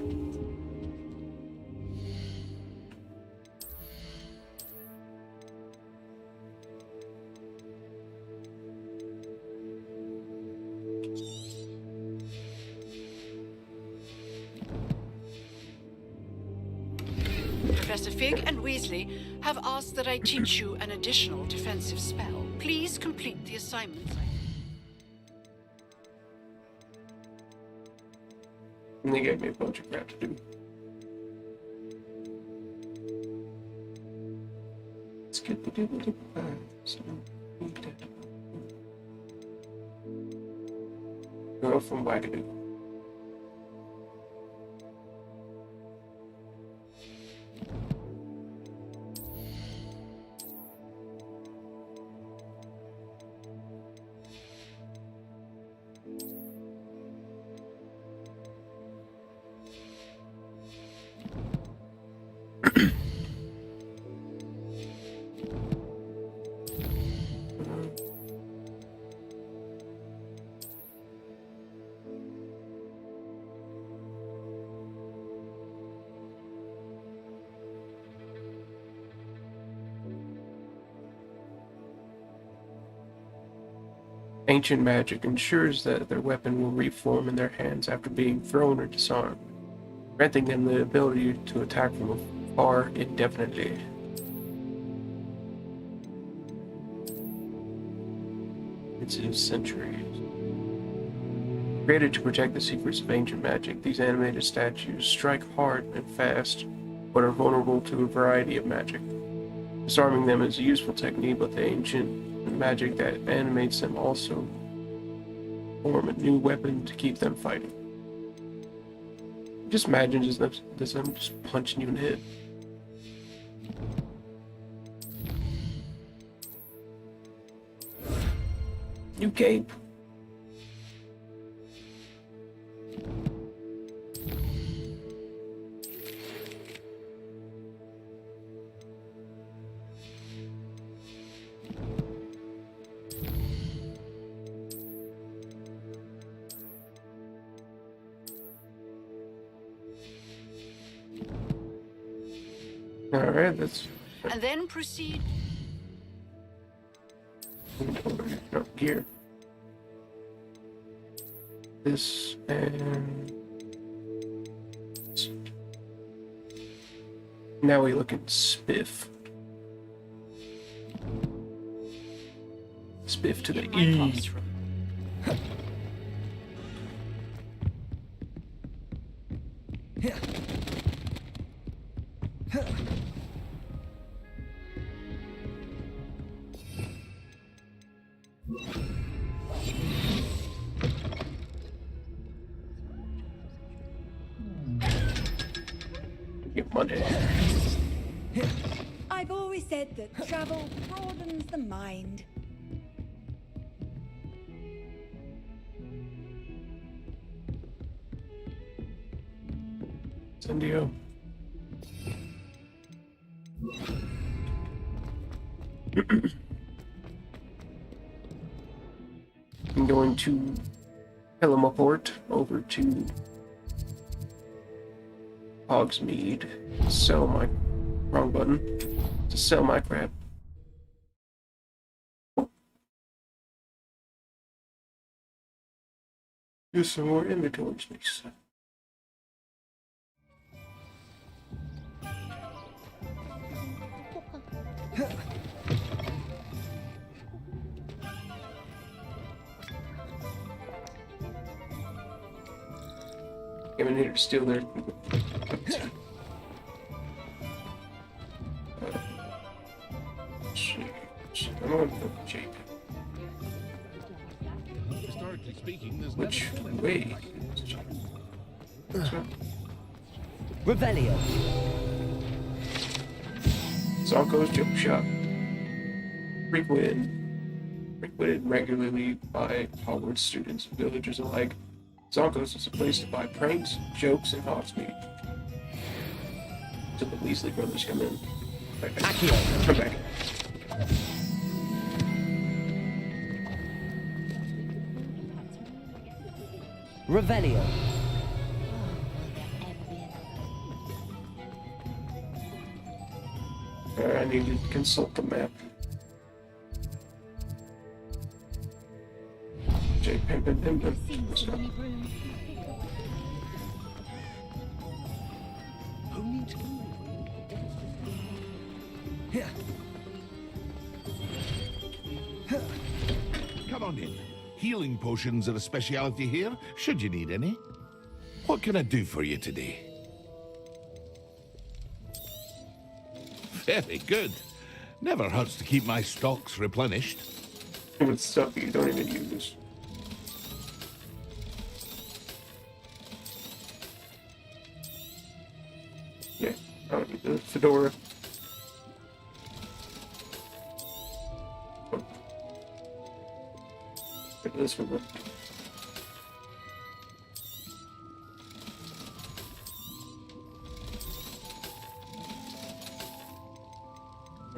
Professor Fig and Weasley have asked that I teach you an additional defensive spell. Please complete the assignment. And they gave me a bunch of crap to do. Let's get the doodle Girl from Wagadoo. Ancient magic ensures that their weapon will reform in their hands after being thrown or disarmed, granting them the ability to attack from afar indefinitely. It's in centuries. Created to protect the secrets of ancient magic, these animated statues strike hard and fast, but are vulnerable to a variety of magic. Disarming them is a useful technique, but the ancient magic that animates them also form a new weapon to keep them fighting. Just imagine them just punching you in the head. New cape. Alright, that's... And then proceed. No, gear. This and Now we look at spiff. Spiff to the E. Get money. I've always said that travel broadens the mind. Incendio. I'm going to teleport over to Hogsmeade. Sell my wrong button to sell my crap. Do some more inventory space. I'm here to steal their. I'm on the Jake. Historically speaking, there's Which way? Revelio. Zonko's Joke Shop. Frequented regularly by Hogwarts students and villagers alike. Zonko's is a place to buy pranks, jokes, and Hogsmeade. Until the Weasley brothers come in. Accio. Come back. Revelio. I need to consult the map. J Pimpin Pimpin. Let's go. Come on in. Healing potions are a speciality here, should you need any. What can I do for you today? Very good. Never hurts to keep my stocks replenished. With stuff you don't even use. Yeah, I don't need the fedora. Get this one.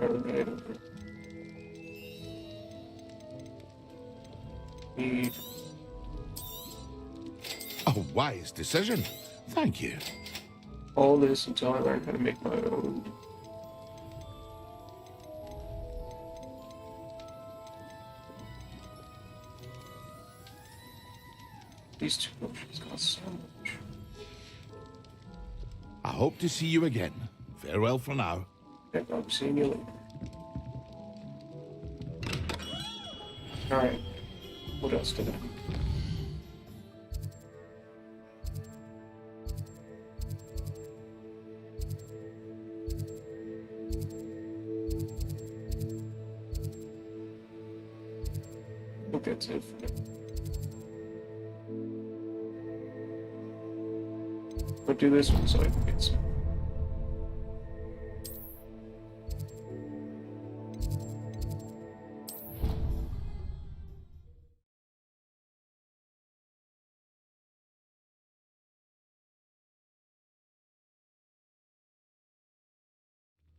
Alright. Need A wise decision. Thank you. all this until I learn how to make my own. These two potions cost so much. I hope to see you again. Farewell for now. Okay, I'll be seeing you later. Alright. What else did I do? I think that's it for now. I'll do this one so I can get some.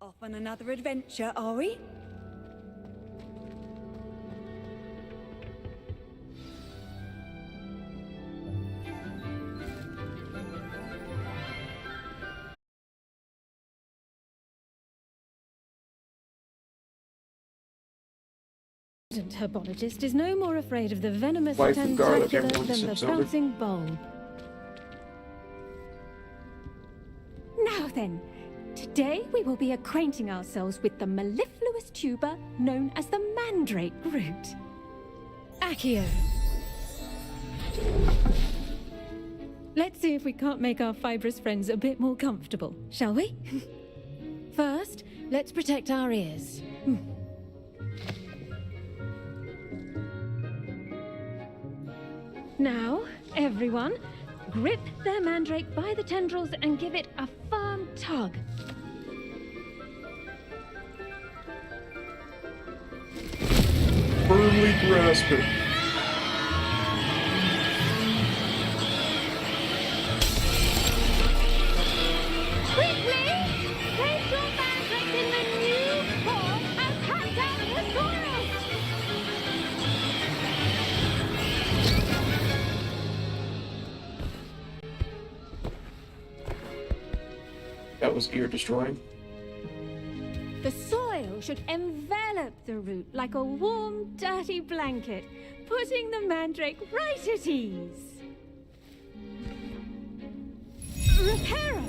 Off on another adventure, are we? Herbologist is no more afraid of the venomous Wife of garlic, tentacular everyone than the sips over. bouncing bowl. Now then, to Today we will be acquainting ourselves with the mellifluous tuber known as the mandrake root. Accio. Let's see if we can't make our fibrous friends a bit more comfortable, shall we? First, let's protect our ears. Now, everyone, grip their mandrake by the tendrils and give it a firm tug. Firmly grasp it. Quickly! Place your mandrake in the new form and cut down the soil! That was ear destroying. The soil should envelop the root like a warm, dirty blanket, putting the mandrake right at ease. Reparo!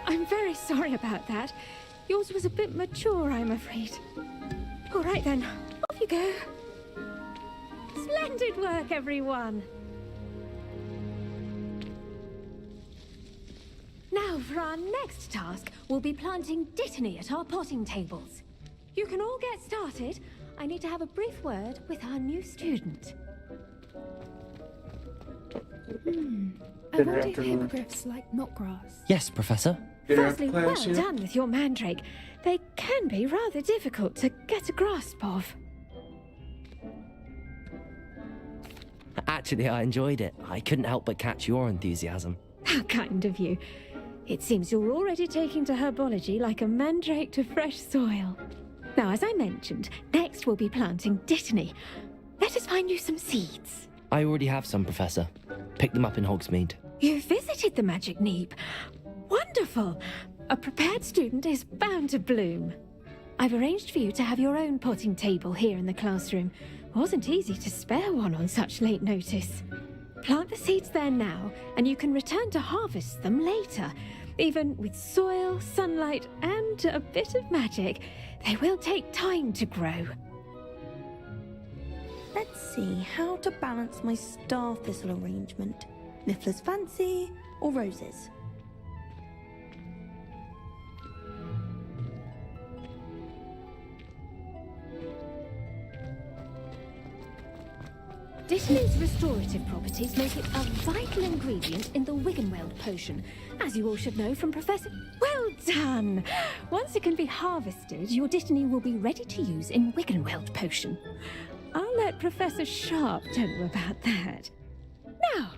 I'm very sorry about that. Yours was a bit mature, I'm afraid. All right then, off you go. Splendid work, everyone. Now, for our next task, we'll be planting Dittany at our potting tables. You can all get started. I need to have a brief word with our new student. I wonder if hippogriffs like knotgrass. Yes, Professor. Firstly, well done with your mandrake. They can be rather difficult to get a grasp of. Actually, I enjoyed it. I couldn't help but catch your enthusiasm. How kind of you. It seems you're already taking to herbology like a mandrake to fresh soil. Now, as I mentioned, next we'll be planting Dittany. Let us find you some seeds. I already have some, Professor. Picked them up in Hogsmeade. You visited the Magic Neep. Wonderful! A prepared student is bound to bloom. I've arranged for you to have your own potting table here in the classroom. Wasn't easy to spare one on such late notice. Plant the seeds there now, and you can return to harvest them later. Even with soil, sunlight, and a bit of magic, they will take time to grow. Let's see how to balance my star thistle arrangement. Miffler's Fancy or roses? Dittany's restorative properties make it a vital ingredient in the Wiggenweld potion, as you all should know from Professor... Well done! Once it can be harvested, your Dittany will be ready to use in Wiggenweld potion. I'll let Professor Sharp tell you about that. Now,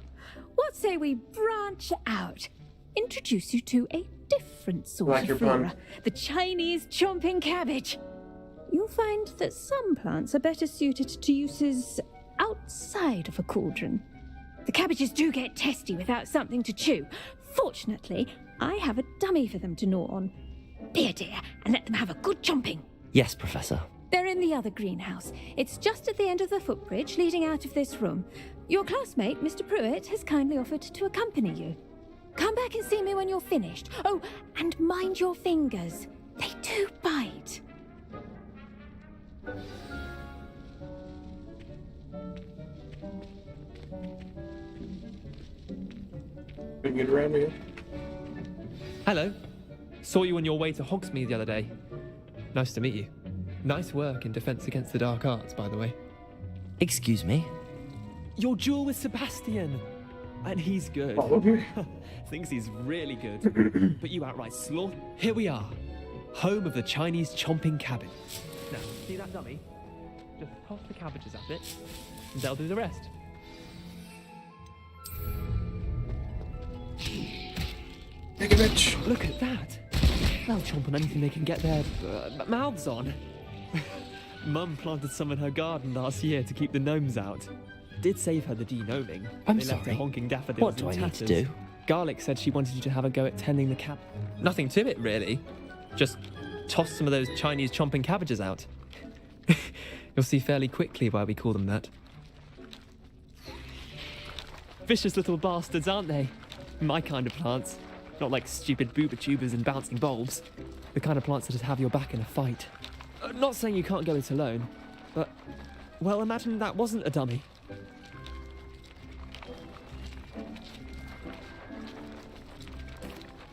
what say we branch out? Introduce you to a different sort of flora, the Chinese chomping cabbage. You'll find that some plants are better suited to uses outside of a cauldron. The cabbages do get testy without something to chew. Fortunately, I have a dummy for them to gnaw on. Be a dear and let them have a good chomping. Yes, Professor. They're in the other greenhouse. It's just at the end of the footbridge leading out of this room. Your classmate, Mr. Pruitt, has kindly offered to accompany you. Come back and see me when you're finished. Oh, and mind your fingers. They do bite. We can get around here. Hello. Saw you on your way to Hogsmeade the other day. Nice to meet you. Nice work in Defense Against the Dark Arts, by the way. Excuse me? Your duel with Sebastian. And he's good. Probably. Thinks he's really good. But you outright slaughter. Here we are. Home of the Chinese chomping cabbage. Now, see that dummy? Just toss the cabbages at it, and they'll do the rest. Look at that. They'll chomp on anything they can get their mouths on. Mum planted some in her garden last year to keep the gnomes out. Did save her the de-gnoming. I'm They left her sorry. honking daffodils What do in I need to tatters. do? Garlic said she wanted you to have a go at tending the cab. Nothing to it, really. Just toss some of those Chinese chomping cabbages out. You'll see fairly quickly why we call them that. Vicious little bastards, aren't they? My kind of plants. Not like stupid booba tubers and bouncing bulbs. The kind of plants that'd have your back in a fight. Not saying you can't go it alone, but, well, imagine that wasn't a dummy.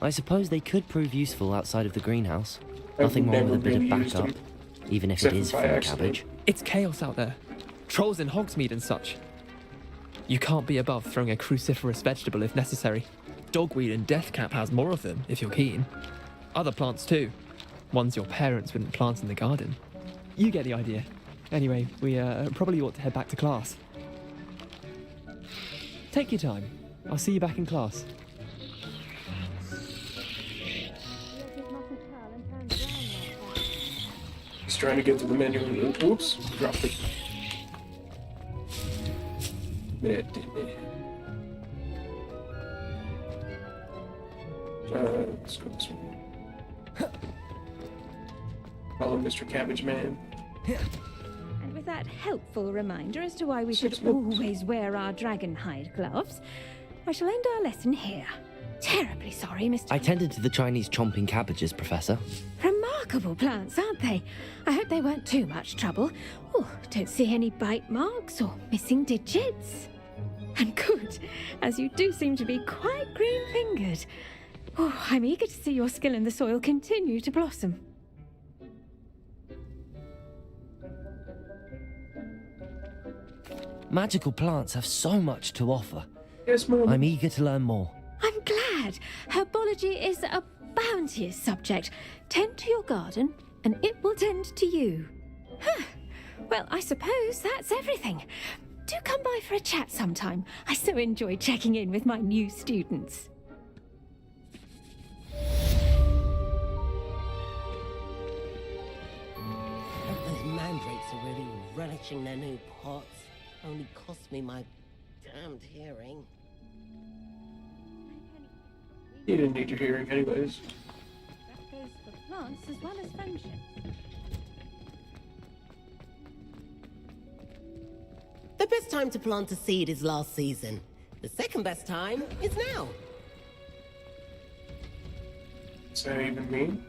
I suppose they could prove useful outside of the greenhouse. I've Nothing wrong with a never bit of really used backup, them, even if except it is by from accident. cabbage. It's chaos out there. Trolls in Hogsmeade and such. You can't be above throwing a cruciferous vegetable if necessary. Dogweed and Deathcap has more of them, if you're keen. Other plants too. Ones your parents wouldn't plant in the garden. You get the idea. Anyway, we probably ought to head back to class. Take your time. I'll see you back in class. He's trying to get to the menu and whoops, dropped it. It didn't it? Let's go this way. Follow Mr. Cabbage Man. And with that helpful reminder as to why we should always wear our dragonhide gloves, I shall end our lesson here. Terribly sorry, Mr. I tended to the Chinese chomping cabbages, Professor. Remarkable plants, aren't they? I hope they weren't too much trouble. Oh, don't see any bite marks or missing digits. And good, as you do seem to be quite green-fingered. Oh, I'm eager to see your skill in the soil continue to blossom. Magical plants have so much to offer. Yes, Mum. I'm eager to learn more. I'm glad. Herbology is a bounteous subject. Tend to your garden, and it will tend to you. Huh. Well, I suppose that's everything. Do come by for a chat sometime. I so enjoy checking in with my new students. Those mandrakes are really relishing their new pots. Only cost me my damned hearing. You didn't need your hearing anyways. That goes for plants as well as friendship. The best time to plant a seed is last season. The second best time is now. What's that even mean?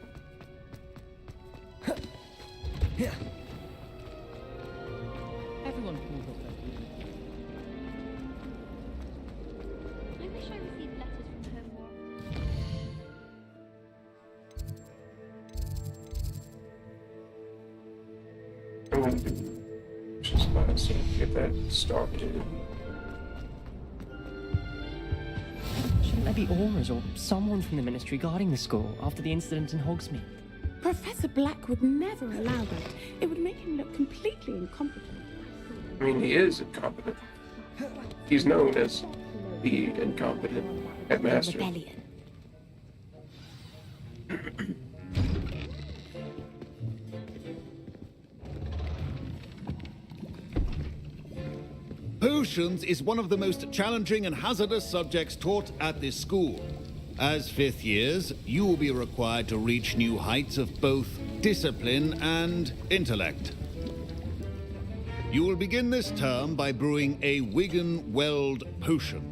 Everyone can move up there. I wish I received letters from home more. I'm gonna do just class and get that started. Shouldn't there be Aurors or someone from the Ministry guarding the school after the incident in Hogsmeade? Professor Black would never allow that. It would make him look completely incompetent. I mean, he is incompetent. He's known as the incompetent headmaster. Rebellion. Potions is one of the most challenging and hazardous subjects taught at this school. As fifth years, you will be required to reach new heights of both discipline and intellect. You will begin this term by brewing a Wigan Weld potion.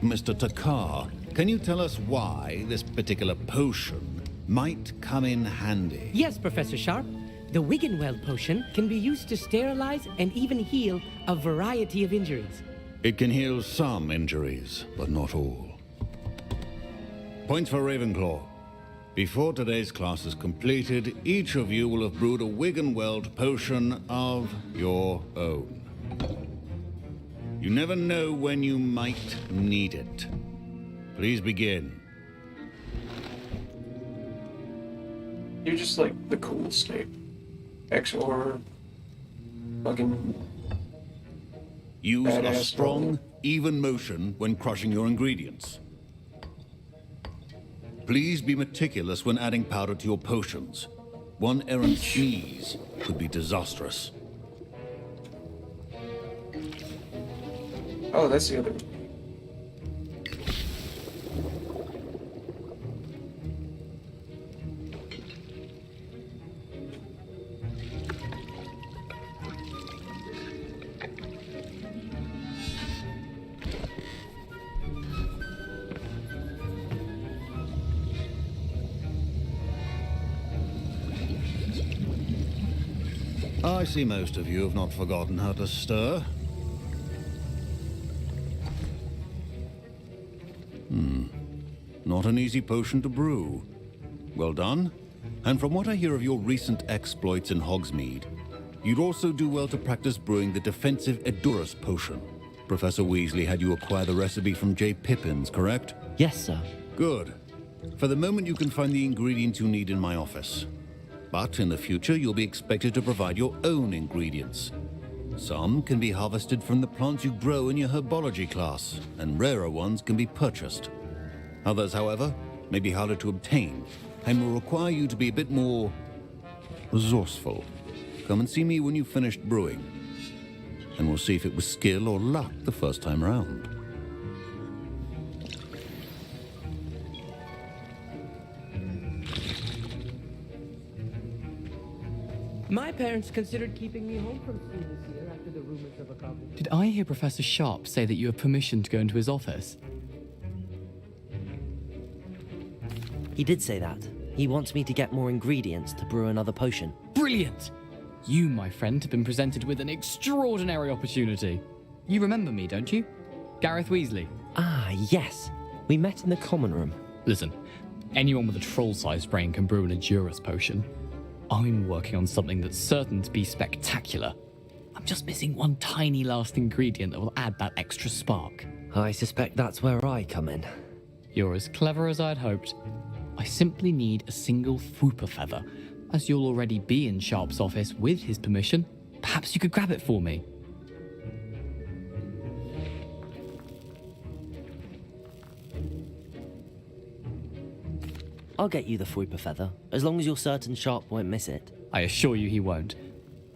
Mr. Takar, can you tell us why this particular potion might come in handy? Yes, Professor Sharp. The Wiggenweld potion can be used to sterilize and even heal a variety of injuries. It can heal some injuries, but not all. Points for Ravenclaw. Before today's class is completed, each of you will have brewed a Wiggenweld potion of your own. You never know when you might need it. Please begin. You're just like the cool Snape. XOR fucking Use a badass strong, even motion when crushing your ingredients. Please be meticulous when adding powder to your potions. One errant sneeze could be disastrous. Oh, that's the other one. I see most of you have not forgotten how to stir. Not an easy potion to brew. Well done. And from what I hear of your recent exploits in Hogsmeade, you'd also do well to practice brewing the defensive Edurus potion. Professor Weasley had you acquire the recipe from J. Pippins, correct? Yes, sir. Good. For the moment, you can find the ingredients you need in my office. But in the future, you'll be expected to provide your own ingredients. Some can be harvested from the plants you grow in your herbology class, and rarer ones can be purchased. Others, however, may be harder to obtain, and will require you to be a bit more resourceful. Come and see me when you've finished brewing, and we'll see if it was skill or luck the first time around. My parents considered keeping me home from school this year after the rumors of a goblin. Did I hear Professor Sharp say that you have permission to go into his office? He did say that. He wants me to get more ingredients to brew another potion. Brilliant! You, my friend, have been presented with an extraordinary opportunity. You remember me, don't you? Gareth Weasley. Ah, yes. We met in the common room. Listen, anyone with a troll-sized brain can brew an Edurus potion. I'm working on something that's certain to be spectacular. I'm just missing one tiny last ingredient that will add that extra spark. I suspect that's where I come in. You're as clever as I'd hoped. I simply need a single Fwooper feather. As you'll already be in Sharp's office with his permission, perhaps you could grab it for me. I'll get you the Fwooper feather, as long as you're certain Sharp won't miss it. I assure you he won't.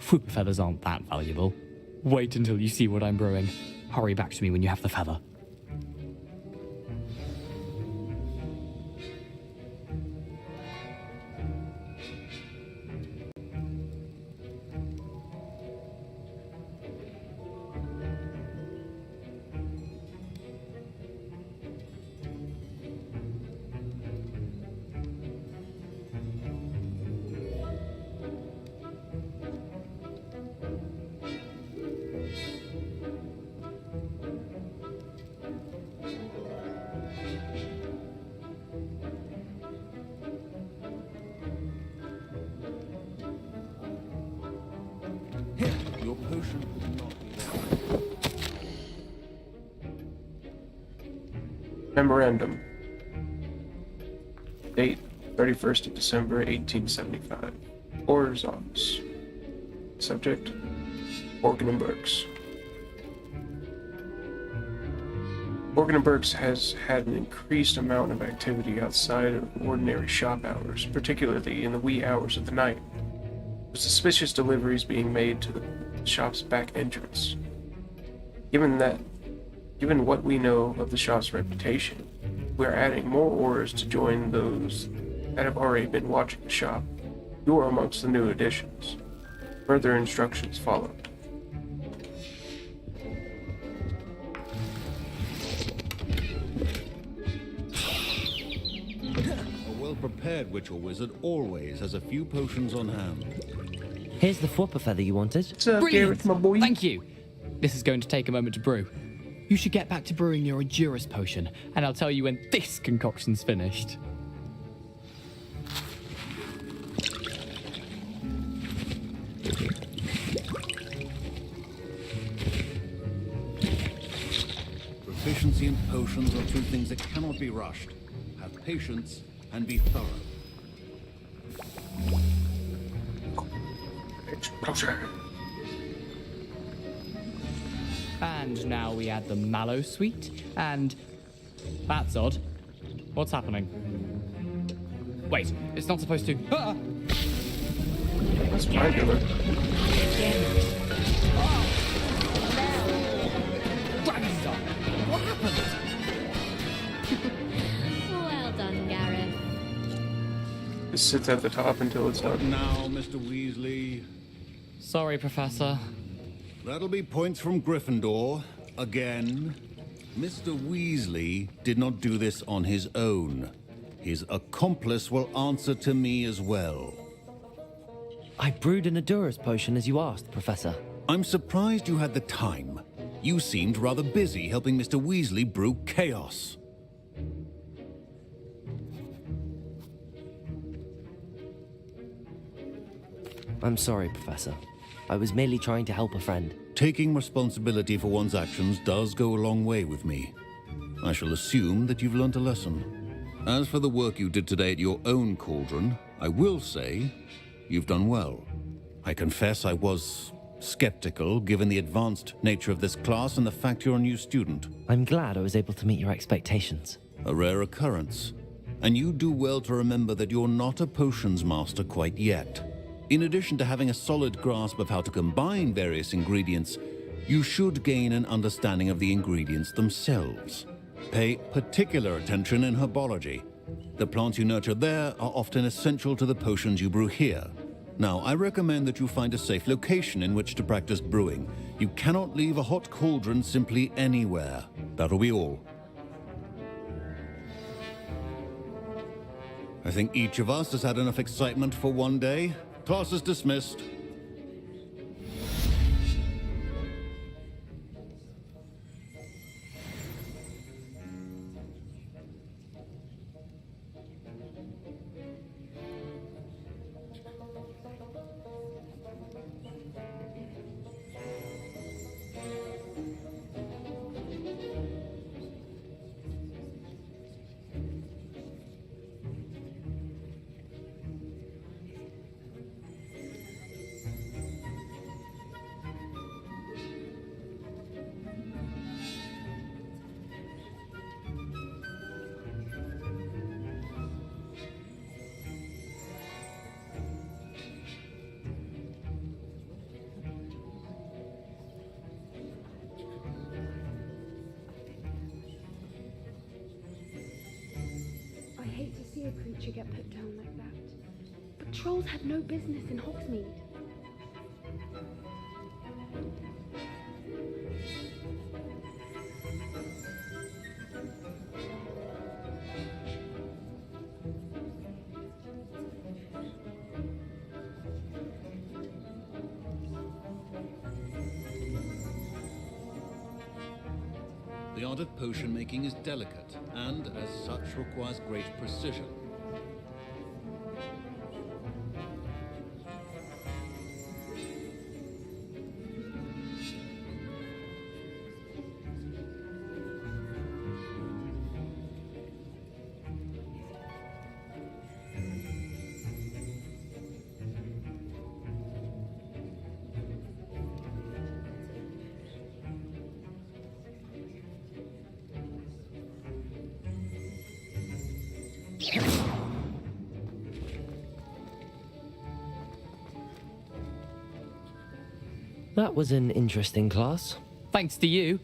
Fwooper feathers aren't that valuable. Wait until you see what I'm brewing. Hurry back to me when you have the feather. Your potion will not be Memorandum. Date 31st of December 1875. Order's office. Subject Morgan and Burks. Morgan and Burks has had an increased amount of activity outside of ordinary shop hours, particularly in the wee hours of the night, with suspicious deliveries being made to the shop's back entrance. Given what we know of the shop's reputation, we're adding more orders to join those that have already been watching the shop. You are amongst the new additions. Further instructions followed. A well-prepared witch or wizard always has a few potions on hand. Here's the Fwooper feather you wanted. Brilliant! My boy. Thank you. This is going to take a moment to brew. You should get back to brewing your Edurus potion, and I'll tell you when this concoction's finished. Proficiency in potions are two things that cannot be rushed. Have patience and be thorough. And now we add the Mallow Sweet, and... That's odd. What's happening? Wait, it's not supposed to... Ah! That's regular. Dragon's Dog! What happened? Well done, Gareth. It sits at the top until it's done. Now, Mr. Weasley. Sorry, Professor. That'll be points from Gryffindor. Again. Mr. Weasley did not do this on his own. His accomplice will answer to me as well. I brewed an Adurus potion as you asked, Professor. I'm surprised you had the time. You seemed rather busy helping Mr. Weasley brew chaos. I'm sorry, Professor. I was merely trying to help a friend. Taking responsibility for one's actions does go a long way with me. I shall assume that you've learnt a lesson. As for the work you did today at your own cauldron, I will say you've done well. I confess I was skeptical, given the advanced nature of this class and the fact you're a new student. I'm glad I was able to meet your expectations. A rare occurrence. And you do well to remember that you're not a potions master quite yet. In addition to having a solid grasp of how to combine various ingredients, you should gain an understanding of the ingredients themselves. Pay particular attention in herbology. The plants you nurture there are often essential to the potions you brew here. Now, I recommend that you find a safe location in which to practice brewing. You cannot leave a hot cauldron simply anywhere. That'll be all. I think each of us has had enough excitement for one day. Class is dismissed. I hate to see a creature get put down like that. But trolls had no business in Hogsmeade. The art of potion making is delicate, and as such requires great precision. That was an interesting class. Thanks to you.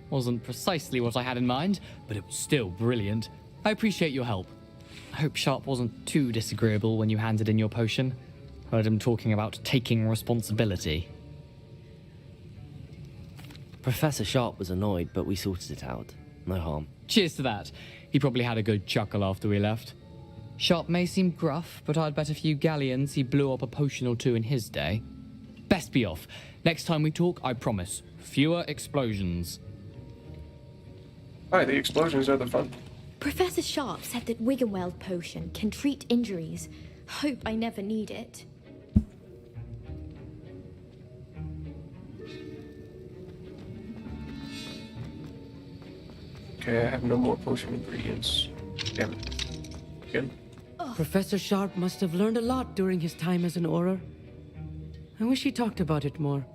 Wasn't precisely what I had in mind, but it was still brilliant. I appreciate your help. I hope Sharp wasn't too disagreeable when you handed in your potion. Heard him talking about taking responsibility. Professor Sharp was annoyed, but we sorted it out. No harm. Cheers to that. He probably had a good chuckle after we left. Sharp may seem gruff, but I'd bet a few galleons he blew up a potion or two in his day. Best be off. Next time we talk, I promise, fewer explosions. Hi, the explosions are the fun. Professor Sharp said that Wiggenweld potion can treat injuries. Hope I never need it. Okay, I have no more potion ingredients. Damn it. Again. Professor Sharp must have learned a lot during his time as an Auror. I wish he talked about it more.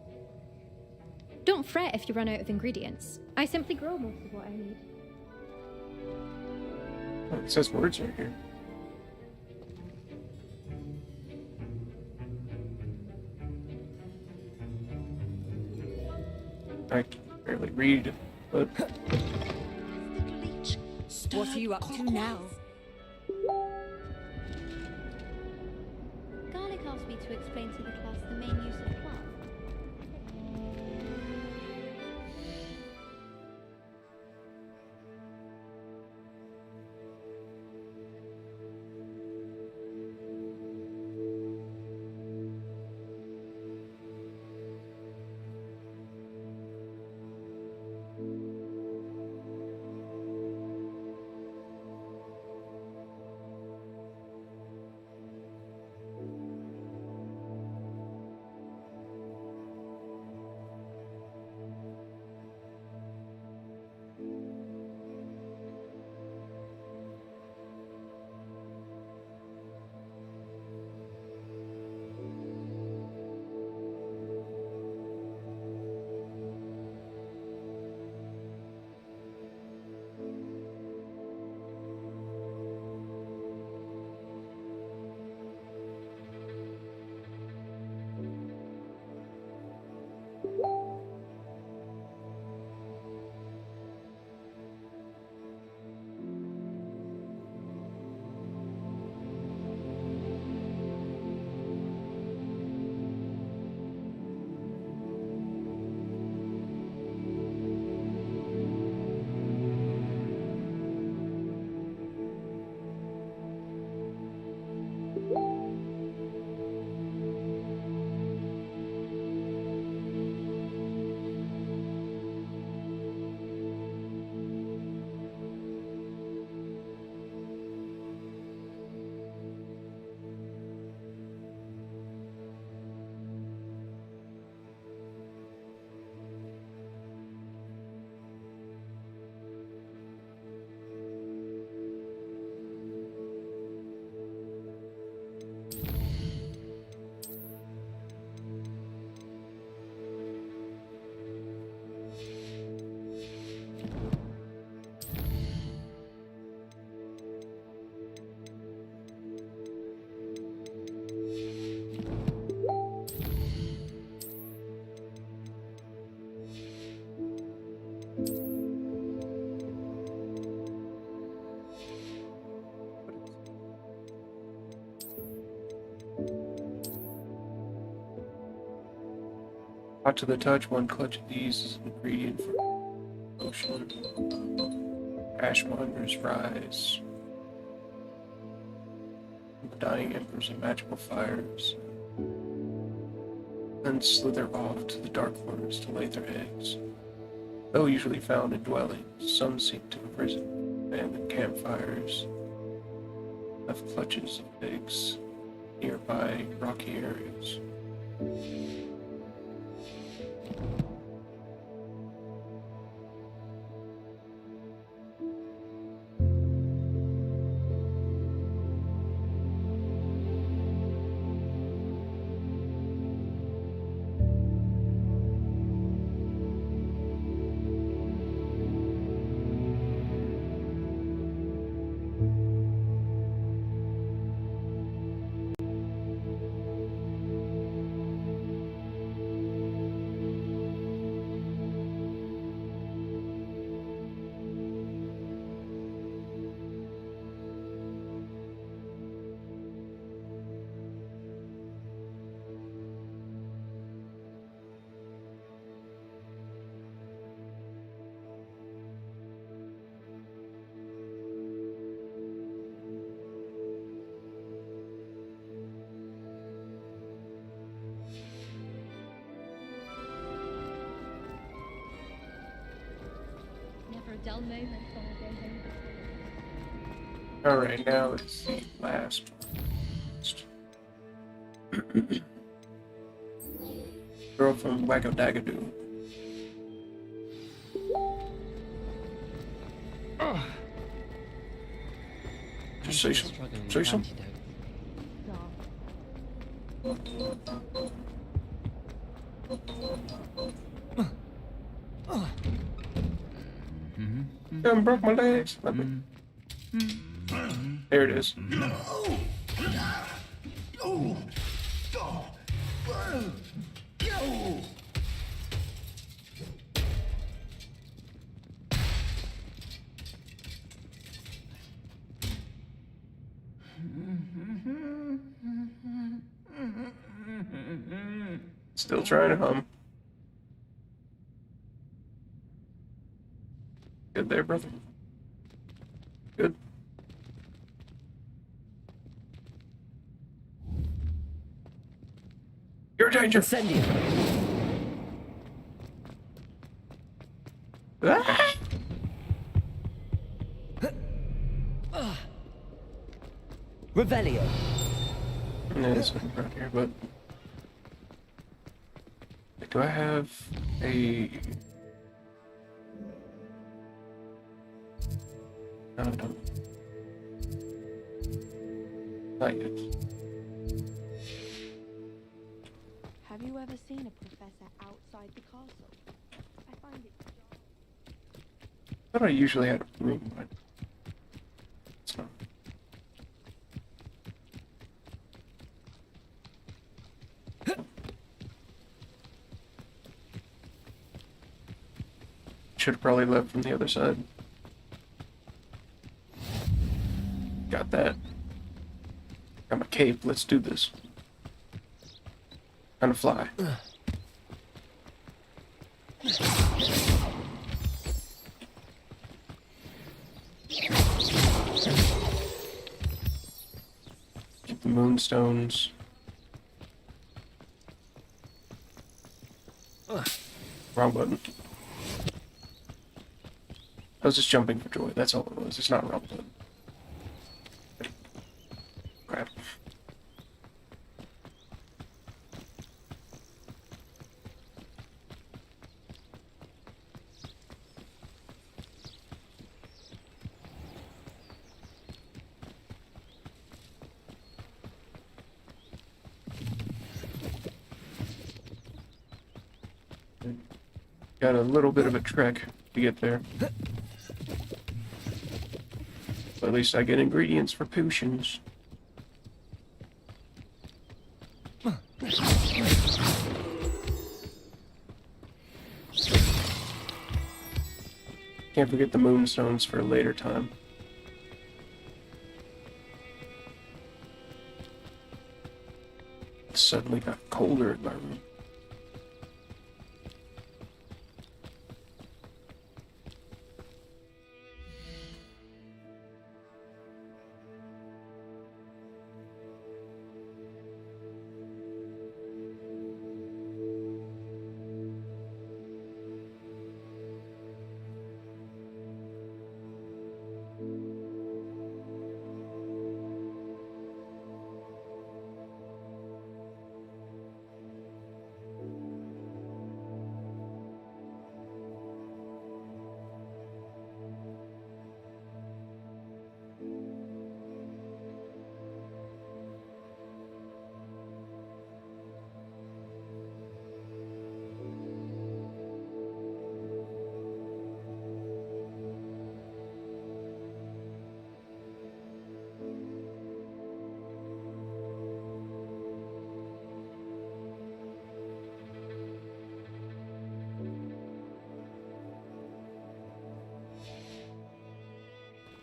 Don't fret if you run out of ingredients. I simply grow most of what I need. Oh, it says words right here. I can barely read, but... What are you up to now? Garlic asked me to explain to the class the main use of cloth. Hot to the touch, one clutch of these is an ingredient for potion. Ashmonger's rise. The dying embers of magical fires. Then slither off to the dark corners to lay their eggs. Though usually found in dwellings, some seem to have risen. Abandoned campfires, left clutches of eggs nearby rocky areas. Dull moment when I go home. Alright, now it's the last girl from Waggo Dagadoo. Just say something. Say something. I broke my legs. Let me. There it is. Still trying to hum. Good there, brother. Good. You're a danger. Incendio. Ah! Revelio. Yeah, this one right here, but do I have a? No, I don't. Not yet. Have you ever seen a professor outside the castle? I find it. I thought I usually had a room, but it's not. Should have probably left from the other side. Got that. Got my cape. Let's do this. Time to fly. Get the moonstones. Wrong button. I was just jumping for joy. That's all it was. It's not a wrong button. Crap. Got a little bit of a trek to get there. But at least I get ingredients for potions. Can't forget the moonstones for a later time. It suddenly got colder in my room.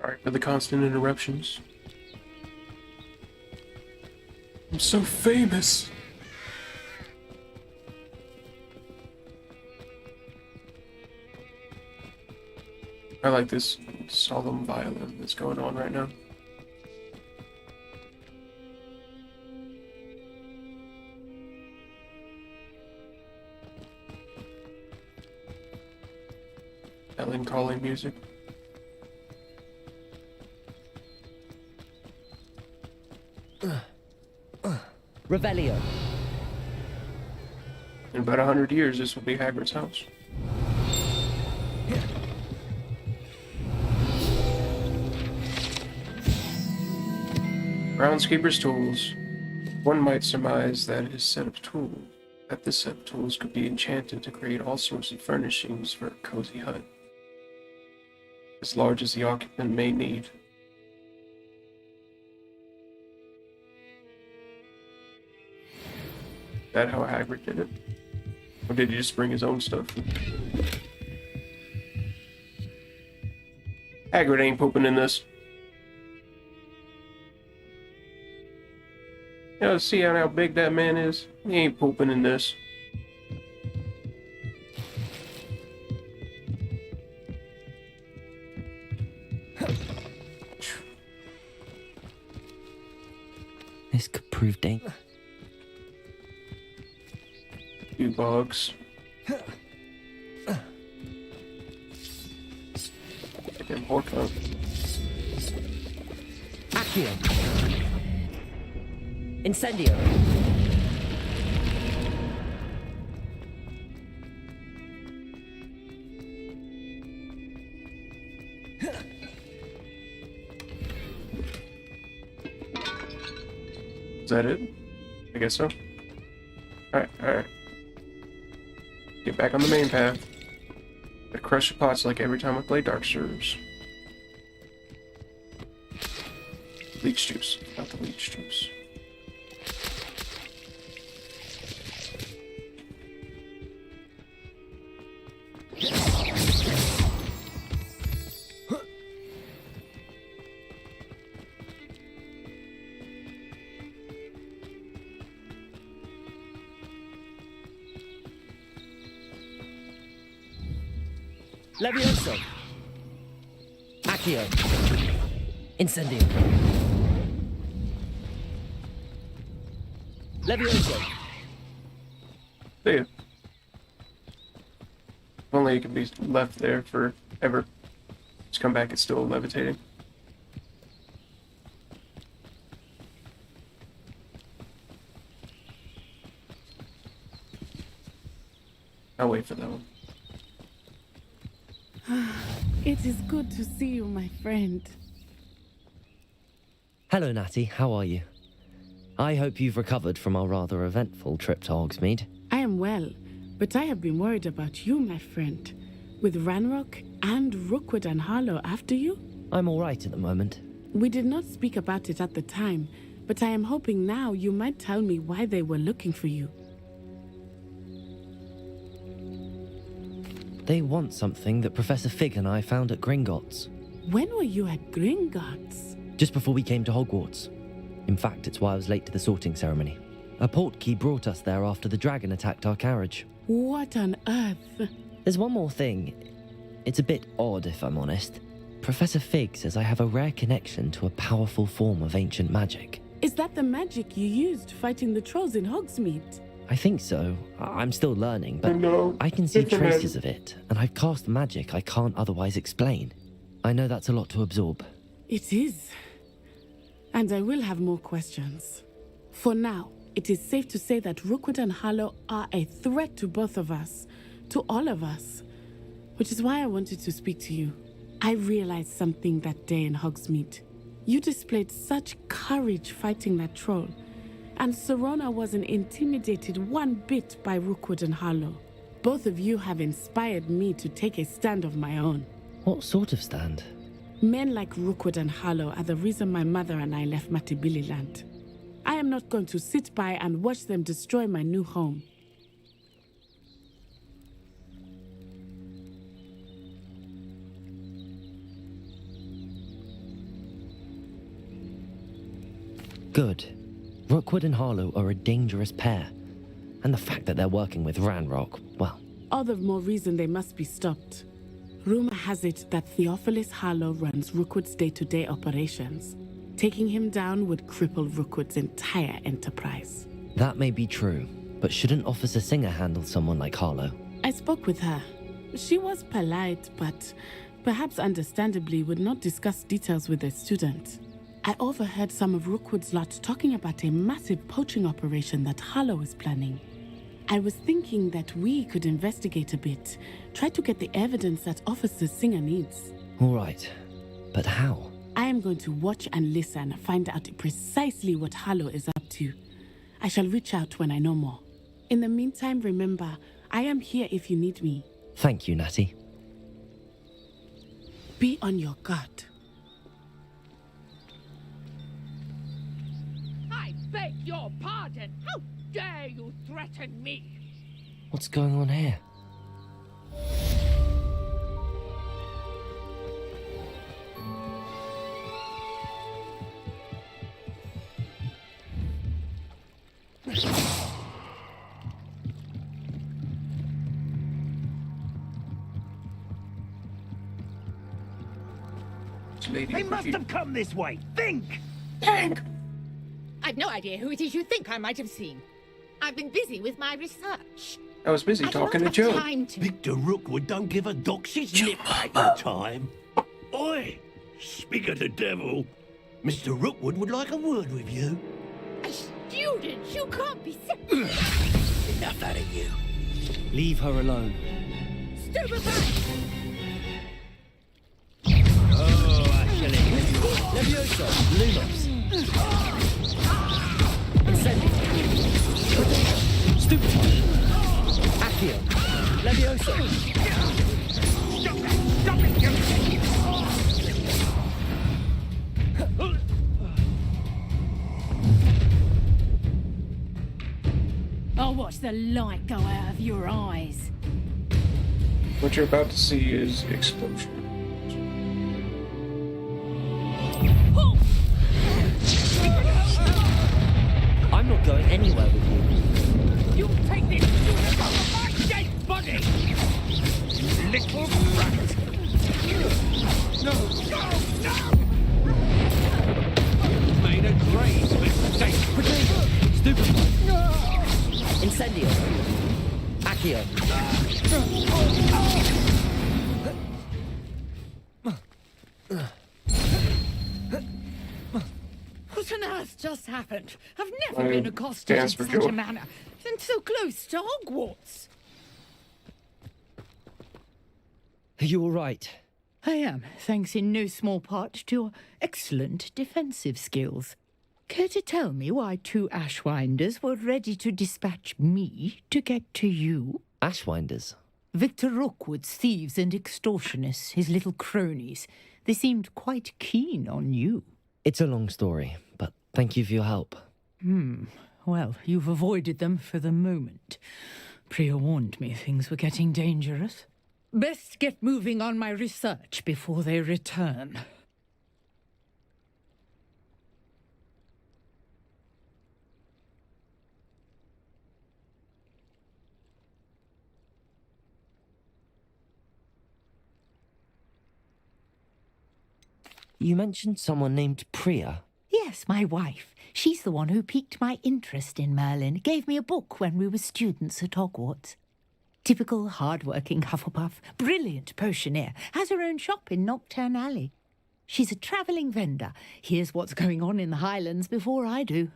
Sorry for the constant interruptions. I'm so famous. I like this solemn violin that's going on right now. Melancholy music. Revelio. In about 100 years, this will be Hagrid's house. Groundskeeper's tools. One might surmise that this set of tools could be enchanted to create all sorts of furnishings for a cozy hut, as large as the occupant may need. Is that how Hagrid did it? Or did he just bring his own stuff? Hagrid ain't pooping in this. You know, see how big that man is? He ain't pooping in this. This could prove dangerous. Few bugs. Damn Horcrux. Accio. Incendio. Is that it? I guess so. Alright. Get back on the main path. Gotta crush the pots like every time I play Dark Souls. Leech juice. Not the leech juice. Levioso. Accio. Incendio. Levioso. See ya. If only it could be left there forever. Just come back, it's still levitating. I'll wait for that one. It is good to see you, my friend. Hello, Natty. How are you? I hope you've recovered from our rather eventful trip to Hogsmeade. I am well, but I have been worried about you, my friend. With Ranrock and Rookwood and Harlow after you? I'm all right at the moment. We did not speak about it at the time, but I am hoping now you might tell me why they were looking for you. They want something that Professor Fig and I found at Gringotts. When were you at Gringotts? Just before we came to Hogwarts. In fact, it's why I was late to the sorting ceremony. A portkey brought us there after the dragon attacked our carriage. What on earth? There's one more thing. It's a bit odd, if I'm honest. Professor Fig says I have a rare connection to a powerful form of ancient magic. Is that the magic you used fighting the trolls in Hogsmeade? I think so. I'm still learning, but I can see traces of it, and I've cast magic I can't otherwise explain. I know that's a lot to absorb. It is. And I will have more questions. For now, it is safe to say that Rookwood and Harlow are a threat to both of us, to all of us. Which is why I wanted to speak to you. I realized something that day in Hogsmeade. You displayed such courage fighting that troll, and Sirona wasn't intimidated one bit by Rookwood and Harlow. Both of you have inspired me to take a stand of my own. What sort of stand? Men like Rookwood and Harlow are the reason my mother and I left Matabeleland. I am not going to sit by and watch them destroy my new home. Good. Rookwood and Harlow are a dangerous pair. And the fact that they're working with Ranrock, well... All the more reason they must be stopped. Rumor has it that Theophilus Harlow runs Rookwood's day-to-day operations. Taking him down would cripple Rookwood's entire enterprise. That may be true, but shouldn't Officer Singer handle someone like Harlow? I spoke with her. She was polite, but perhaps understandably would not discuss details with a student. I overheard some of Rookwood's lot talking about a massive poaching operation that Harlow is planning. I was thinking that we could investigate a bit, try to get the evidence that Officer Singer needs. All right, but how? I am going to watch and listen, find out precisely what Harlow is up to. I shall reach out when I know more. In the meantime, remember, I am here if you need me. Thank you, Natty. Be on your guard. I beg your pardon. How dare you threaten me? What's going on here? They must have come this way. Think! Hank! I've no idea who it is you think I might have seen. I've been busy with my research. I was busy talking to Joe. Victor Rookwood don't give a doxy's lip at the time. Oi! Speak of the devil. Mr. Rookwood would like a word with you. A student? You can't be Enough out of you. Leave her alone. Stupefy! Oh, actually. Levioso! Lumos! Incendio! Stupefy! Accio! Levioso! Stop it, you... I'll watch the light go out of your eyes. What you're about to see is explosion. I'm not going anywhere with you. You take this student off of my dead body! Little rat! No! You've made a grave mistake! Stupefy! Incendio! Accio! What on earth just happened? I've never been accosted in such a manner, and so close to Hogwarts. Are you all right? I am, thanks in no small part to your excellent defensive skills. Care to tell me why two Ashwinders were ready to dispatch me to get to you? Ashwinders? Victor Rookwood's thieves and extortionists, his little cronies. They seemed quite keen on you. It's a long story, but thank you for your help. Well, you've avoided them for the moment. Priya warned me things were getting dangerous. Best get moving on my research before they return. You mentioned someone named Priya. Yes, my wife. She's the one who piqued my interest in Merlin, gave me a book when we were students at Hogwarts. Typical hard-working Hufflepuff, brilliant potioneer, has her own shop in Nocturne Alley. She's a travelling vendor, hears what's going on in the Highlands before I do.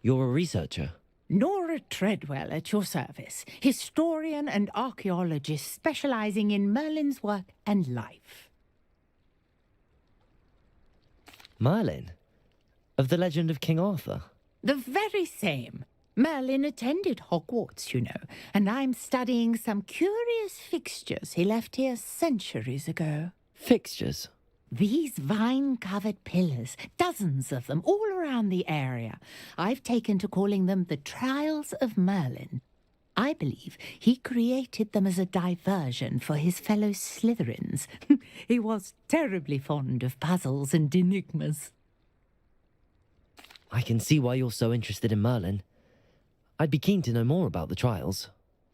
You're a researcher? Nora Treadwell at your service, historian and archaeologist specialising in Merlin's work and life. Merlin? Of the legend of King Arthur? The very same. Merlin attended Hogwarts, you know, and I'm studying some curious fixtures he left here centuries ago. Fixtures? These vine-covered pillars, dozens of them, all around the area. I've taken to calling them the Trials of Merlin. I believe he created them as a diversion for his fellow Slytherins. He was terribly fond of puzzles and enigmas. I can see why you're so interested in Merlin. I'd be keen to know more about the trials.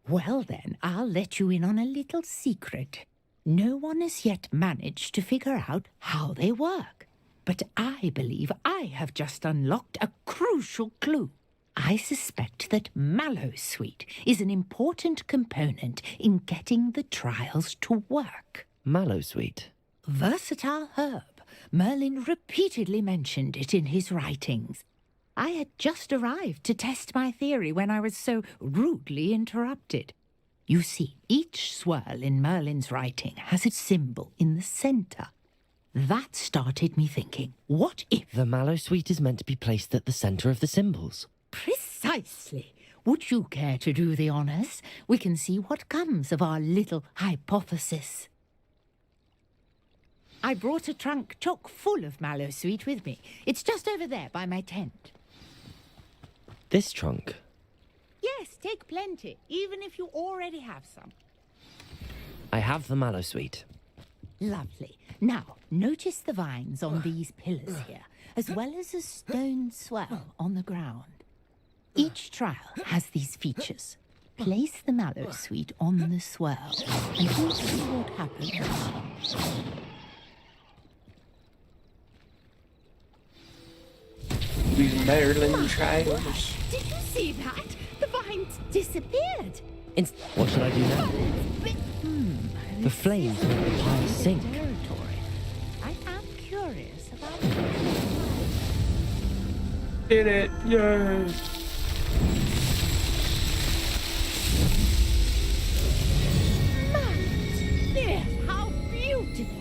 Well then, I'll let you in on a little secret. No one has yet managed to figure out how they work. But I believe I have just unlocked a crucial clue. I suspect that Mallowsweet is an important component in getting the trials to work. Mallowsweet? Versatile herb. Merlin repeatedly mentioned it in his writings. I had just arrived to test my theory when I was so rudely interrupted. You see, each swirl in Merlin's writing has a symbol in the centre. That started me thinking, what if... The Mallowsweet is meant to be placed at the centre of the symbols. Precisely. Would you care to do the honours? We can see what comes of our little hypothesis. I brought a trunk chock full of Mallowsweet with me. It's just over there by my tent. This trunk? Yes, take plenty, even if you already have some. I have the Mallowsweet. Lovely. Now, notice the vines on these pillars here, as well as a stone swell on the ground. Each trial has these features. Place the Mallowsweet on the swirl, and we'll see what happens. These Merlin trials. Did you see that? The vines disappeared. What should I do now? The flames make the pile sink. Territory. I am curious about Did it? Yay! Yes, how beautiful!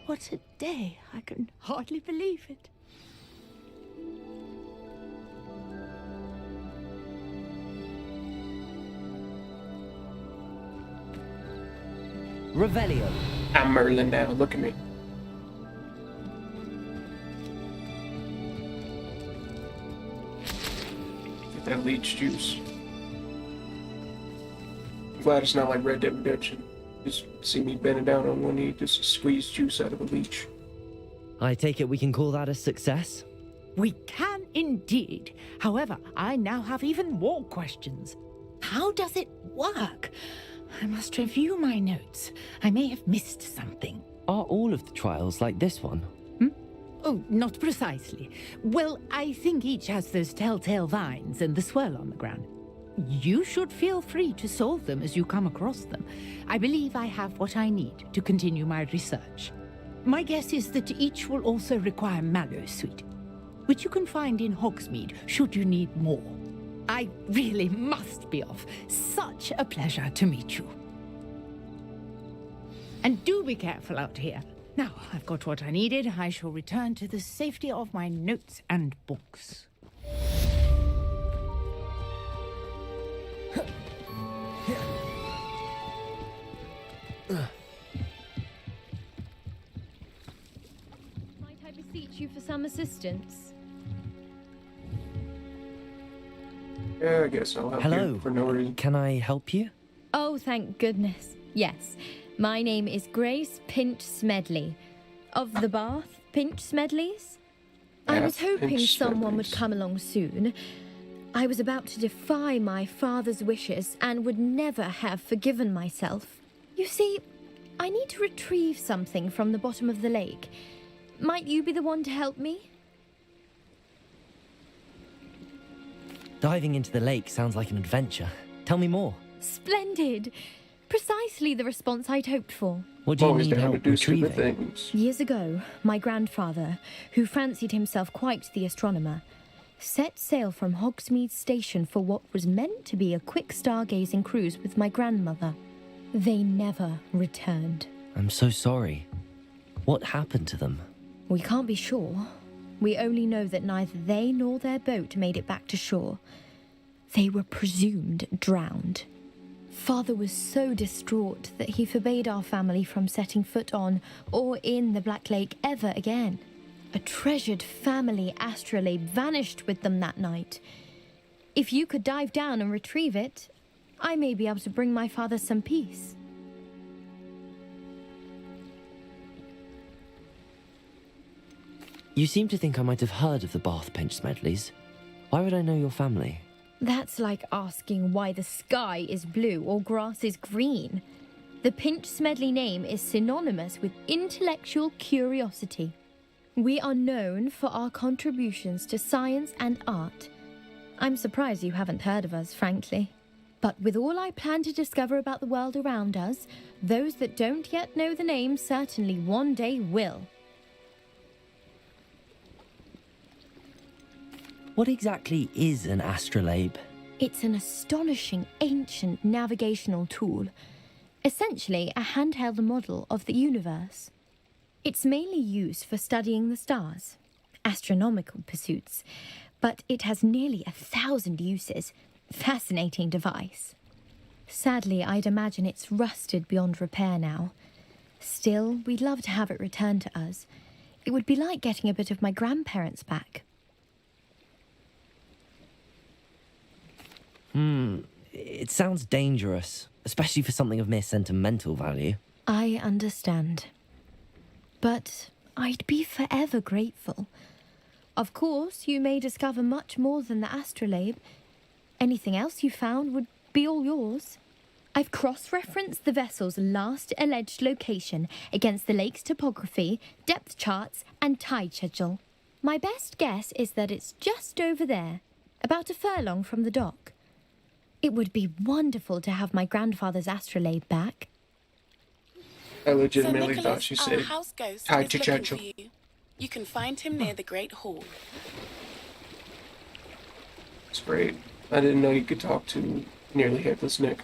What a day! I can hardly believe it. Revelio. I'm Merlin now, look at me. Get that leech juice. I'm glad it's not like Red Dead Redemption. Just see me bending down on one knee, just squeeze juice out of a leech. I take it we can call that a success? We can indeed. However, I now have even more questions. How does it work? I must review my notes. I may have missed something. Are all of the trials like this one? Oh, not precisely. Well, I think each has those telltale vines and the swirl on the ground. You should feel free to solve them as you come across them. I believe I have what I need to continue my research. My guess is that each will also require Mallowsweet, which you can find in Hogsmeade should you need more. I really must be off. Such a pleasure to meet you. And do be careful out here. Now, I've got what I needed. I shall return to the safety of my notes and books. Might I beseech you for some assistance? Yeah, I guess I'll help Hello. you for no reason. Can I help you? Oh, thank goodness. Yes. My name is Grace Pinch Smedley. Of the Bath Pinch Smedleys? I was hoping Pinch someone would Smedleys. come along soon. I was about to defy my father's wishes and would never have forgiven myself. You see, I need to retrieve something from the bottom of the lake. Might you be the one to help me? Diving into the lake sounds like an adventure. Tell me more. Splendid! Precisely the response I'd hoped for. What do you Always need down to help do stupid retrieving? things. Years ago, my grandfather, who fancied himself quite the astronomer, set sail from Hogsmeade Station for what was meant to be a quick stargazing cruise with my grandmother. They never returned. I'm so sorry. What happened to them? We can't be sure. We only know that neither they nor their boat made it back to shore. They were presumed drowned. Father was so distraught that he forbade our family from setting foot on or in the Black Lake ever again. A treasured family astrolabe vanished with them that night. If you could dive down and retrieve it, I may be able to bring my father some peace. You seem to think I might have heard of the Bath Pinch Smedleys. Why would I know your family? That's like asking why the sky is blue or grass is green. The Pinch Smedley name is synonymous with intellectual curiosity. We are known for our contributions to science and art. I'm surprised you haven't heard of us, frankly. But with all I plan to discover about the world around us, those that don't yet know the name certainly one day will. What exactly is an astrolabe? It's an astonishing ancient navigational tool, essentially a handheld model of the universe. It's mainly used for studying the stars, astronomical pursuits, but it has nearly 1,000 uses. Fascinating device. Sadly, I'd imagine it's rusted beyond repair now. Still, we'd love to have it returned to us. It would be like getting a bit of my grandparents back. It sounds dangerous, especially for something of mere sentimental value. I understand. But I'd be forever grateful. Of course, you may discover much more than the astrolabe. Anything else you found would be all yours. I've cross-referenced the vessel's last alleged location against the lake's topography, depth charts, and tide schedule. My best guess is that it's just over there, about a furlong from the dock. It would be wonderful to have my grandfather's astrolabe back. I legitimately Nicholas, thought she our said house ghost hi is to looking Churchill. for you. You can find him near the Great Hall. It's great. I didn't know you could talk to nearly hairless Nick.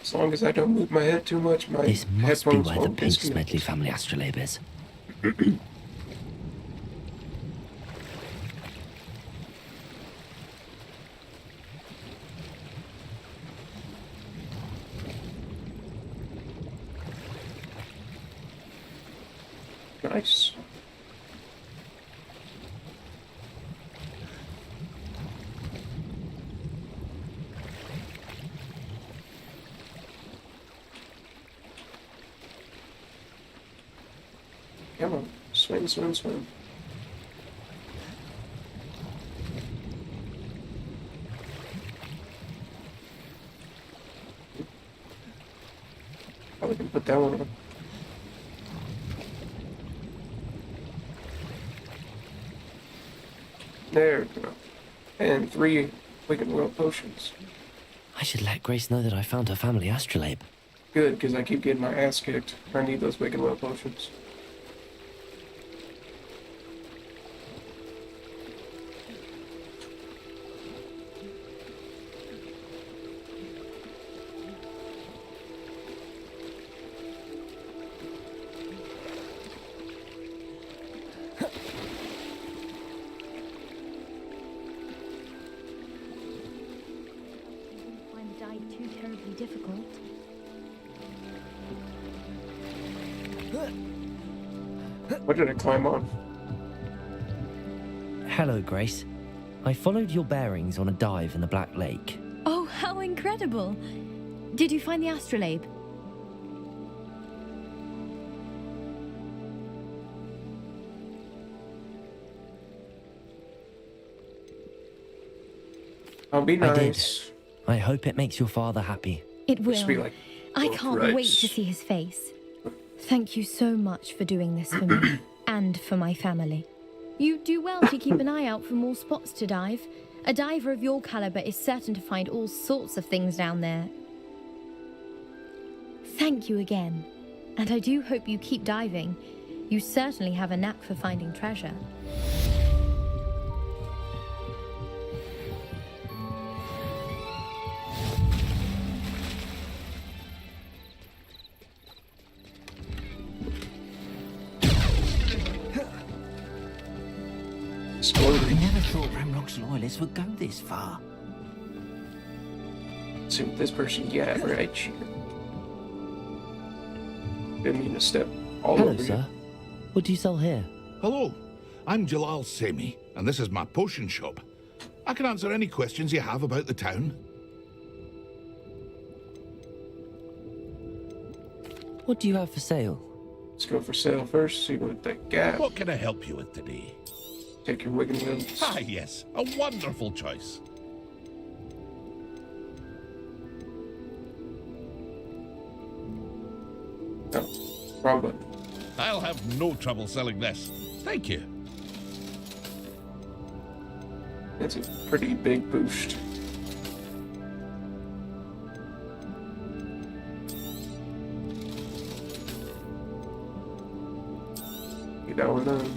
As long as I don't move my head too much, my This must be headphones where the won't Pinch disconnect. Smedley family astrolabe is. Nice. Come on, swing, swing, swing. Probably can put that one on. There we go. And 3 Wicked World potions. I should let Grace know that I found her family astrolabe. Good, because I keep getting my ass kicked. I need those Wicked World potions. Find the dive too terribly difficult. What did I climb on? Hello, Grace. I followed your bearings on a dive in the Black Lake. Oh, how incredible! Did you find the astrolabe? I'll be I did. nice. I hope it makes your father happy. It will. Just be like, I "Oh, can't Christ." wait to see his face. Thank you so much for doing this for me and for my family. You do well to keep an eye out for more spots to dive. A diver of your caliber is certain to find all sorts of things down there. Thank you again. And I do hope you keep diving. You certainly have a knack for finding treasure. I never thought Ramrock's loyalists would go this far. See what this person get, right? Didn't mean to step all Hello, over sir. What do you sell here? Hello, I'm Jalal Semi, and this is my potion shop. I can answer any questions you have about the town. What do you have for sale? Let's go for sale first, see what they got. What can I help you with today? Take your Wigan Wheel. Ah, yes, a wonderful choice. Oh, wrong button. I'll have no trouble selling this. Thank you. That's a pretty big boost. Get down with them.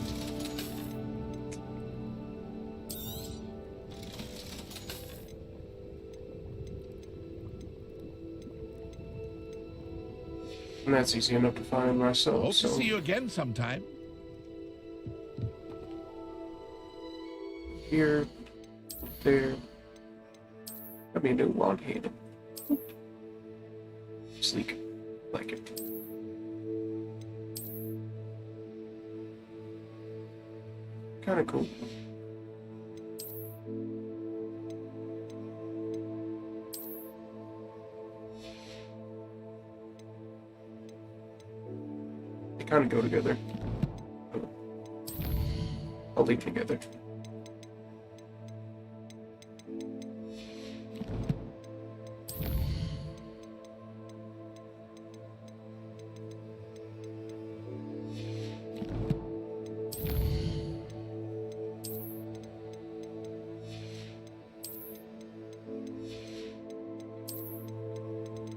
And that's easy enough to find myself. Hope so to see you again sometime. here, there. Got me a new wand handle. Sleek. Like it. Kinda cool. They kinda go together. I'll link together.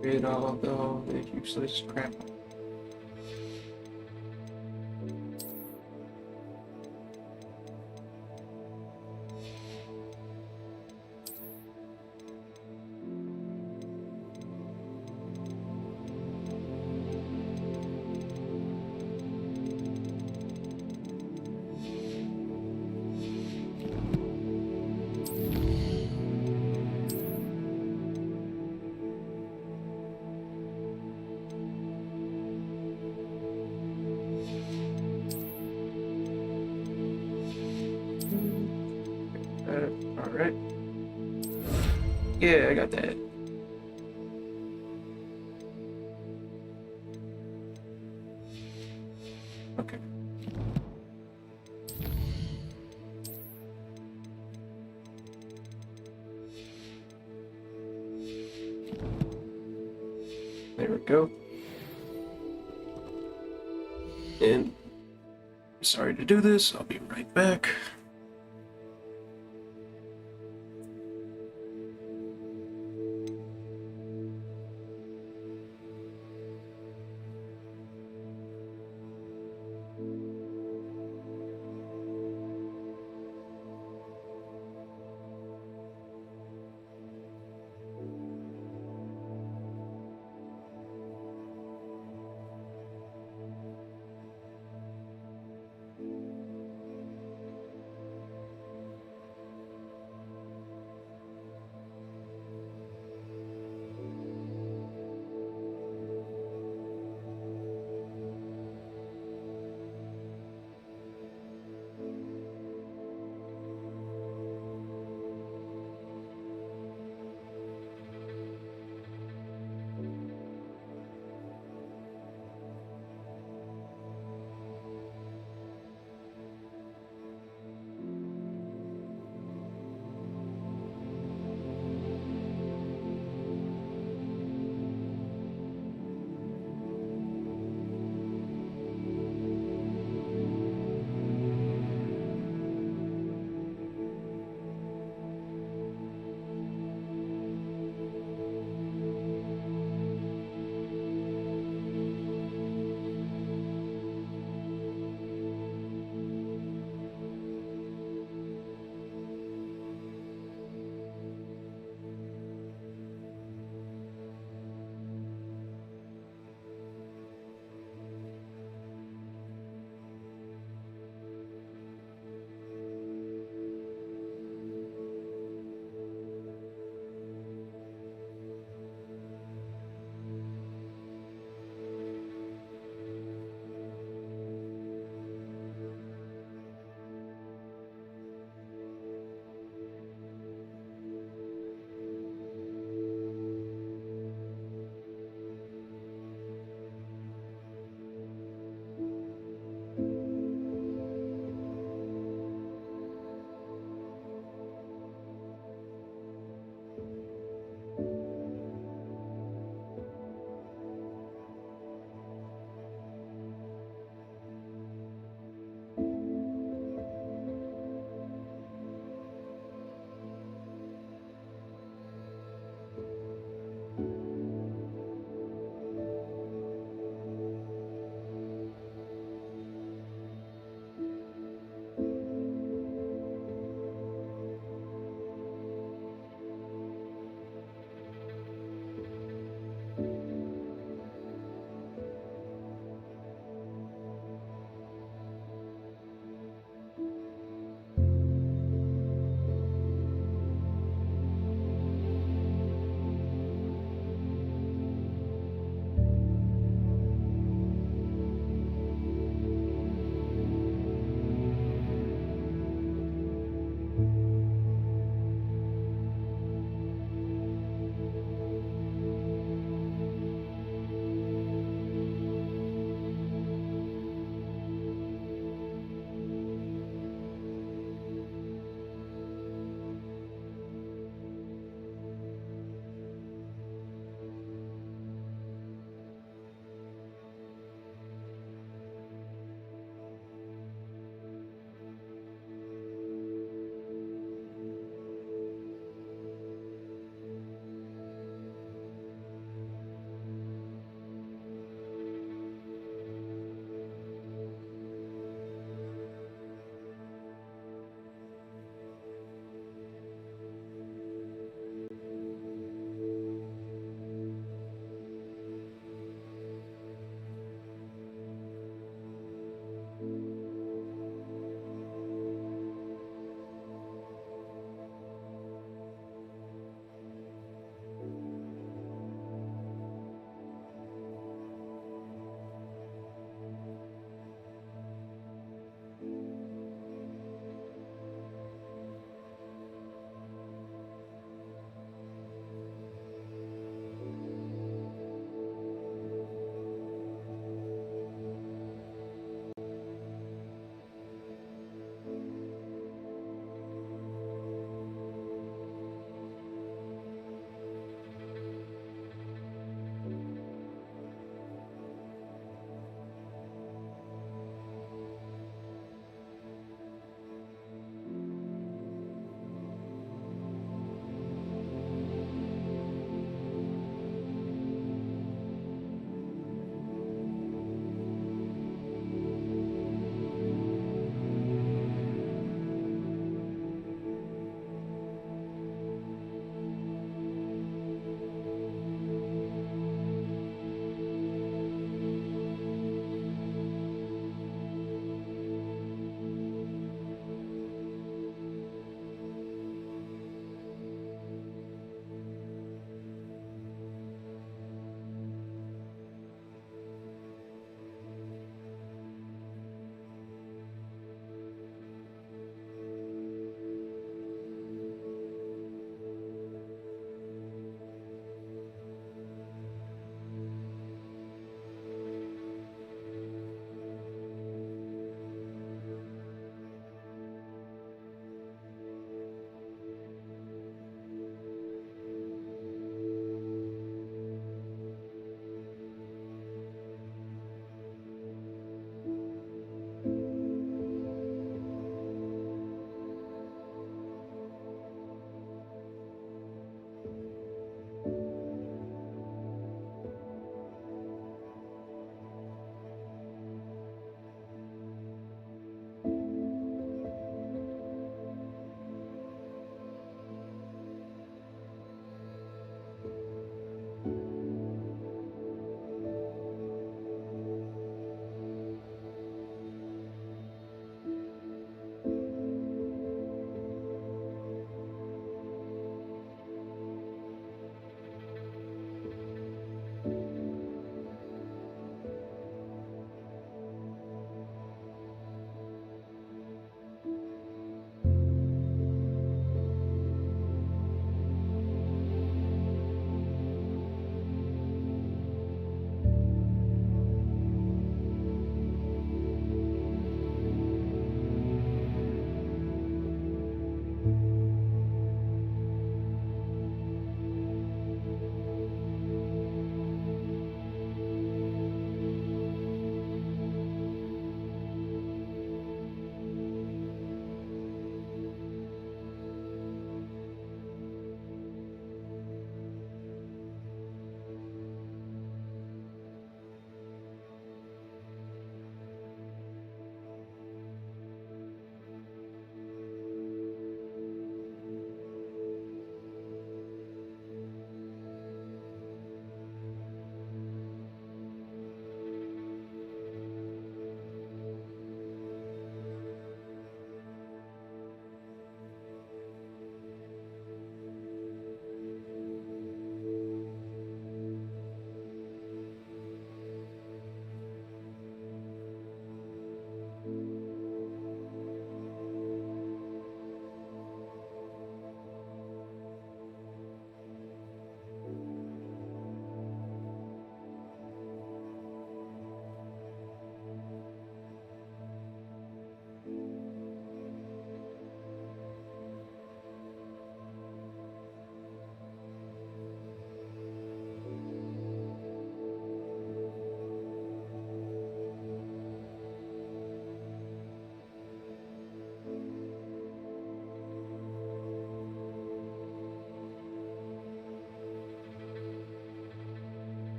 Rid all the useless crap. Alright. Yeah, I got that. Okay. There we go. And sorry to do this, I'll be right back.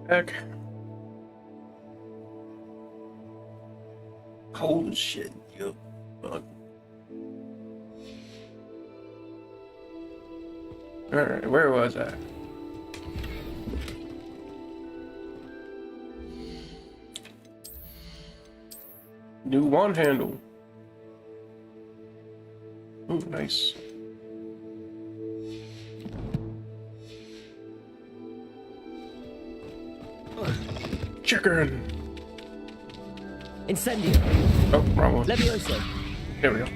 Heck. Cold shit, yo. Fuck. Alright, where was I? New wand handle. Oh, nice. Chicken. Incendio. Oh, wrong one. Levioso. There we go.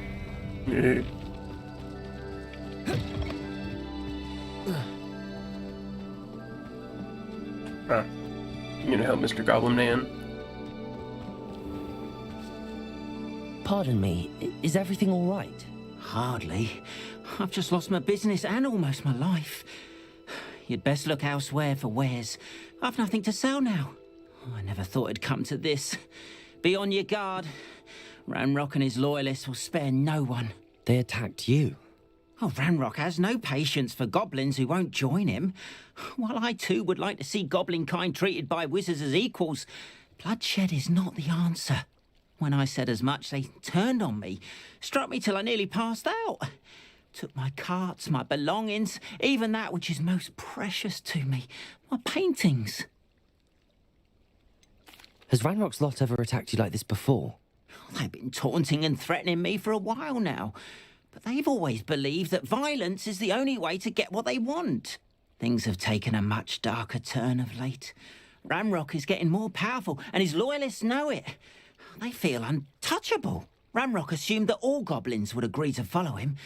Yeah. You gonna help Mr. Goblin Man? Pardon me, is everything all right? Hardly. I've just lost my business and almost my life. You'd best look elsewhere for wares. I've nothing to sell now. I never thought it'd come to this. Be on your guard. Ranrock and his loyalists will spare no one. They attacked you? Oh, Ranrock has no patience for goblins who won't join him. While I too would like to see goblin kind treated by wizards as equals, bloodshed is not the answer. When I said as much, they turned on me, struck me till I nearly passed out. Took my carts, my belongings, even that which is most precious to me, my paintings. Has Ranrock's lot ever attacked you like this before? They've been taunting and threatening me for a while now, but they've always believed that violence is the only way to get what they want. Things have taken a much darker turn of late. Ranrock is getting more powerful, and his loyalists know it. They feel untouchable. Ranrock assumed that all goblins would agree to follow him,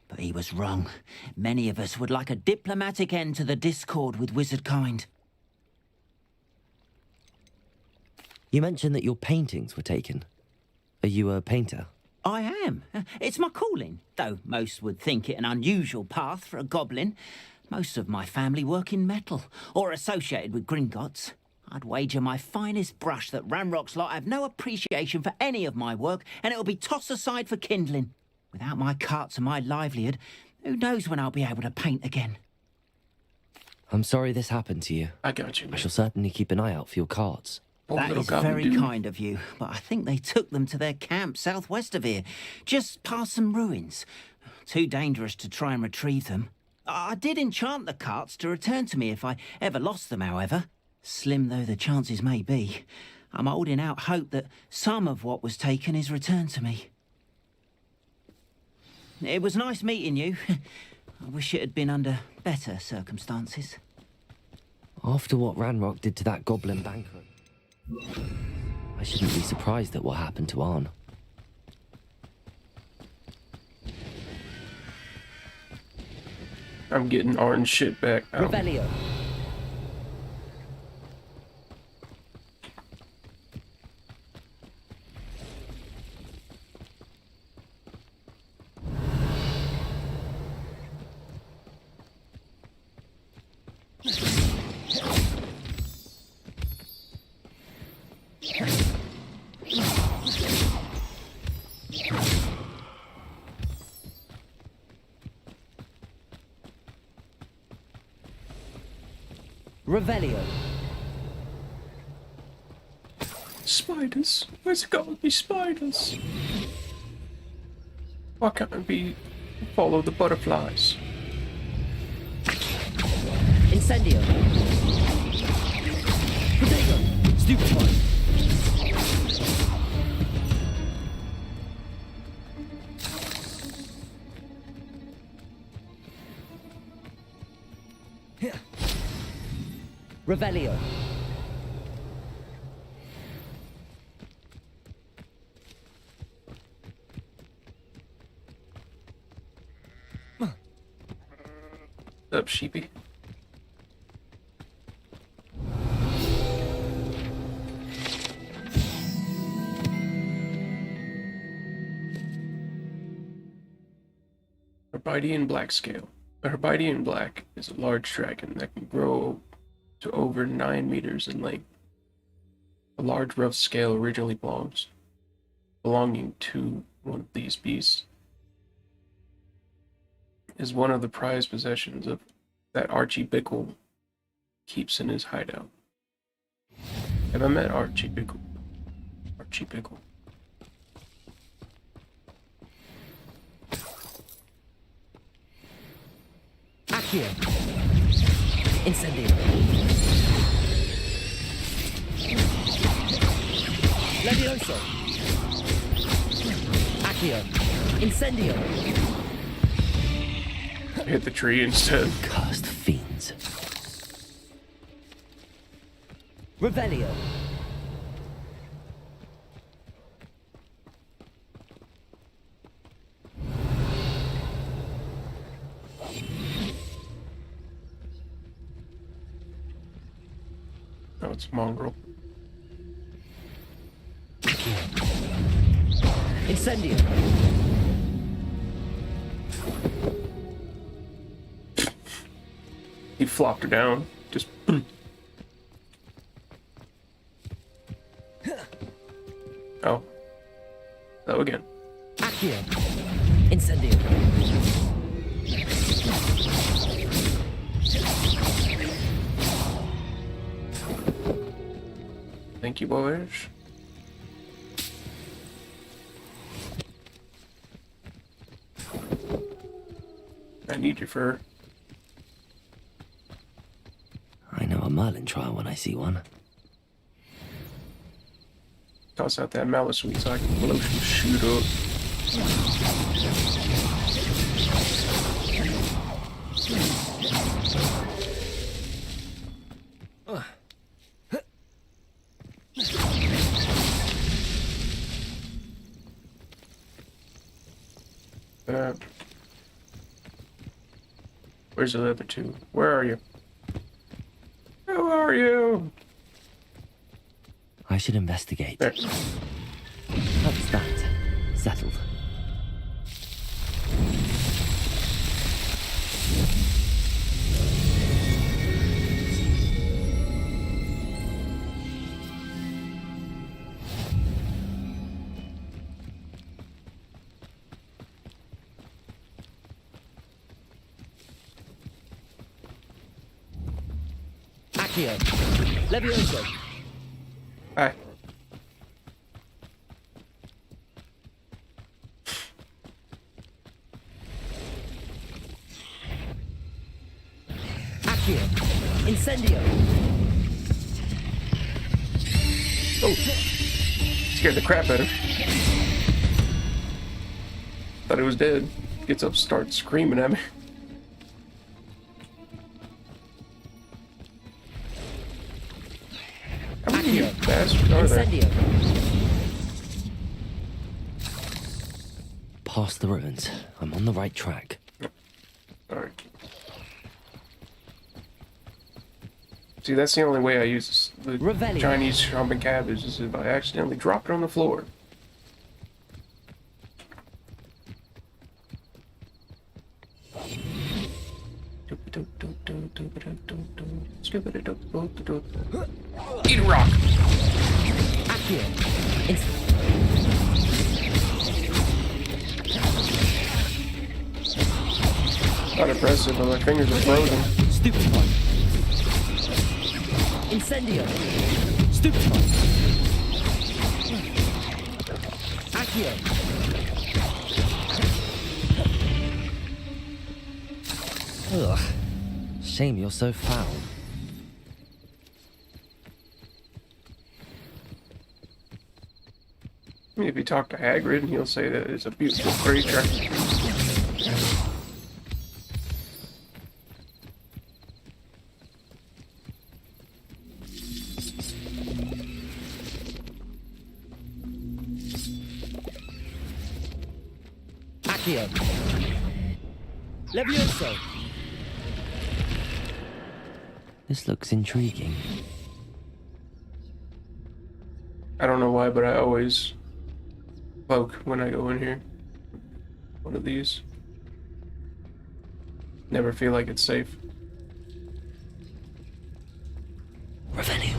but he was wrong. Many of us would like a diplomatic end to the discord with wizard kind. You mentioned that your paintings were taken. Are you a painter? I am. It's my calling, though most would think it an unusual path for a goblin. Most of my family work in metal, or associated with Gringotts. I'd wager my finest brush that Ranrock's lot have no appreciation for any of my work, and it'll be tossed aside for kindling. Without my carts and my livelihood, who knows when I'll be able to paint again? I'm sorry this happened to you. I got you, man. I shall certainly keep an eye out for your carts. That is very kind of you, but I think they took them to their camp southwest of here, just past some ruins. Too dangerous to try and retrieve them. I did enchant the carts to return to me if I ever lost them, however. Slim though the chances may be, I'm holding out hope that some of what was taken is returned to me. It was nice meeting you. I wish it had been under better circumstances. After what Ranrock did to that goblin banquet, I shouldn't be surprised at what happened to Arn. I'm getting Arn's shit back now. Revelio. Revelio. Spiders. Where's it gotta be spiders? Why can't it be follow the butterflies? Incendio. Protego. Stupefy. Revelio. Up, sheepy. Herbidian Black Scale. A Herbidian Black is a large dragon that can grow to over 9 meters in length. A large rough scale originally belonging to one of these beasts is one of the prized possessions of that Archie Bickle keeps in his hideout. Have I met Archie Pickle? Archie Pickle. Accio. Incendio. Levioso. Accio. Incendio. Hit the tree instead. Cursed fiends. Revelio. No, it's mongrel. Incendio. He flopped her down. Just. Oh. Oh, again. Accio. Incendio. Thank you, boys. I need your fur. I know a Merlin trial when I see one. Toss out that mallow sweet so I can blow some shoot up. Where's the other two? Where are you? Who are you? I should investigate. There. That's that. Settled. Accio. Levioso. Hi. Accio. Incendio. Oh. Scared the crap out of him. Thought he was dead. Gets up, starts screaming at me. How many bastards are there? Past the ruins. I'm on the right track. Alright. See, that's the only way I use the Revelio. Chinese chomping cabbage is if I accidentally drop it on the floor. Eat a rock. Accio. Not impressive, but my fingers are frozen. Stupefy. Incendio. Stupefy. Accio. Ugh. Shame you're so foul. I mean, if you talk to Hagrid, he'll say that it's a beautiful creature. Accio. Levioso. This looks intriguing. I don't know why, but I always poke when I go in here. One of these. Never feel like it's safe. Revelio.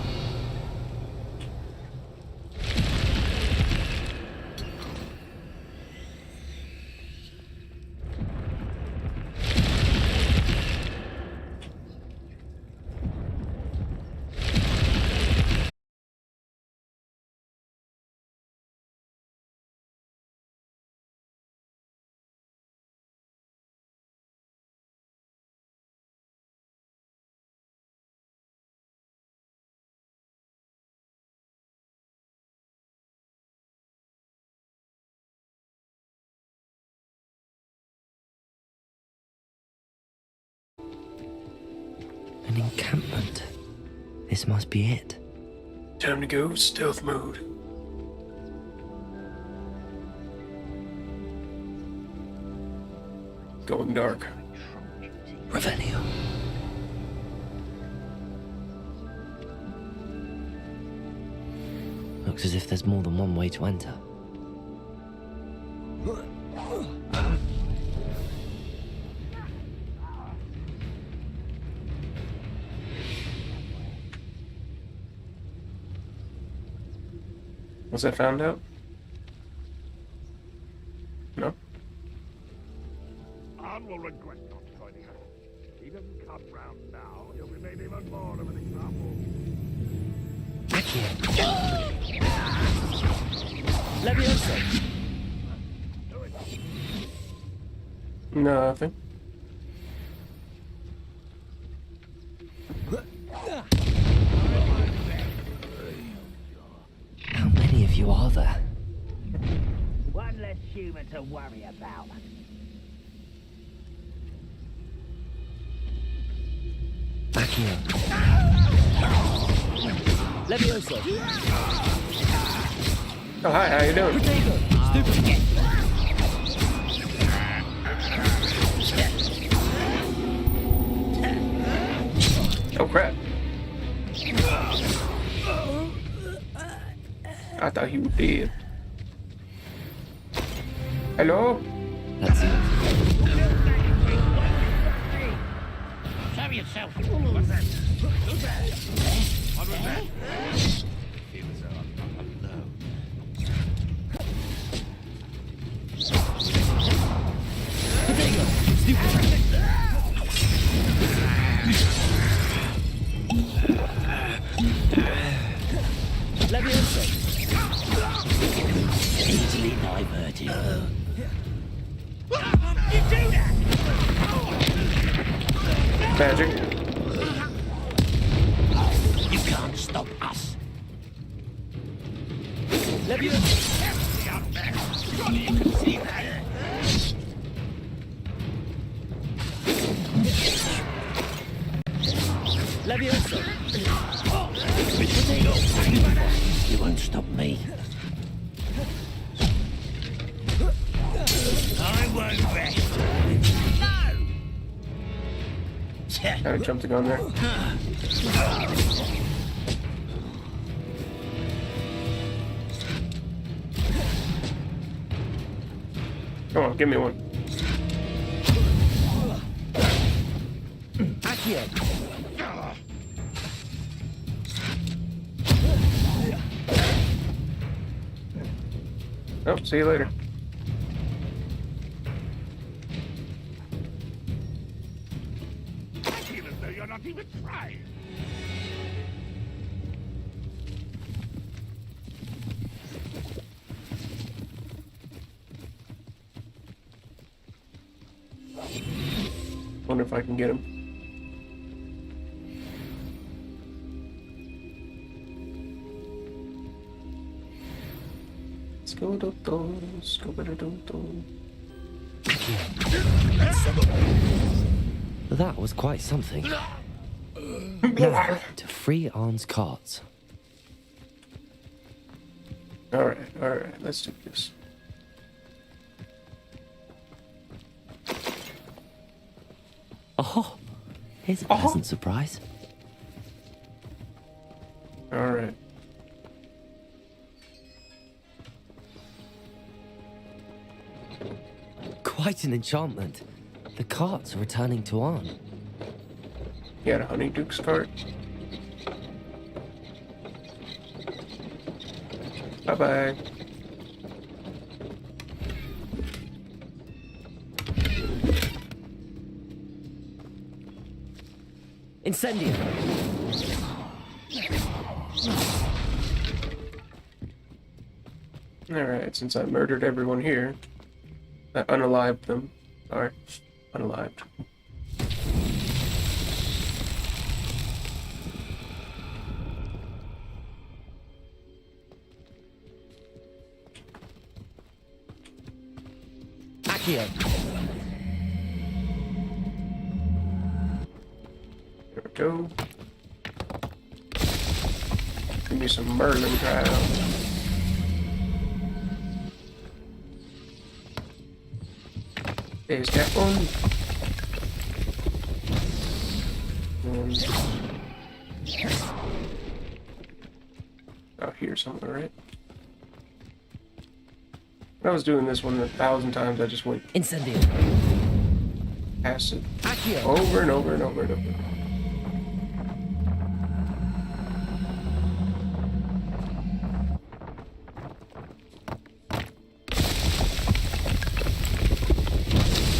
An encampment. This must be it. Time to go stealth mode. Going dark. Revelio. Looks as if there's more than one way to enter. Was that found out? No? Anne will regret not joining us. If he doesn't come round now, he'll be made even more of an example. Levioso! Nothing. How many of you are there? One less human to worry about. Accio. Levioso! Oh, hi, how you doing? Stupid! Oh, crap. I thought he was dead. Hello? Let's see. Show yourself. What's that? Who's that? What was that? Feels alone. Levioso! Easily diverted. You do that! Magic. You can't stop us. Levioso! Surely you can see that. Levioso! You won't stop me. I won't rest. No! Kind of jumped the gun there. Come on, give me one. Accio! Oh, see you later. Even though you're not even trying. Wonder if I can get him. That was quite something. Now, to free Arn's carts. Alright, let's do this. Oh, here's a pleasant surprise. Alright. Quite an enchantment. The carts are returning to Arn. You had a Honeyduke's cart? Bye-bye. Incendio! Alright, since I murdered everyone here, I unalived them. Sorry, unalived. Accio! Go. Give me some Merlin trial. There's that one. Out here somewhere, right? When I was doing this one 1,000 times, I just went Incendio. Past it over and over and over and over.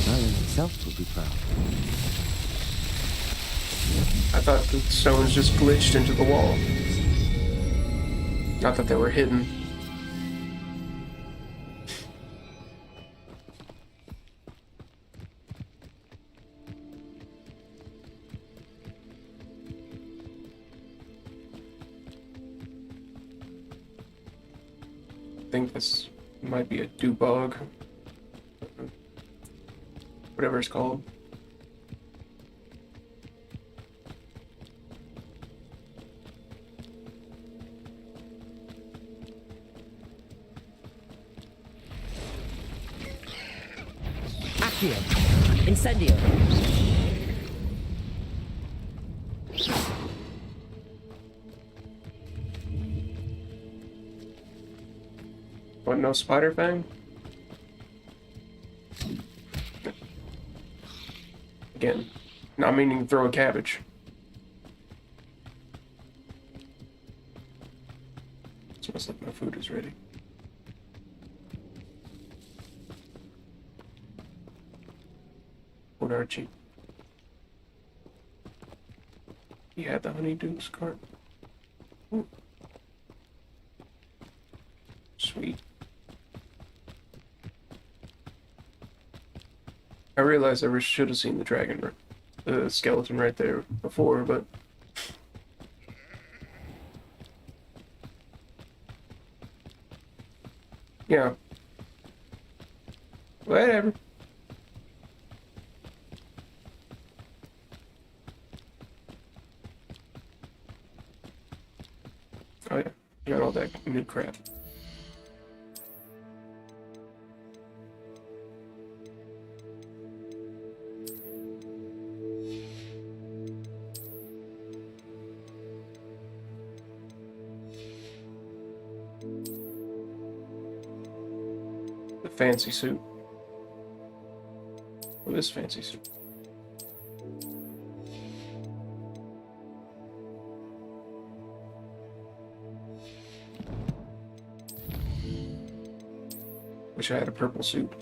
Merlin himself would be proud. I thought the stones just glitched into the wall. Not that they were hidden. I think this might be a dewbog. Whatever it's called. Accio. Incendio. What, no spider fang? Again, not meaning to throw a cabbage. Smells like my food is ready. What Archie? He had the Honeydukes cart. Ooh. Sweet. I realized I should have seen the dragon, the skeleton right there before, but yeah, whatever. Oh yeah, got all that new crap. The fancy suit. What is fancy suit? Wish I had a purple suit.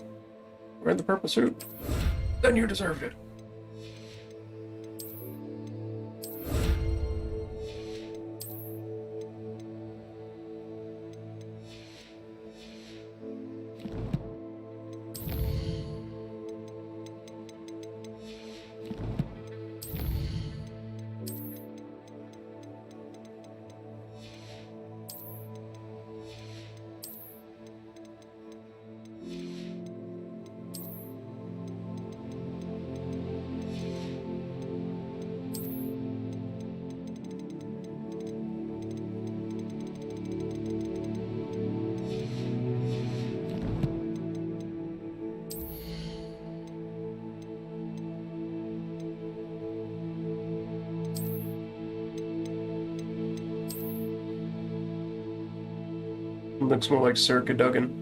Wear the purple suit. Then you deserved it. Looks more like Sir Cadogan.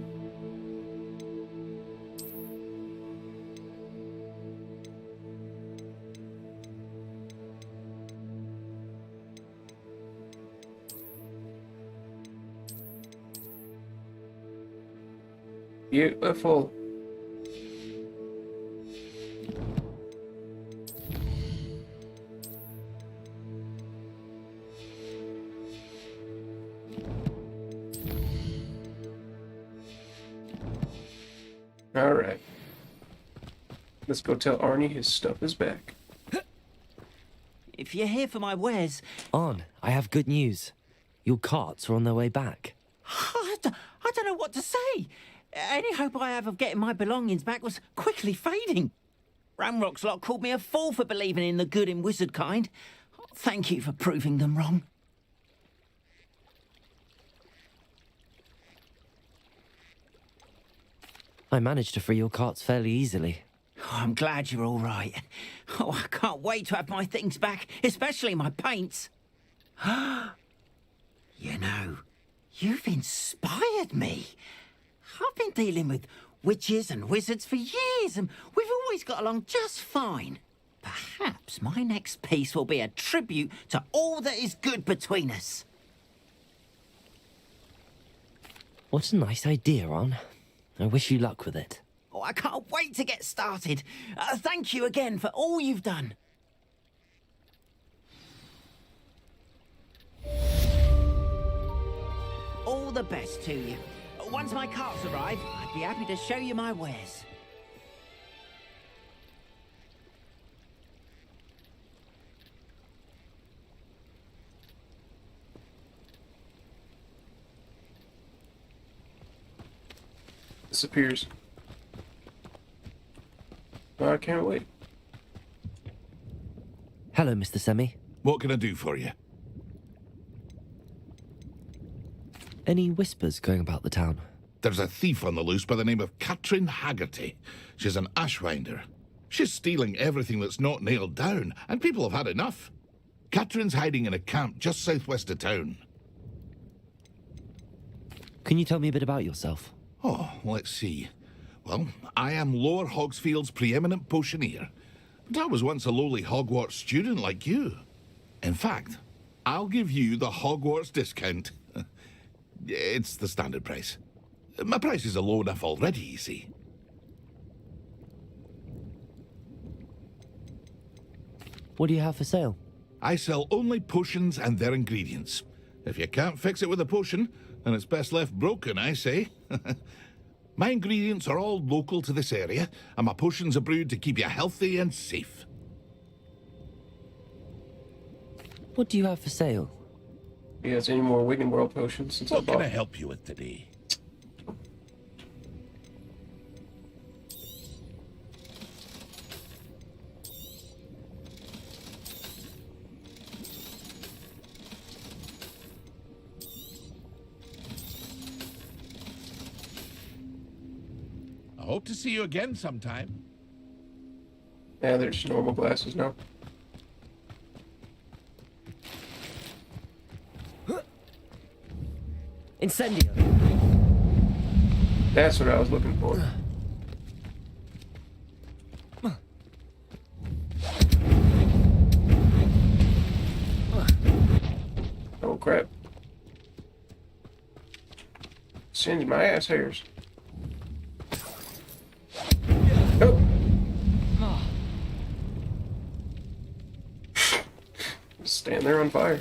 Beautiful. Alright. Let's go tell Arnie his stuff is back. If you're here for my wares... On, I have good news. Your carts are on their way back. I don't know what to say. Any hope I have of getting my belongings back was quickly fading. Ramrock's lot called me a fool for believing in the good and wizard kind. thank you for proving them wrong. I managed to free your carts fairly easily. Oh, I'm glad you're all right. Oh, I can't wait to have my things back, especially my paints. You know, you've inspired me. I've been dealing with witches and wizards for years, and we've always got along just fine. Perhaps my next piece will be a tribute to all that is good between us. What a nice idea, Ron. I wish you luck with it. Oh, I can't wait to get started. Thank you again for all you've done. All the best to you. Once my carts arrive, I'd be happy to show you my wares. Disappears. I can't wait. Hello, Mr. Semi. What can I do for you? Any whispers going about the town? There's a thief on the loose by the name of Katrin Haggerty. She's an ashwinder. She's stealing everything that's not nailed down, and people have had enough. Katrin's hiding in a camp just southwest of town. Can you tell me a bit about yourself? Oh, let's see. Well, I am Lower Hogsfield's preeminent potioneer. But I was once a lowly Hogwarts student like you. In fact, I'll give you the Hogwarts discount. It's the standard price. My prices are low enough already, you see. What do you have for sale? I sell only potions and their ingredients. If you can't fix it with a potion, then it's best left broken, I say. My ingredients are all local to this area, and my potions are brewed to keep you healthy and safe. What do you have for sale? He has any more Wiggenworld potions since What I bought. can I help you with today? I hope to see you again sometime. Yeah, there's normal glasses now. Incendio. That's what I was looking for. Oh crap. Singed my ass hairs. Oh. Stand there on fire.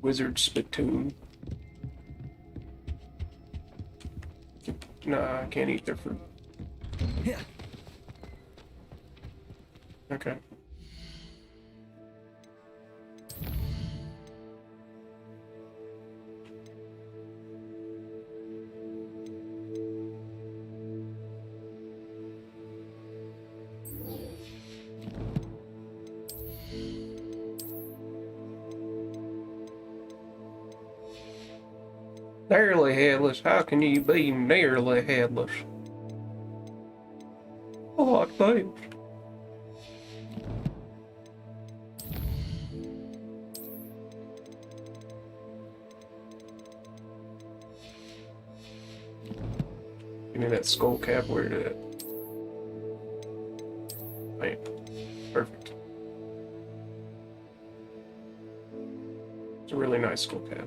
Wizard spittoon. Nah, I can't eat their fruit. Okay. Nearly headless. How can you be nearly headless? I like those. Give me that skull cap. Where did it? Right. Perfect. It's a really nice skull cap.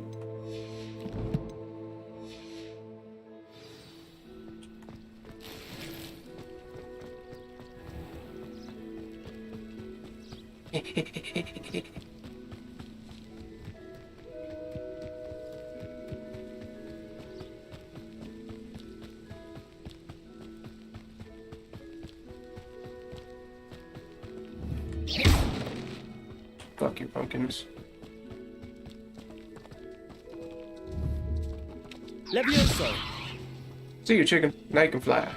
Fuck your pumpkins. Levioso! See you, chicken. Now you can fly.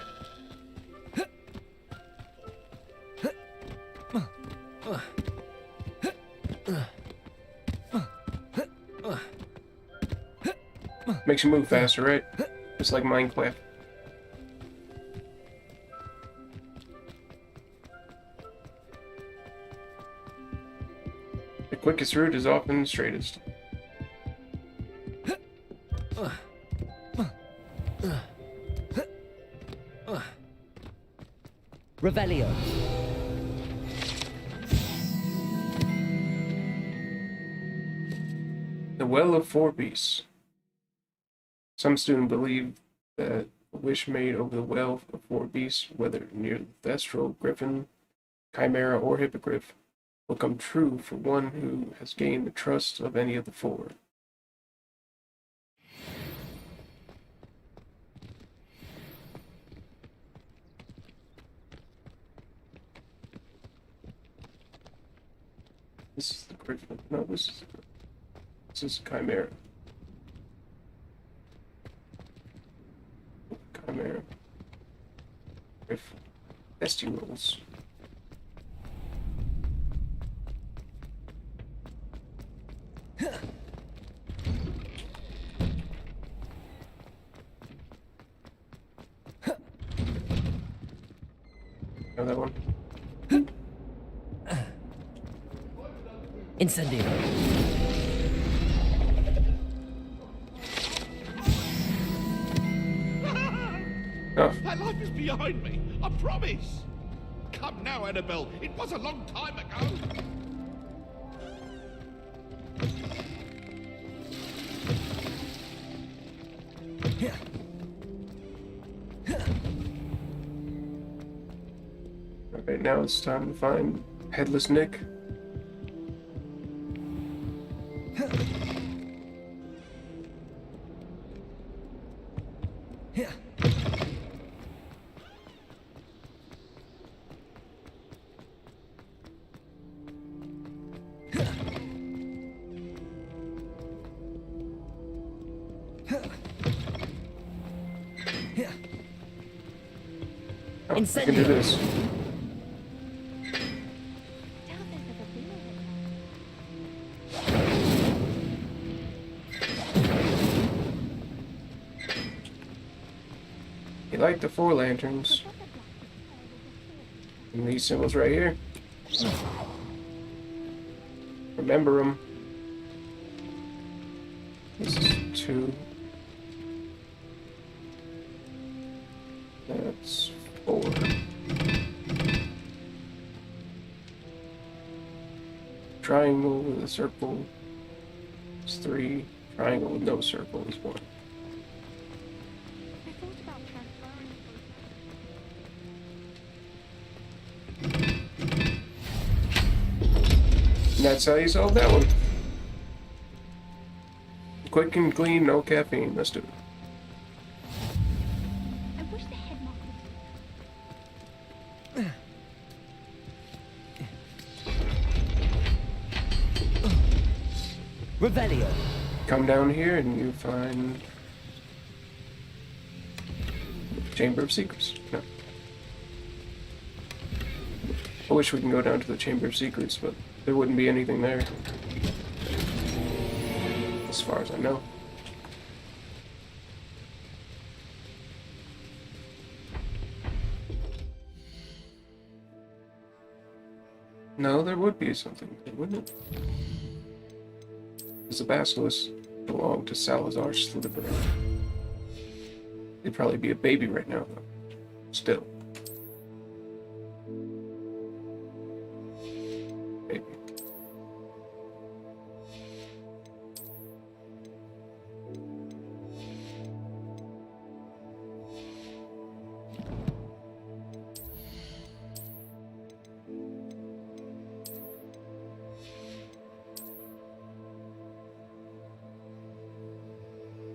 Makes you move faster, right? Just like Minecraft. The quickest route is often the straightest. Revelio. The Well of Four Beasts. Some students believe that a wish made over the Well of Four Beasts, whether near the Thestral, Griffin, Chimera, or Hippogriff, will come true for one who has gained the trust of any of the four. This is the Griffin. No, this is Chimera. Chimera. Griffin. Bestials. Know that one? Incendio. Oh. That life is behind me, I promise. Come now, Annabelle. It was a long time ago. Alright, now it's time to find Headless Nick. Oh, I can do this. You like the four lanterns. And these symbols right here. Remember them. This is 2. That's 4. Triangle with a circle is 3. Triangle with no circle is 1. And that's how you solve that one. Quick and clean, no caffeine. Let's do it. Revelio. Come down here and you find Chamber of Secrets. No. I wish we can go down to the Chamber of Secrets, but there wouldn't be anything there. As far as I know. No, there would be something, wouldn't it? Because the Basilisk belonged to Salazar Slytherin. He'd probably be a baby right now, though. Still. Baby.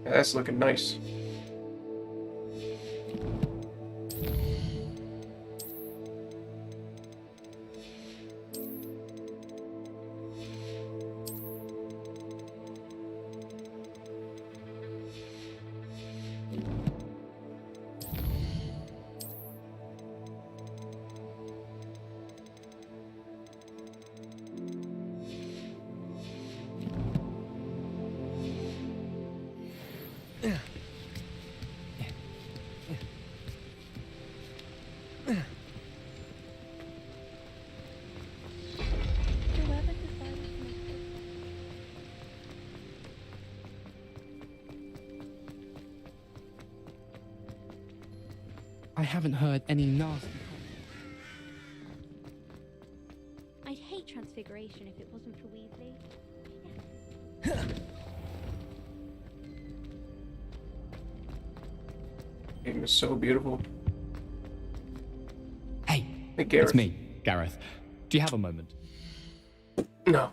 Yeah, that's looking nice. haven't heard any nasty. I'd hate Transfiguration if it wasn't for Weasley. Game is so beautiful. Hey, Gareth. it's me, Gareth. Do you have a moment? No.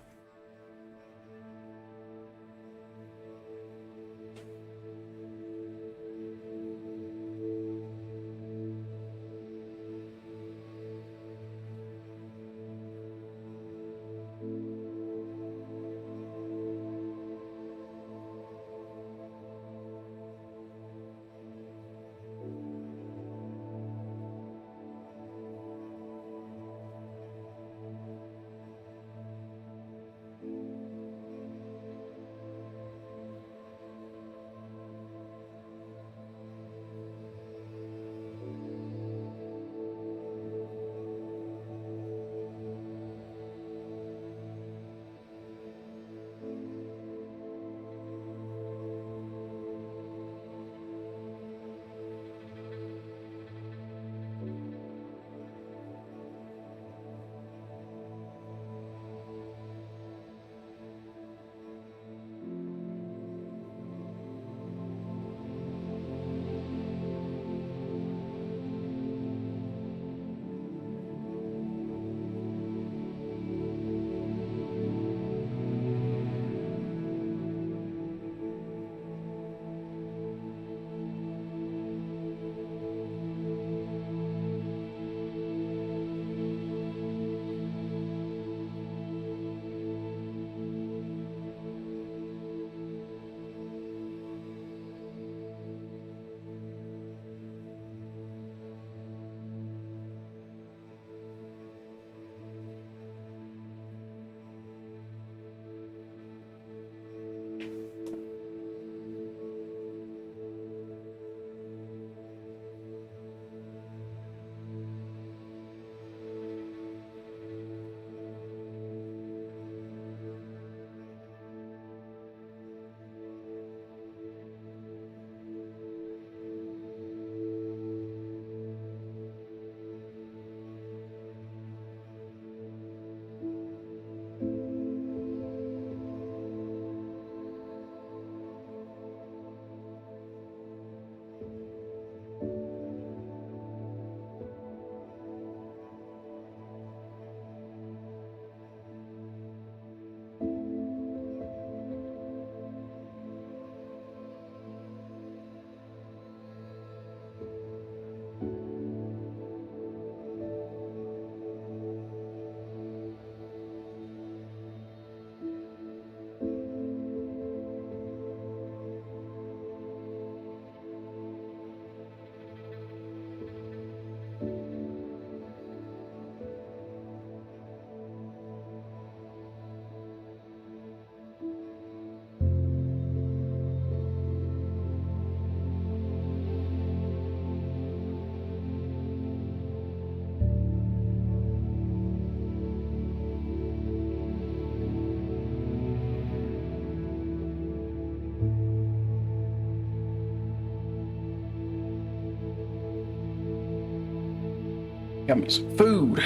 Got me some food.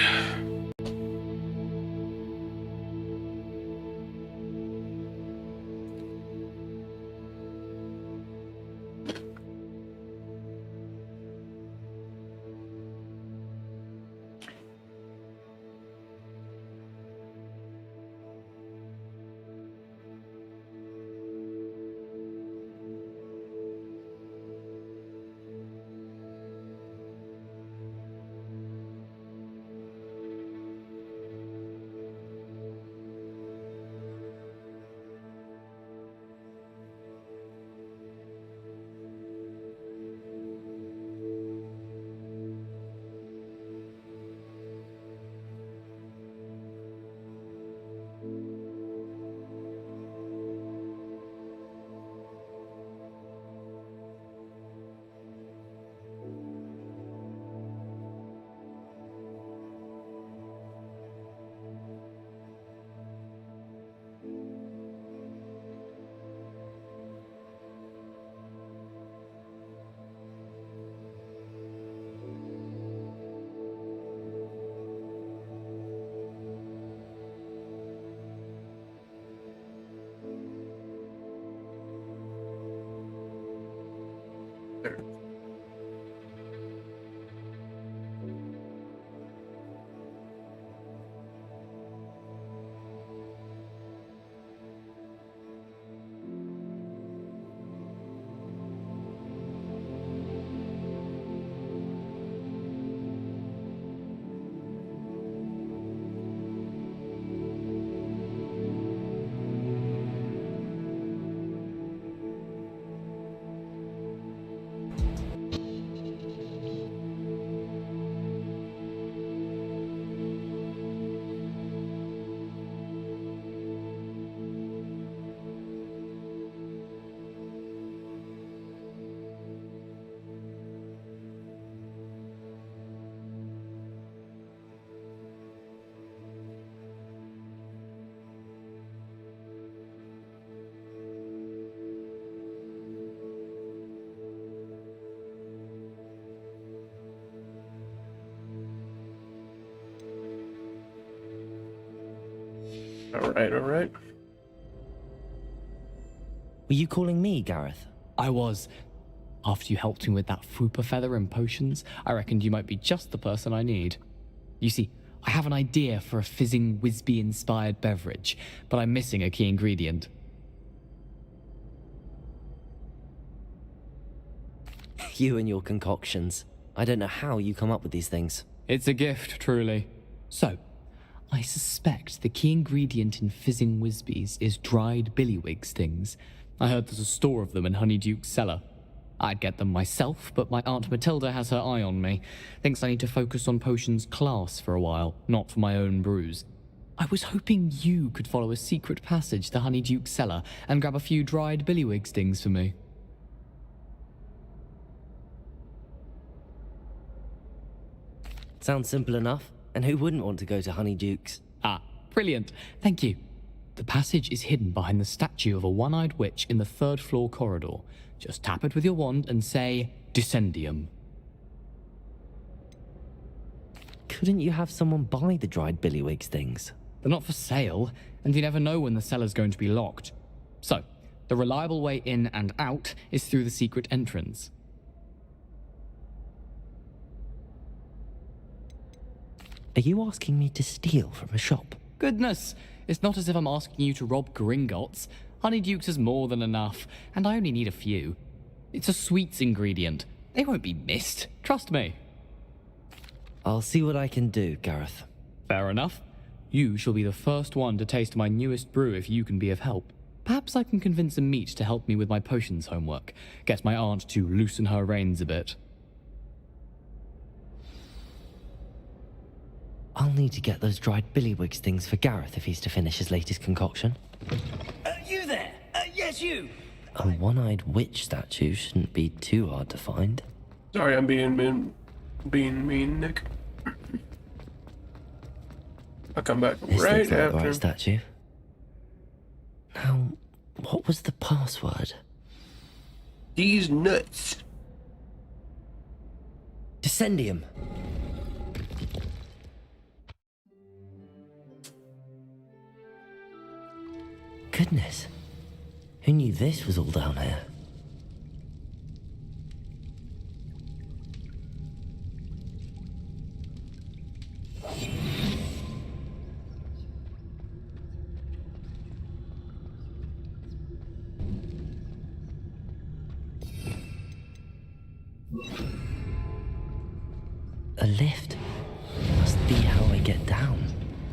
Alright, alright. Were you calling me, Gareth? I was. After you helped me with that Fupa feather and potions, I reckoned you might be just the person I need. You see, I have an idea for a fizzing Wisby-inspired beverage, but I'm missing a key ingredient. You and your concoctions. I don't know how you come up with these things. It's a gift, truly. So, I suspect the key ingredient in fizzing Wisbies is dried billywig stings. I heard there's a store of them in Honeyduke's cellar. I'd get them myself, but my Aunt Matilda has her eye on me. Thinks I need to focus on potions class for a while, not for my own brews. I was hoping you could follow a secret passage to Honeyduke's cellar and grab a few dried billywig stings for me. Sounds simple enough. And who wouldn't want to go to Honeyduke's? Ah, brilliant. Thank you. The passage is hidden behind the statue of a one-eyed witch in the 3rd floor corridor. Just tap it with your wand and say, Descendium. Couldn't you have someone buy the dried billywig stings? They're not for sale, and you never know when the cellar's going to be locked. So, the reliable way in and out is through the secret entrance. Are you asking me to steal from a shop? Goodness, it's not as if I'm asking you to rob Gringotts. Honeyduke's is more than enough, and I only need a few. It's a sweets ingredient. They won't be missed, trust me. I'll see what I can do, Gareth. Fair enough. You shall be the first one to taste my newest brew if you can be of help. Perhaps I can convince a meat to help me with my potions homework. Get my aunt to loosen her reins a bit. I'll need to get those dried billywig things for Gareth if he's to finish his latest concoction. You there? Yes, you! A one-eyed witch statue shouldn't be too hard to find. Sorry, I'm being mean, Nick. I'll come back This right looks like after. the right statue. Now, what was the password? These nuts. Descendium. Goodness. Who knew this was all down here? A lift. Must be how I get down.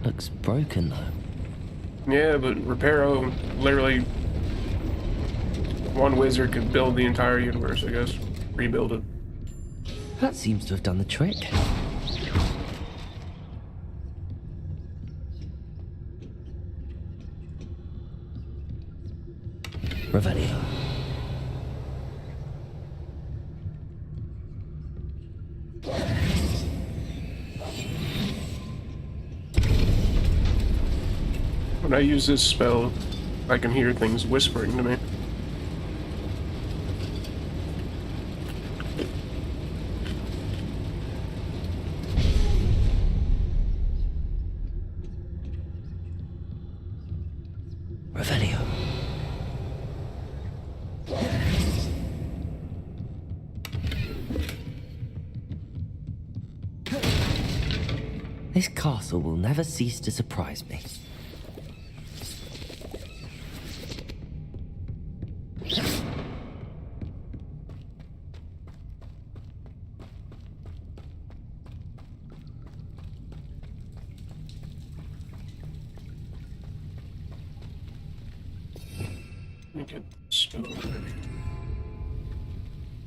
Looks broken though. Yeah, but Reparo, literally, one wizard could build the entire universe, I guess. Rebuild it. That seems to have done the trick. Revelio. When I use this spell, I can hear things whispering to me. Revelio. This castle will never cease to surprise me.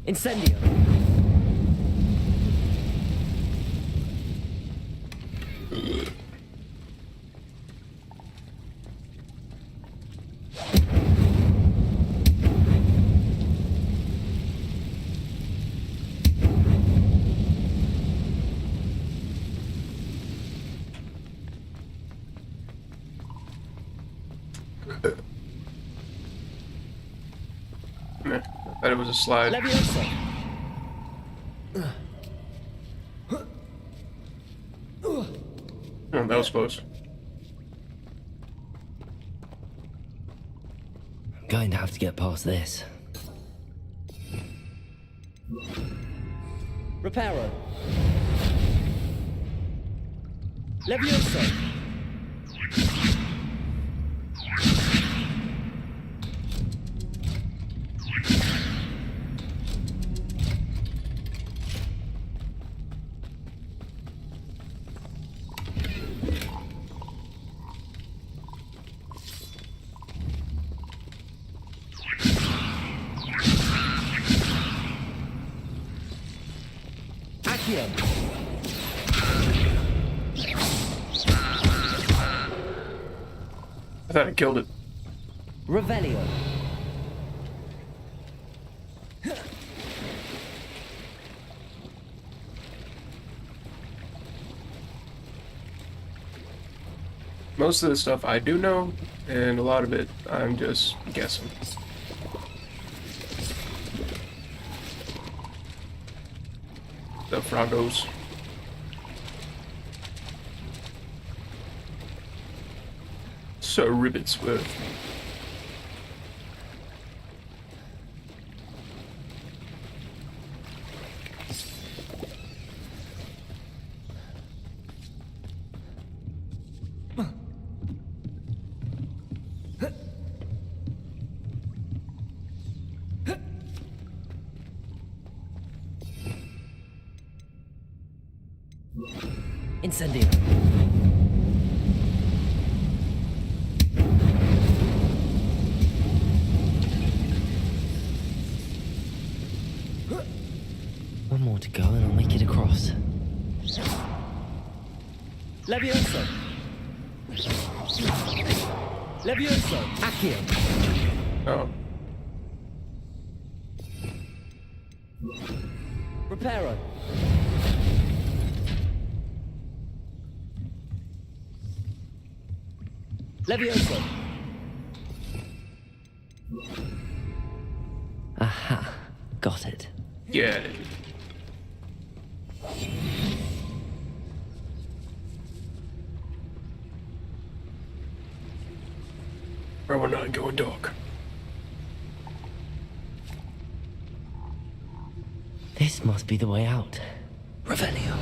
Incendio. Nah, I thought it was a slide. Leviosa. Oh, that was close. going to have to get past this. Reparo. Levioso. Accio. I thought I killed it. Revelio. Most of the stuff I do know, and a lot of it I'm just guessing. The Frogos. Sir Ribbitsworth. Incendio. One more to go and I'll make it across. Levioso. Levioso. Accio. Oh. Reparo. Levioso. Aha, got it. Yeah. Or we're not going dark. This must be the way out. Revelio.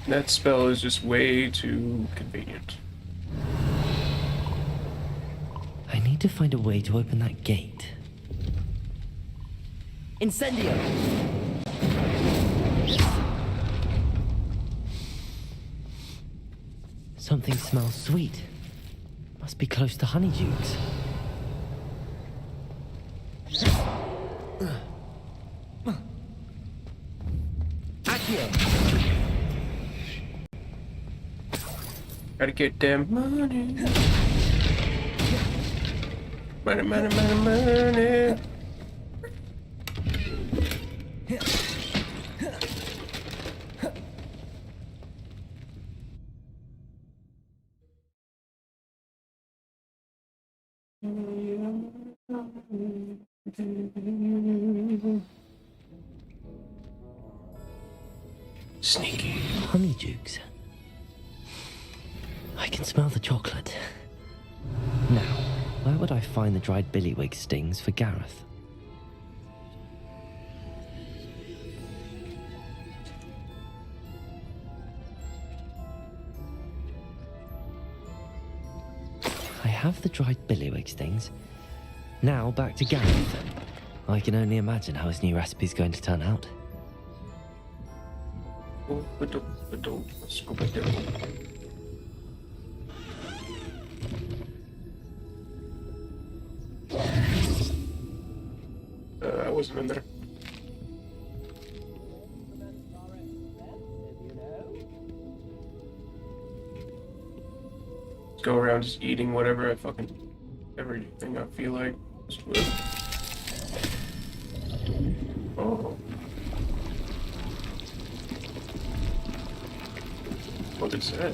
That spell is just way too convenient. I need to find a way to open that gate. Incendio. Something smells sweet. Must be close to Honeydukes. Accio. Gotta get them money. Money, money, money, money. Sneaky. Honeydukes. I can smell the chocolate. Now, where would I find the dried billywig stings for Gareth? I have the dried billywig stings. Now back to Gareth. I can only imagine how his new recipe is going to turn out. I wasn't in there. Just go around just eating whatever everything I feel like. Oh. What is that?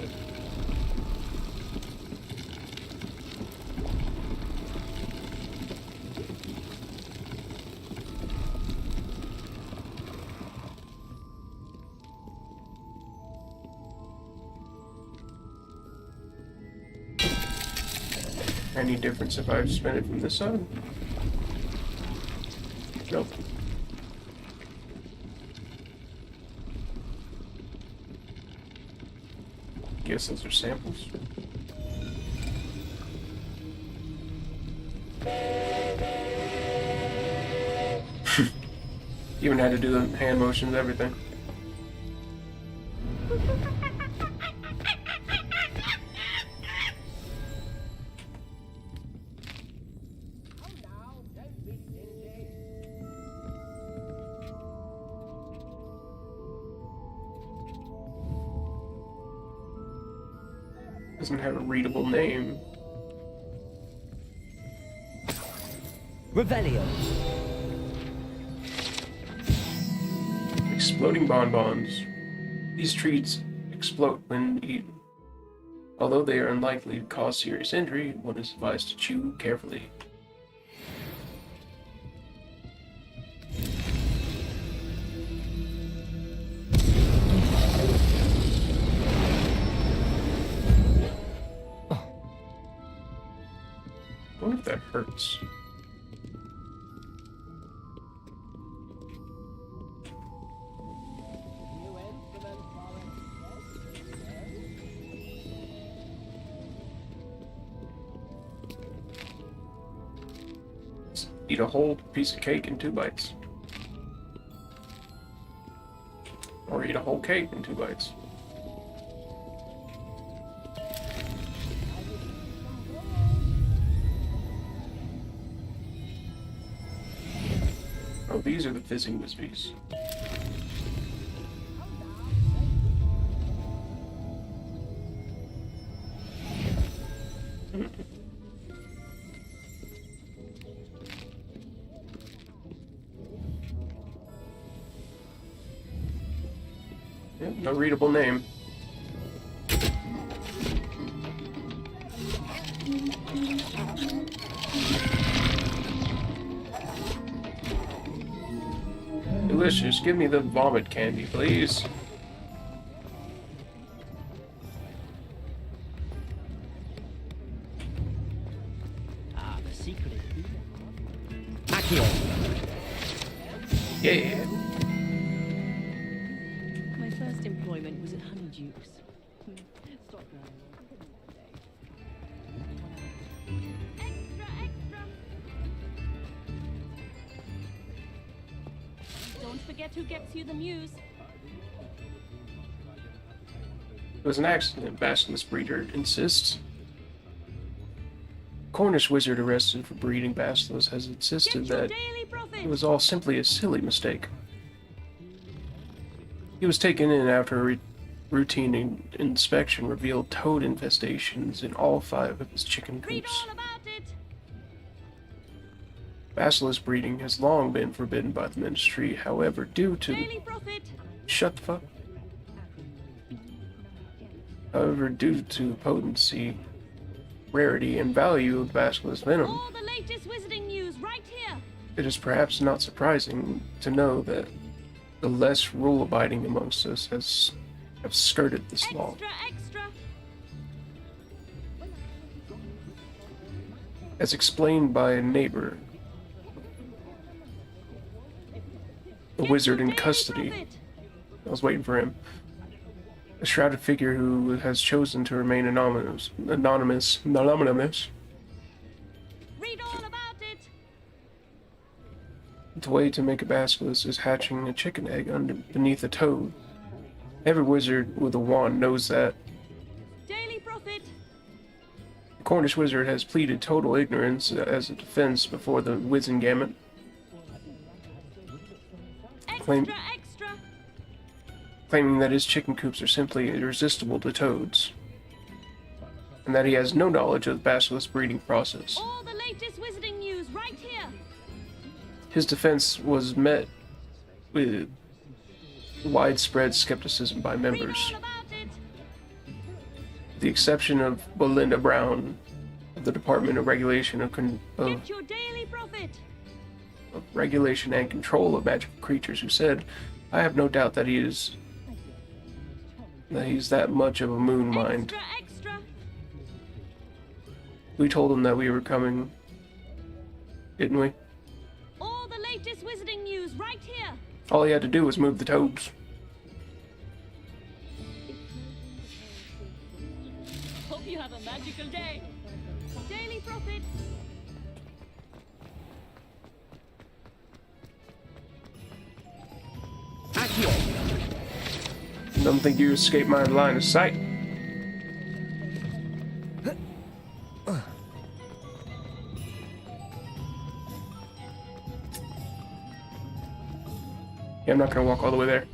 Any difference if I spin it from this side? Nope. Guess those are samples. Even had to do the hand motions, everything. Doesn't have a readable name. Revelio. Exploding bonbons. These treats explode when eaten. Although they are unlikely to cause serious injury, one is advised to chew carefully. I wonder if that hurts. Eat a whole piece of cake in 2 bites. Or eat a whole cake in 2 bites. Oh, these are the fizzing wispies. Yep, no readable name. Delicious. Give me the vomit candy, please. Ah, the secret is Accio. Yeah. My first employment was at Honeydukes. Stop now. Don't forget who gets you the muse. It was an accident, Basilisk Breeder insists. Cornish wizard arrested for breeding Basilisk has insisted that it was all simply a silly mistake. He was taken in after a routine inspection revealed toad infestations in all 5 of his chicken coops. Basilisk breeding has long been forbidden by the Ministry, however, due to shut the fuck. However, due to the potency, rarity, and value of Basilisk venom, All the latest wizarding news right here. it is perhaps not surprising to know that the less rule-abiding amongst us have skirted this law. Extra. As explained by a neighbor, the wizard in custody. I was waiting for him. A shrouded figure who has chosen to remain anonymous. Read all about it. The way to make a basilisk is hatching a chicken egg beneath a toad. Every wizard with a wand knows that. Daily Prophet. The Cornish wizard has pleaded total ignorance as a defense before the Wizengamot. Claiming that his chicken coops are simply irresistible to toads, and that he has no knowledge of the basilisk breeding process. All the latest wizarding news right here. His defense was met with widespread skepticism by members. With the exception of Belinda Brown of the Department of Regulation of Get your daily Prophet. Regulation and Control of Magical Creatures, who said, "I have no doubt that he's that much of a moon mind." We told him that we were coming, didn't we? All the latest wizarding news right here. All he had to do was move the toads. Hope you have a magical day. Daily Prophet. Don't think you escaped my line of sight. Yeah, I'm not gonna walk all the way there.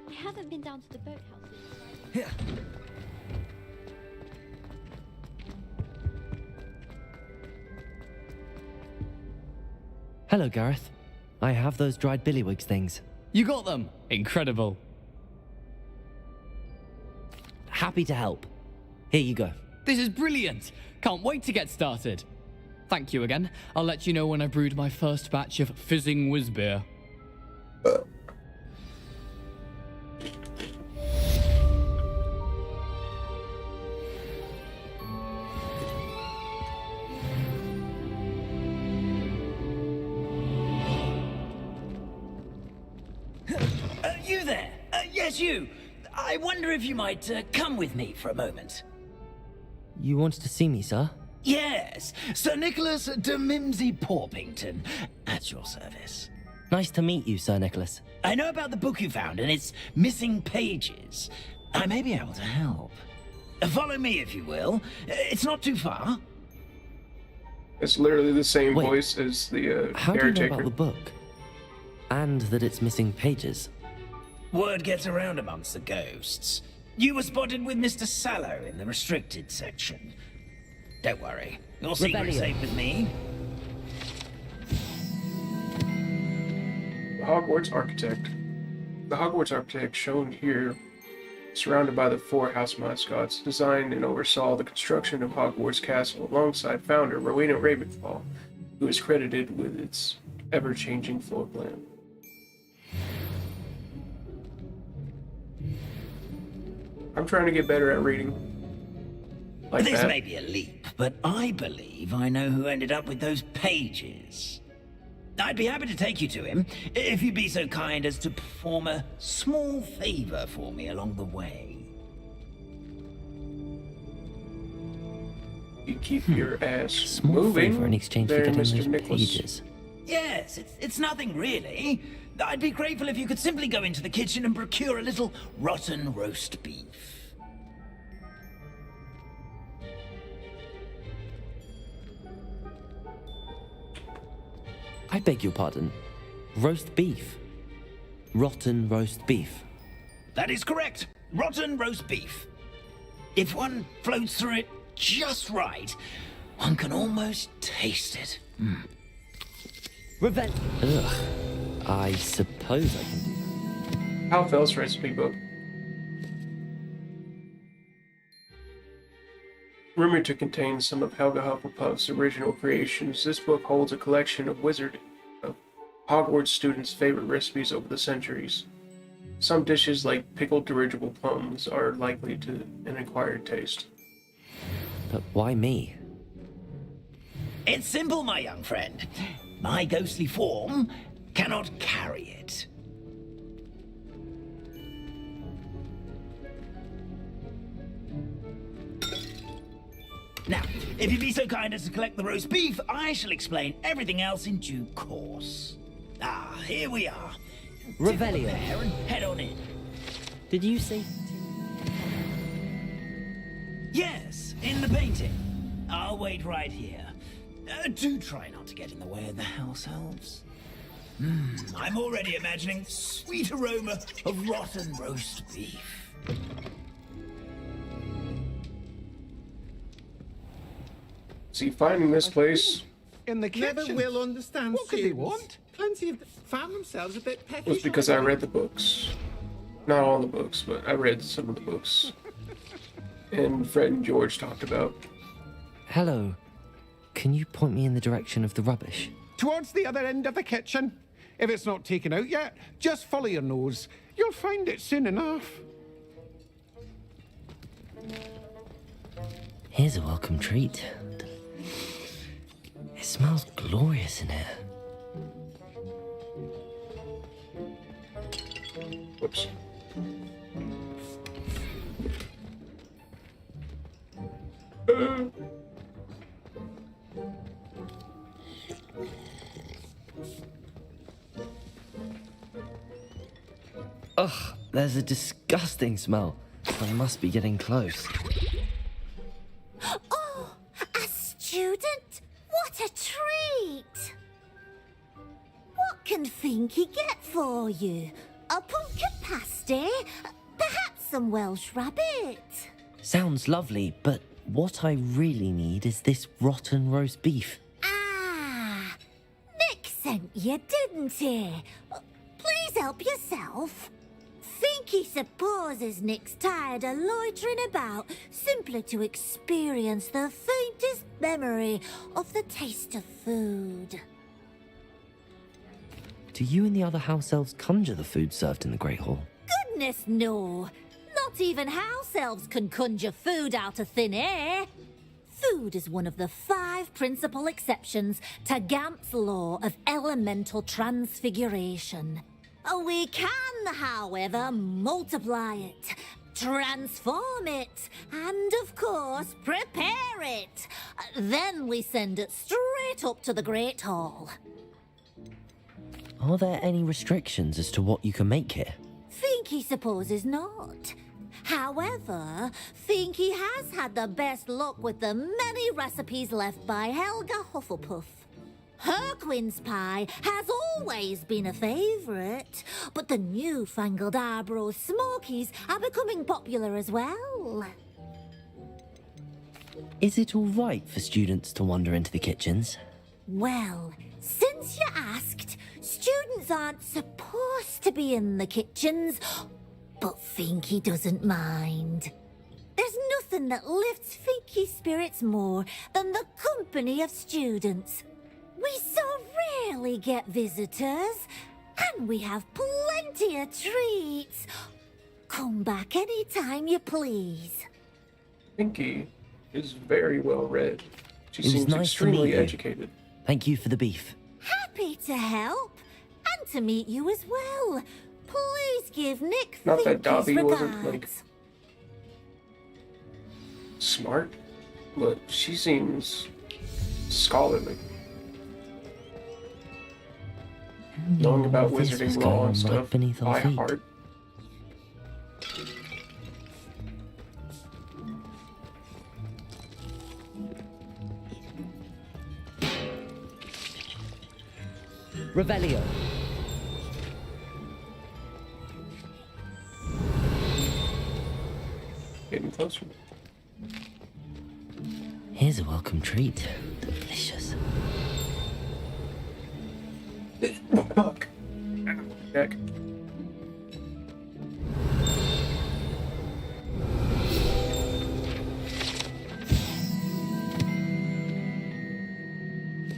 I haven't been down to the boathouse since. Here. Hello, Gareth. I have those dried billywigs things. You got them! Incredible. Happy to help. Here you go. This is brilliant! Can't wait to get started. Thank you again. I'll let you know when I brewed my first batch of fizzing whiz beer. You there? Yes, you. I wonder if you might come with me for a moment. You wanted to see me, sir? Yes, Sir Nicholas de Mimsy Porpington, at your service. Nice to meet you, Sir Nicholas. I know about the book you found and its missing pages. I may be able to help. Follow me, if you will. It's not too far. It's literally the same voice as the How do you know caretaker. about the book? And that it's missing pages? Word gets around amongst the ghosts. You were spotted with Mr. Sallow in the restricted section. Don't worry, your secret's safe with me. The Hogwarts architect. The Hogwarts architect shown here, surrounded by the 4 house mascots, designed and oversaw the construction of Hogwarts Castle alongside founder Rowena Ravenfall, who is credited with its ever-changing floor plan. I'm trying to get better at reading. Like This that. may be a leap, but I believe I know who ended up with those pages. I'd be happy to take you to him, if you'd be so kind as to perform a small favor for me along the way. You keep your ass Small moving. favor in exchange there, for getting Mr. those Nicholas. pages. Yes, it's nothing really. I'd be grateful if you could simply go into the kitchen and procure a little rotten roast beef. I beg your pardon. Roast beef. Rotten roast beef. That is correct. Rotten roast beef. If one floats through it just right, one can almost taste it. Revenge. Ugh. I suppose I can do that. Halfel's recipe book. Rumored to contain some of Helga Hufflepuff's original creations, this book holds a collection of Hogwarts students' favorite recipes over the centuries. Some dishes, like pickled dirigible plums, are likely to an acquired taste. But why me? It's simple, my young friend. My ghostly form cannot carry it. Now, if you'd be so kind as to collect the roast beef, I shall explain everything else in due course. Ah, here we are. Revelio. And head on in. Did you say? Yes, in the painting. I'll wait right here. Do try not to get in the way of the house elves. I'm already imagining the sweet aroma of rotten roast beef. See, finding this place In the kitchen. Never will understand What could they students. want? Plenty of found themselves a bit peckish. was because I read the books. Not all the books, but I read some of the books. And Fred and George talked about. Hello. Can you point me in the direction of the rubbish? Towards the other end of the kitchen. If it's not taken out yet, just follow your nose. You'll find it soon enough. Here's a welcome treat. It smells glorious in here. Whoops. Ugh, there's a disgusting smell. I must be getting close. Oh, a student? What a treat! What can Finky get for you? A pumpkin pasty? Perhaps some Welsh rabbit? Sounds lovely, but what I really need is this rotten roast beef. Ah, Nick sent you, didn't he? Please help yourself. Finky supposes Nick's tired of loitering about simply to experience the faintest memory of the taste of food. Do you and the other house elves conjure the food served in the Great Hall? Goodness, no. Not even house elves can conjure food out of thin air. Food is one of the 5 principal exceptions to Gamp's law of elemental transfiguration. We can, however, multiply it, transform it, and, of course, prepare it. Then we send it straight up to the Great Hall. Are there any restrictions as to what you can make here? Finky supposes not. However, Finky has had the best luck with the many recipes left by Helga Hufflepuff. Her quince pie has always been a favourite, but the newfangled Arbroath Smokies are becoming popular as well. Is it all right for students to wander into the kitchens? Well, since you asked, students aren't supposed to be in the kitchens, but Finky doesn't mind. There's nothing that lifts Finky's spirits more than the company of students. We so rarely get visitors, and we have plenty of treats. Come back any time you please. Finky is very well read. She It was seems nice to extremely meet you. educated. Thank you for the beef. Happy to help, and to meet you as well. Please give Nick Not that Finky's Dobby regards. wasn't, like, smart, but she seems scholarly. Knowing about This was wizarding going law on and right stuff beneath our by feet. heart. Revelio. Getting closer. Here's a welcome treat. Delicious. Fuck. Heck.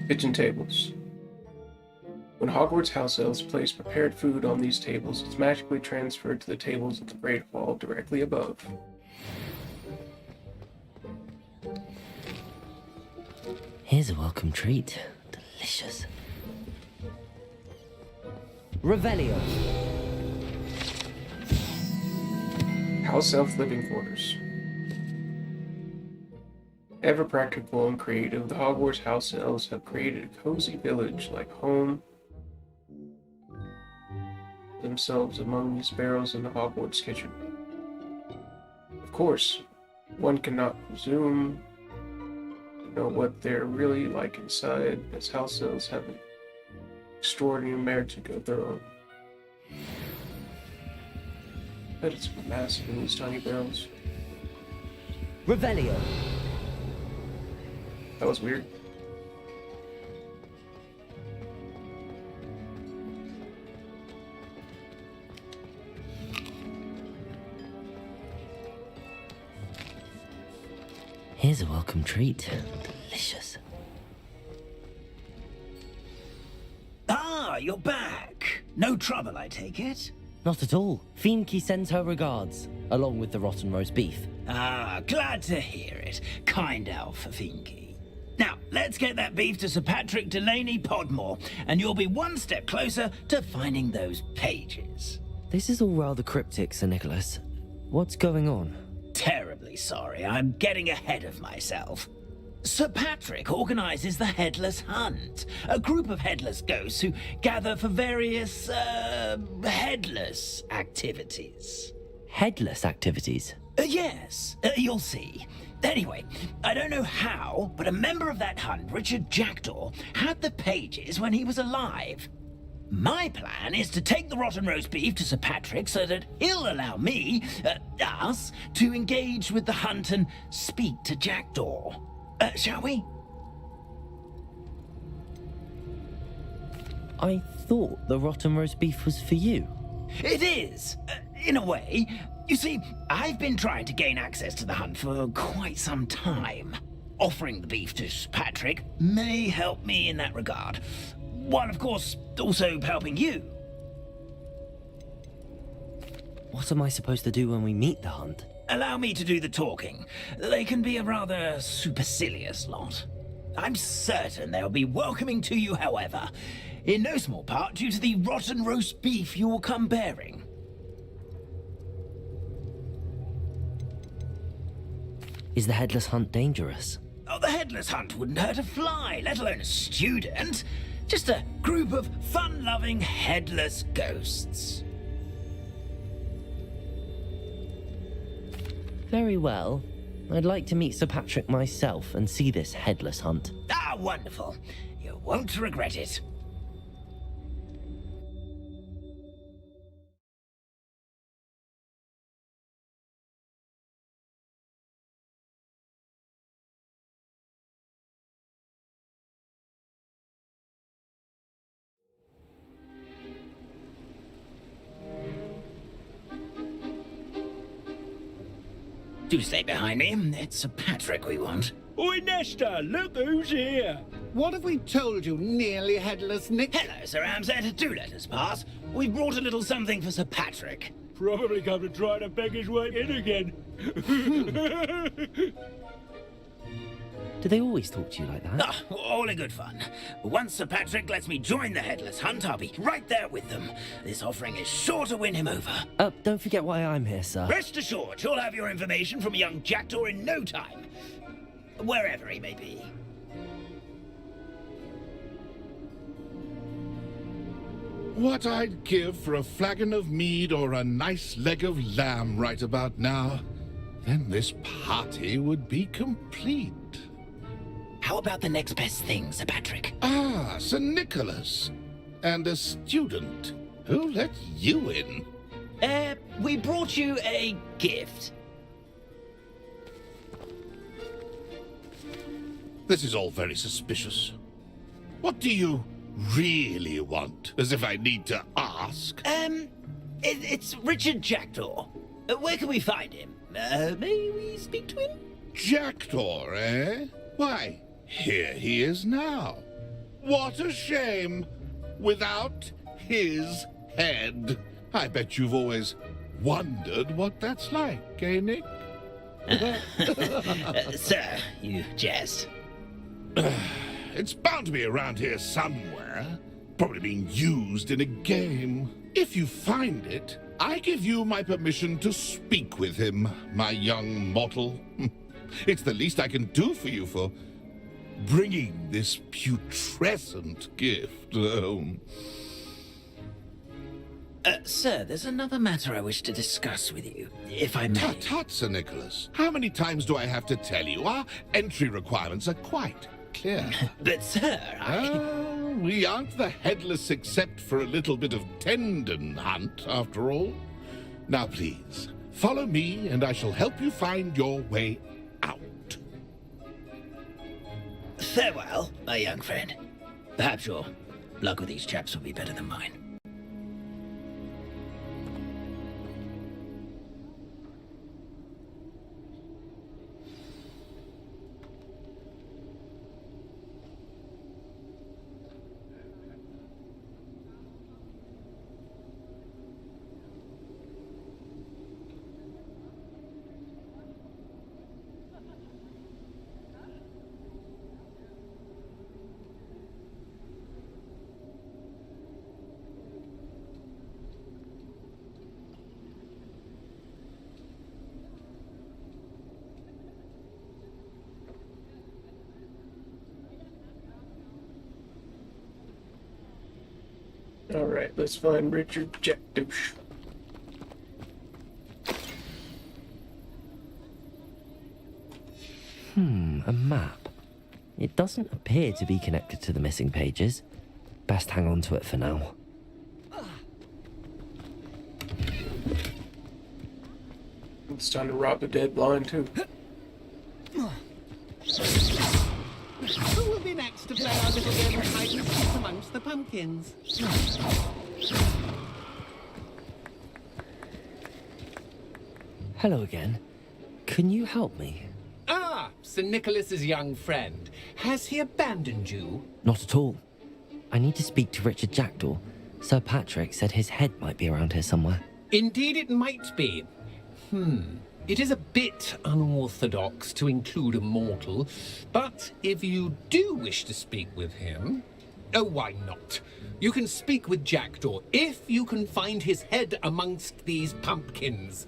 Kitchen tables. When Hogwarts house elves place prepared food on these tables, it's magically transferred to the tables at the Great Hall directly above. Here's a welcome treat. Delicious. Revelio. House elf living quarters. Ever practical and creative, the Hogwarts house elves have created a cozy village like home themselves among these barrels in the Hogwarts kitchen. Of course, one cannot presume to know what they're really like inside, as house elves have an extraordinary magic of their own. But it's massive in these tiny barrels. Revelio. That was weird. Here's a welcome treat. Delicious. Ah, you're back. No trouble, I take it? Not at all. Fienke sends her regards, along with the rotten roast beef. Ah, glad to hear it. Kind elf, Fienke. Now, let's get that beef to Sir Patrick Delaney Podmore, and you'll be one step closer to finding those pages. This is all rather cryptic, Sir Nicholas. What's going on? Terribly sorry, I'm getting ahead of myself. Sir Patrick organizes the Headless Hunt, a group of headless ghosts who gather for various, headless activities. Headless activities? Yes, you'll see. Anyway, I don't know how, but a member of that hunt, Richard Jackdaw, had the pages when he was alive. My plan is to take the rotten roast beef to Sir Patrick so that he'll allow me, us, to engage with the hunt and speak to Jackdaw. Shall we? I thought the rotten roast beef was for you. It is, in a way. You see, I've been trying to gain access to the hunt for quite some time. Offering the beef to Sir Patrick may help me in that regard. While, of course, also helping you. What am I supposed to do when we meet the hunt? Allow me to do the talking. They can be a rather supercilious lot. I'm certain they'll be welcoming to you, however, in no small part due to the rotten roast beef you will come bearing. Is the Headless Hunt dangerous? Oh, the Headless Hunt wouldn't hurt a fly, let alone a student. Just a group of fun-loving headless ghosts. Very well. I'd like to meet Sir Patrick myself and see this Headless Hunt. Ah, wonderful. You won't regret it. Do stay behind me. It's Sir Patrick we want. Oi, Nesta, look who's here. What have we told you, nearly headless Nick? Hello, Sir Ramsay. Do let us pass. We've brought a little something for Sir Patrick. Probably come to try to beg his way in again. Do they always talk to you like that? Ah, all in good fun. Once Sir Patrick lets me join the Headless Hunt, I'll be right there with them. This offering is sure to win him over. Don't forget why I'm here, sir. Rest assured, you'll have your information from a young Jackdaw in no time. Wherever he may be. What I'd give for a flagon of mead or a nice leg of lamb right about now. Then this party would be complete. How about the next best thing, Sir Patrick? Ah, Sir Nicholas. And a student. Who let you in? We brought you a gift. This is all very suspicious. What do you really want? As if I need to ask. It's Richard Jackdaw. Where can we find him? May we speak to him? Jackdaw, eh? Why, here he is now. What a shame. Without his head. I bet you've always wondered what that's like, eh, Nick? Sir, you jest. It's bound to be around here somewhere. Probably being used in a game. If you find it, I give you my permission to speak with him, my young mortal. It's the least I can do for you for bringing this putrescent gift home. Sir, there's another matter I wish to discuss with you, if I may. Tut, Sir Nicholas. How many times do I have to tell you? Our entry requirements are quite clear. But, sir, we aren't the headless except for a little bit of tendon hunt, after all. Now, please, follow me, and I shall help you find your way out. Farewell, my young friend. Perhaps your luck with these chaps will be better than mine. Alright, let's find Richard Jackdouche. A map. It doesn't appear to be connected to the missing pages. Best hang on to it for now. It's time to rob the dead blind, too. Who will be next to play our little game of hide and seek amongst the pumpkins? Hello again. Can you help me? Ah, Sir Nicholas's young friend. Has he abandoned you? Not at all. I need to speak to Richard Jackdaw. Sir Patrick said his head might be around here somewhere. Indeed it might be. It is a bit unorthodox to include a mortal, but if you do wish to speak with him, oh, why not? You can speak with Jackdaw if you can find his head amongst these pumpkins.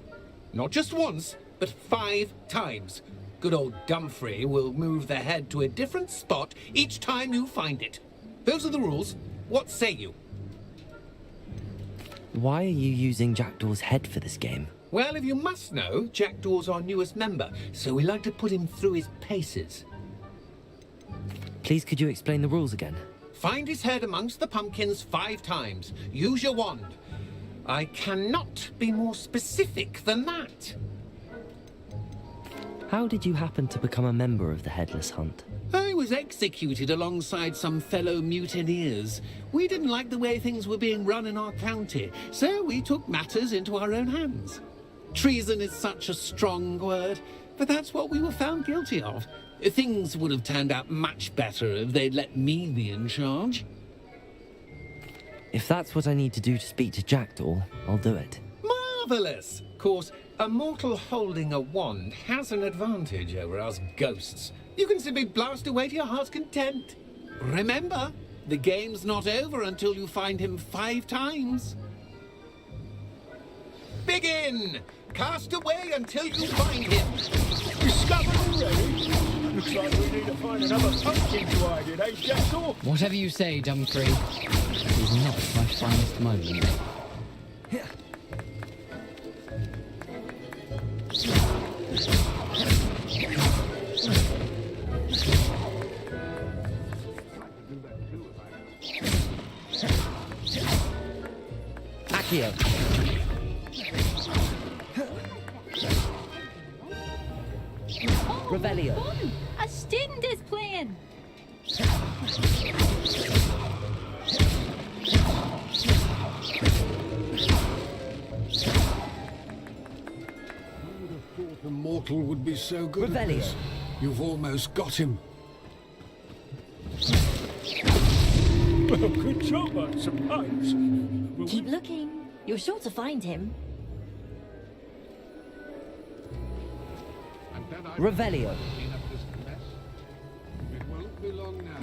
Not just once, but 5 times. Good old Dumfrey will move the head to a different spot each time you find it. Those are the rules. What say you? Why are you using Jackdaw's head for this game? Well, if you must know, Jackdaw's our newest member, so we like to put him through his paces. Please, could you explain the rules again? Find his head amongst the pumpkins 5 times. Use your wand. I cannot be more specific than that. How did you happen to become a member of the Headless Hunt? I was executed alongside some fellow mutineers. We didn't like the way things were being run in our county, so we took matters into our own hands. Treason is such a strong word, but that's what we were found guilty of. Things would have turned out much better if they'd let me be in charge. If that's what I need to do to speak to Jackdaw, I'll do it. Marvellous! Of course, a mortal holding a wand has an advantage over us ghosts. You can simply blast away to your heart's content. Remember, the game's not over until you find him 5 times. Begin! Cast away until you find him. Discovered already? Looks like we need to find another pumpkin to hide in, eh, Jackdaw? Whatever you say, Dumfrey. It is not my finest moment. Accio. Revelio. Fun! A student is playing! The mortal would be so good at Revelio. this. You've almost got him. Well, good job, I suppose. Keep looking. You're sure to find him. Revelio. It won't be long now.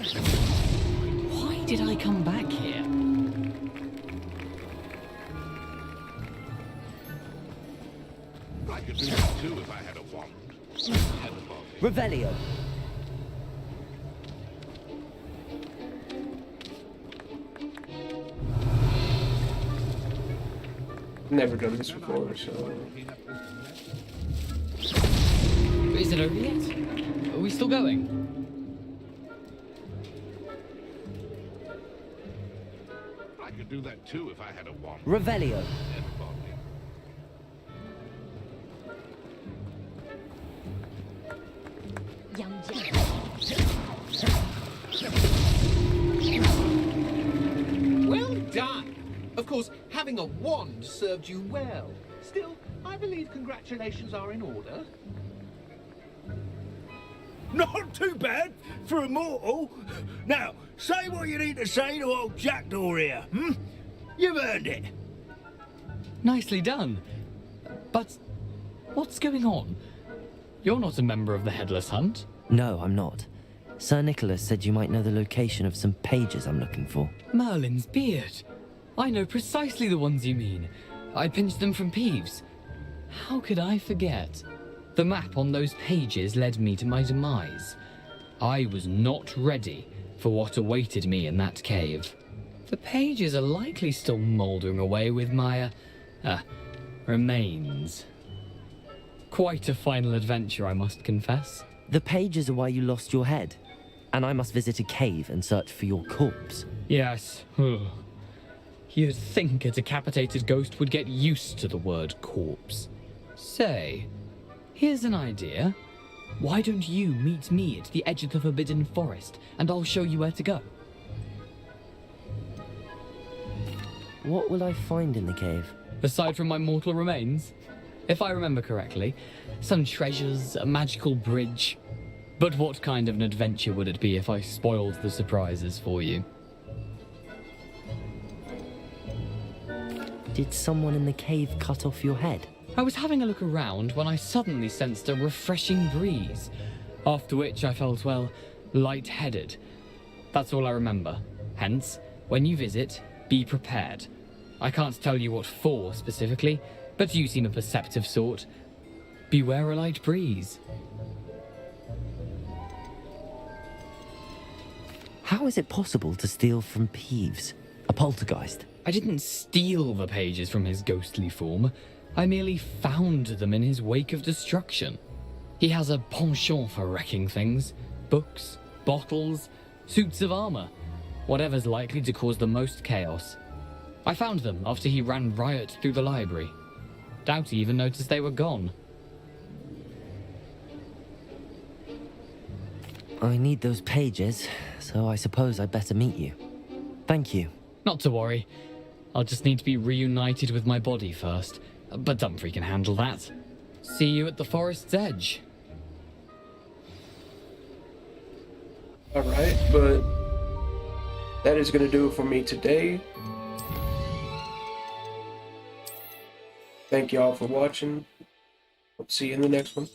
Why did I come back here? I could do that too if I had a wand. Revelio. Never done this before, so... Is it over yet? Are we still going? I could do that too if I had a wand. Revelio. Young Jack. Of course, having a wand served you well. Still, I believe congratulations are in order. Not too bad for a mortal. Now, say what you need to say to old Jackdaw here, hmm? You've earned it. Nicely done. But what's going on? You're not a member of the Headless Hunt. No, I'm not. Sir Nicholas said you might know the location of some pages I'm looking for. Merlin's beard. I know precisely the ones you mean. I pinched them from Peeves. How could I forget? The map on those pages led me to my demise. I was not ready for what awaited me in that cave. The pages are likely still mouldering away with my, remains. Quite a final adventure, I must confess. The pages are why you lost your head, and I must visit a cave and search for your corpse. Yes. You'd think a decapitated ghost would get used to the word corpse. Say, here's an idea. Why don't you meet me at the edge of the Forbidden Forest, and I'll show you where to go? What will I find in the cave? Aside from my mortal remains? If I remember correctly, some treasures, a magical bridge. But what kind of an adventure would it be if I spoiled the surprises for you? Did someone in the cave cut off your head? I was having a look around when I suddenly sensed a refreshing breeze, after which I felt, well, lightheaded. That's all I remember. Hence, when you visit, be prepared. I can't tell you what for specifically, but you seem a perceptive sort. Beware a light breeze. How is it possible to steal from Peeves, a poltergeist? I didn't steal the pages from his ghostly form. I merely found them in his wake of destruction. He has a penchant for wrecking things. Books, bottles, suits of armor. Whatever's likely to cause the most chaos. I found them after he ran riot through the library. Doubt he even noticed they were gone. I need those pages, so I suppose I'd better meet you. Thank you. Not to worry. I'll just need to be reunited with my body first. But Dumfrey can handle that. See you at the forest's edge. Alright, but that is going to do it for me today. Thank y'all for watching. Hope to see you in the next one.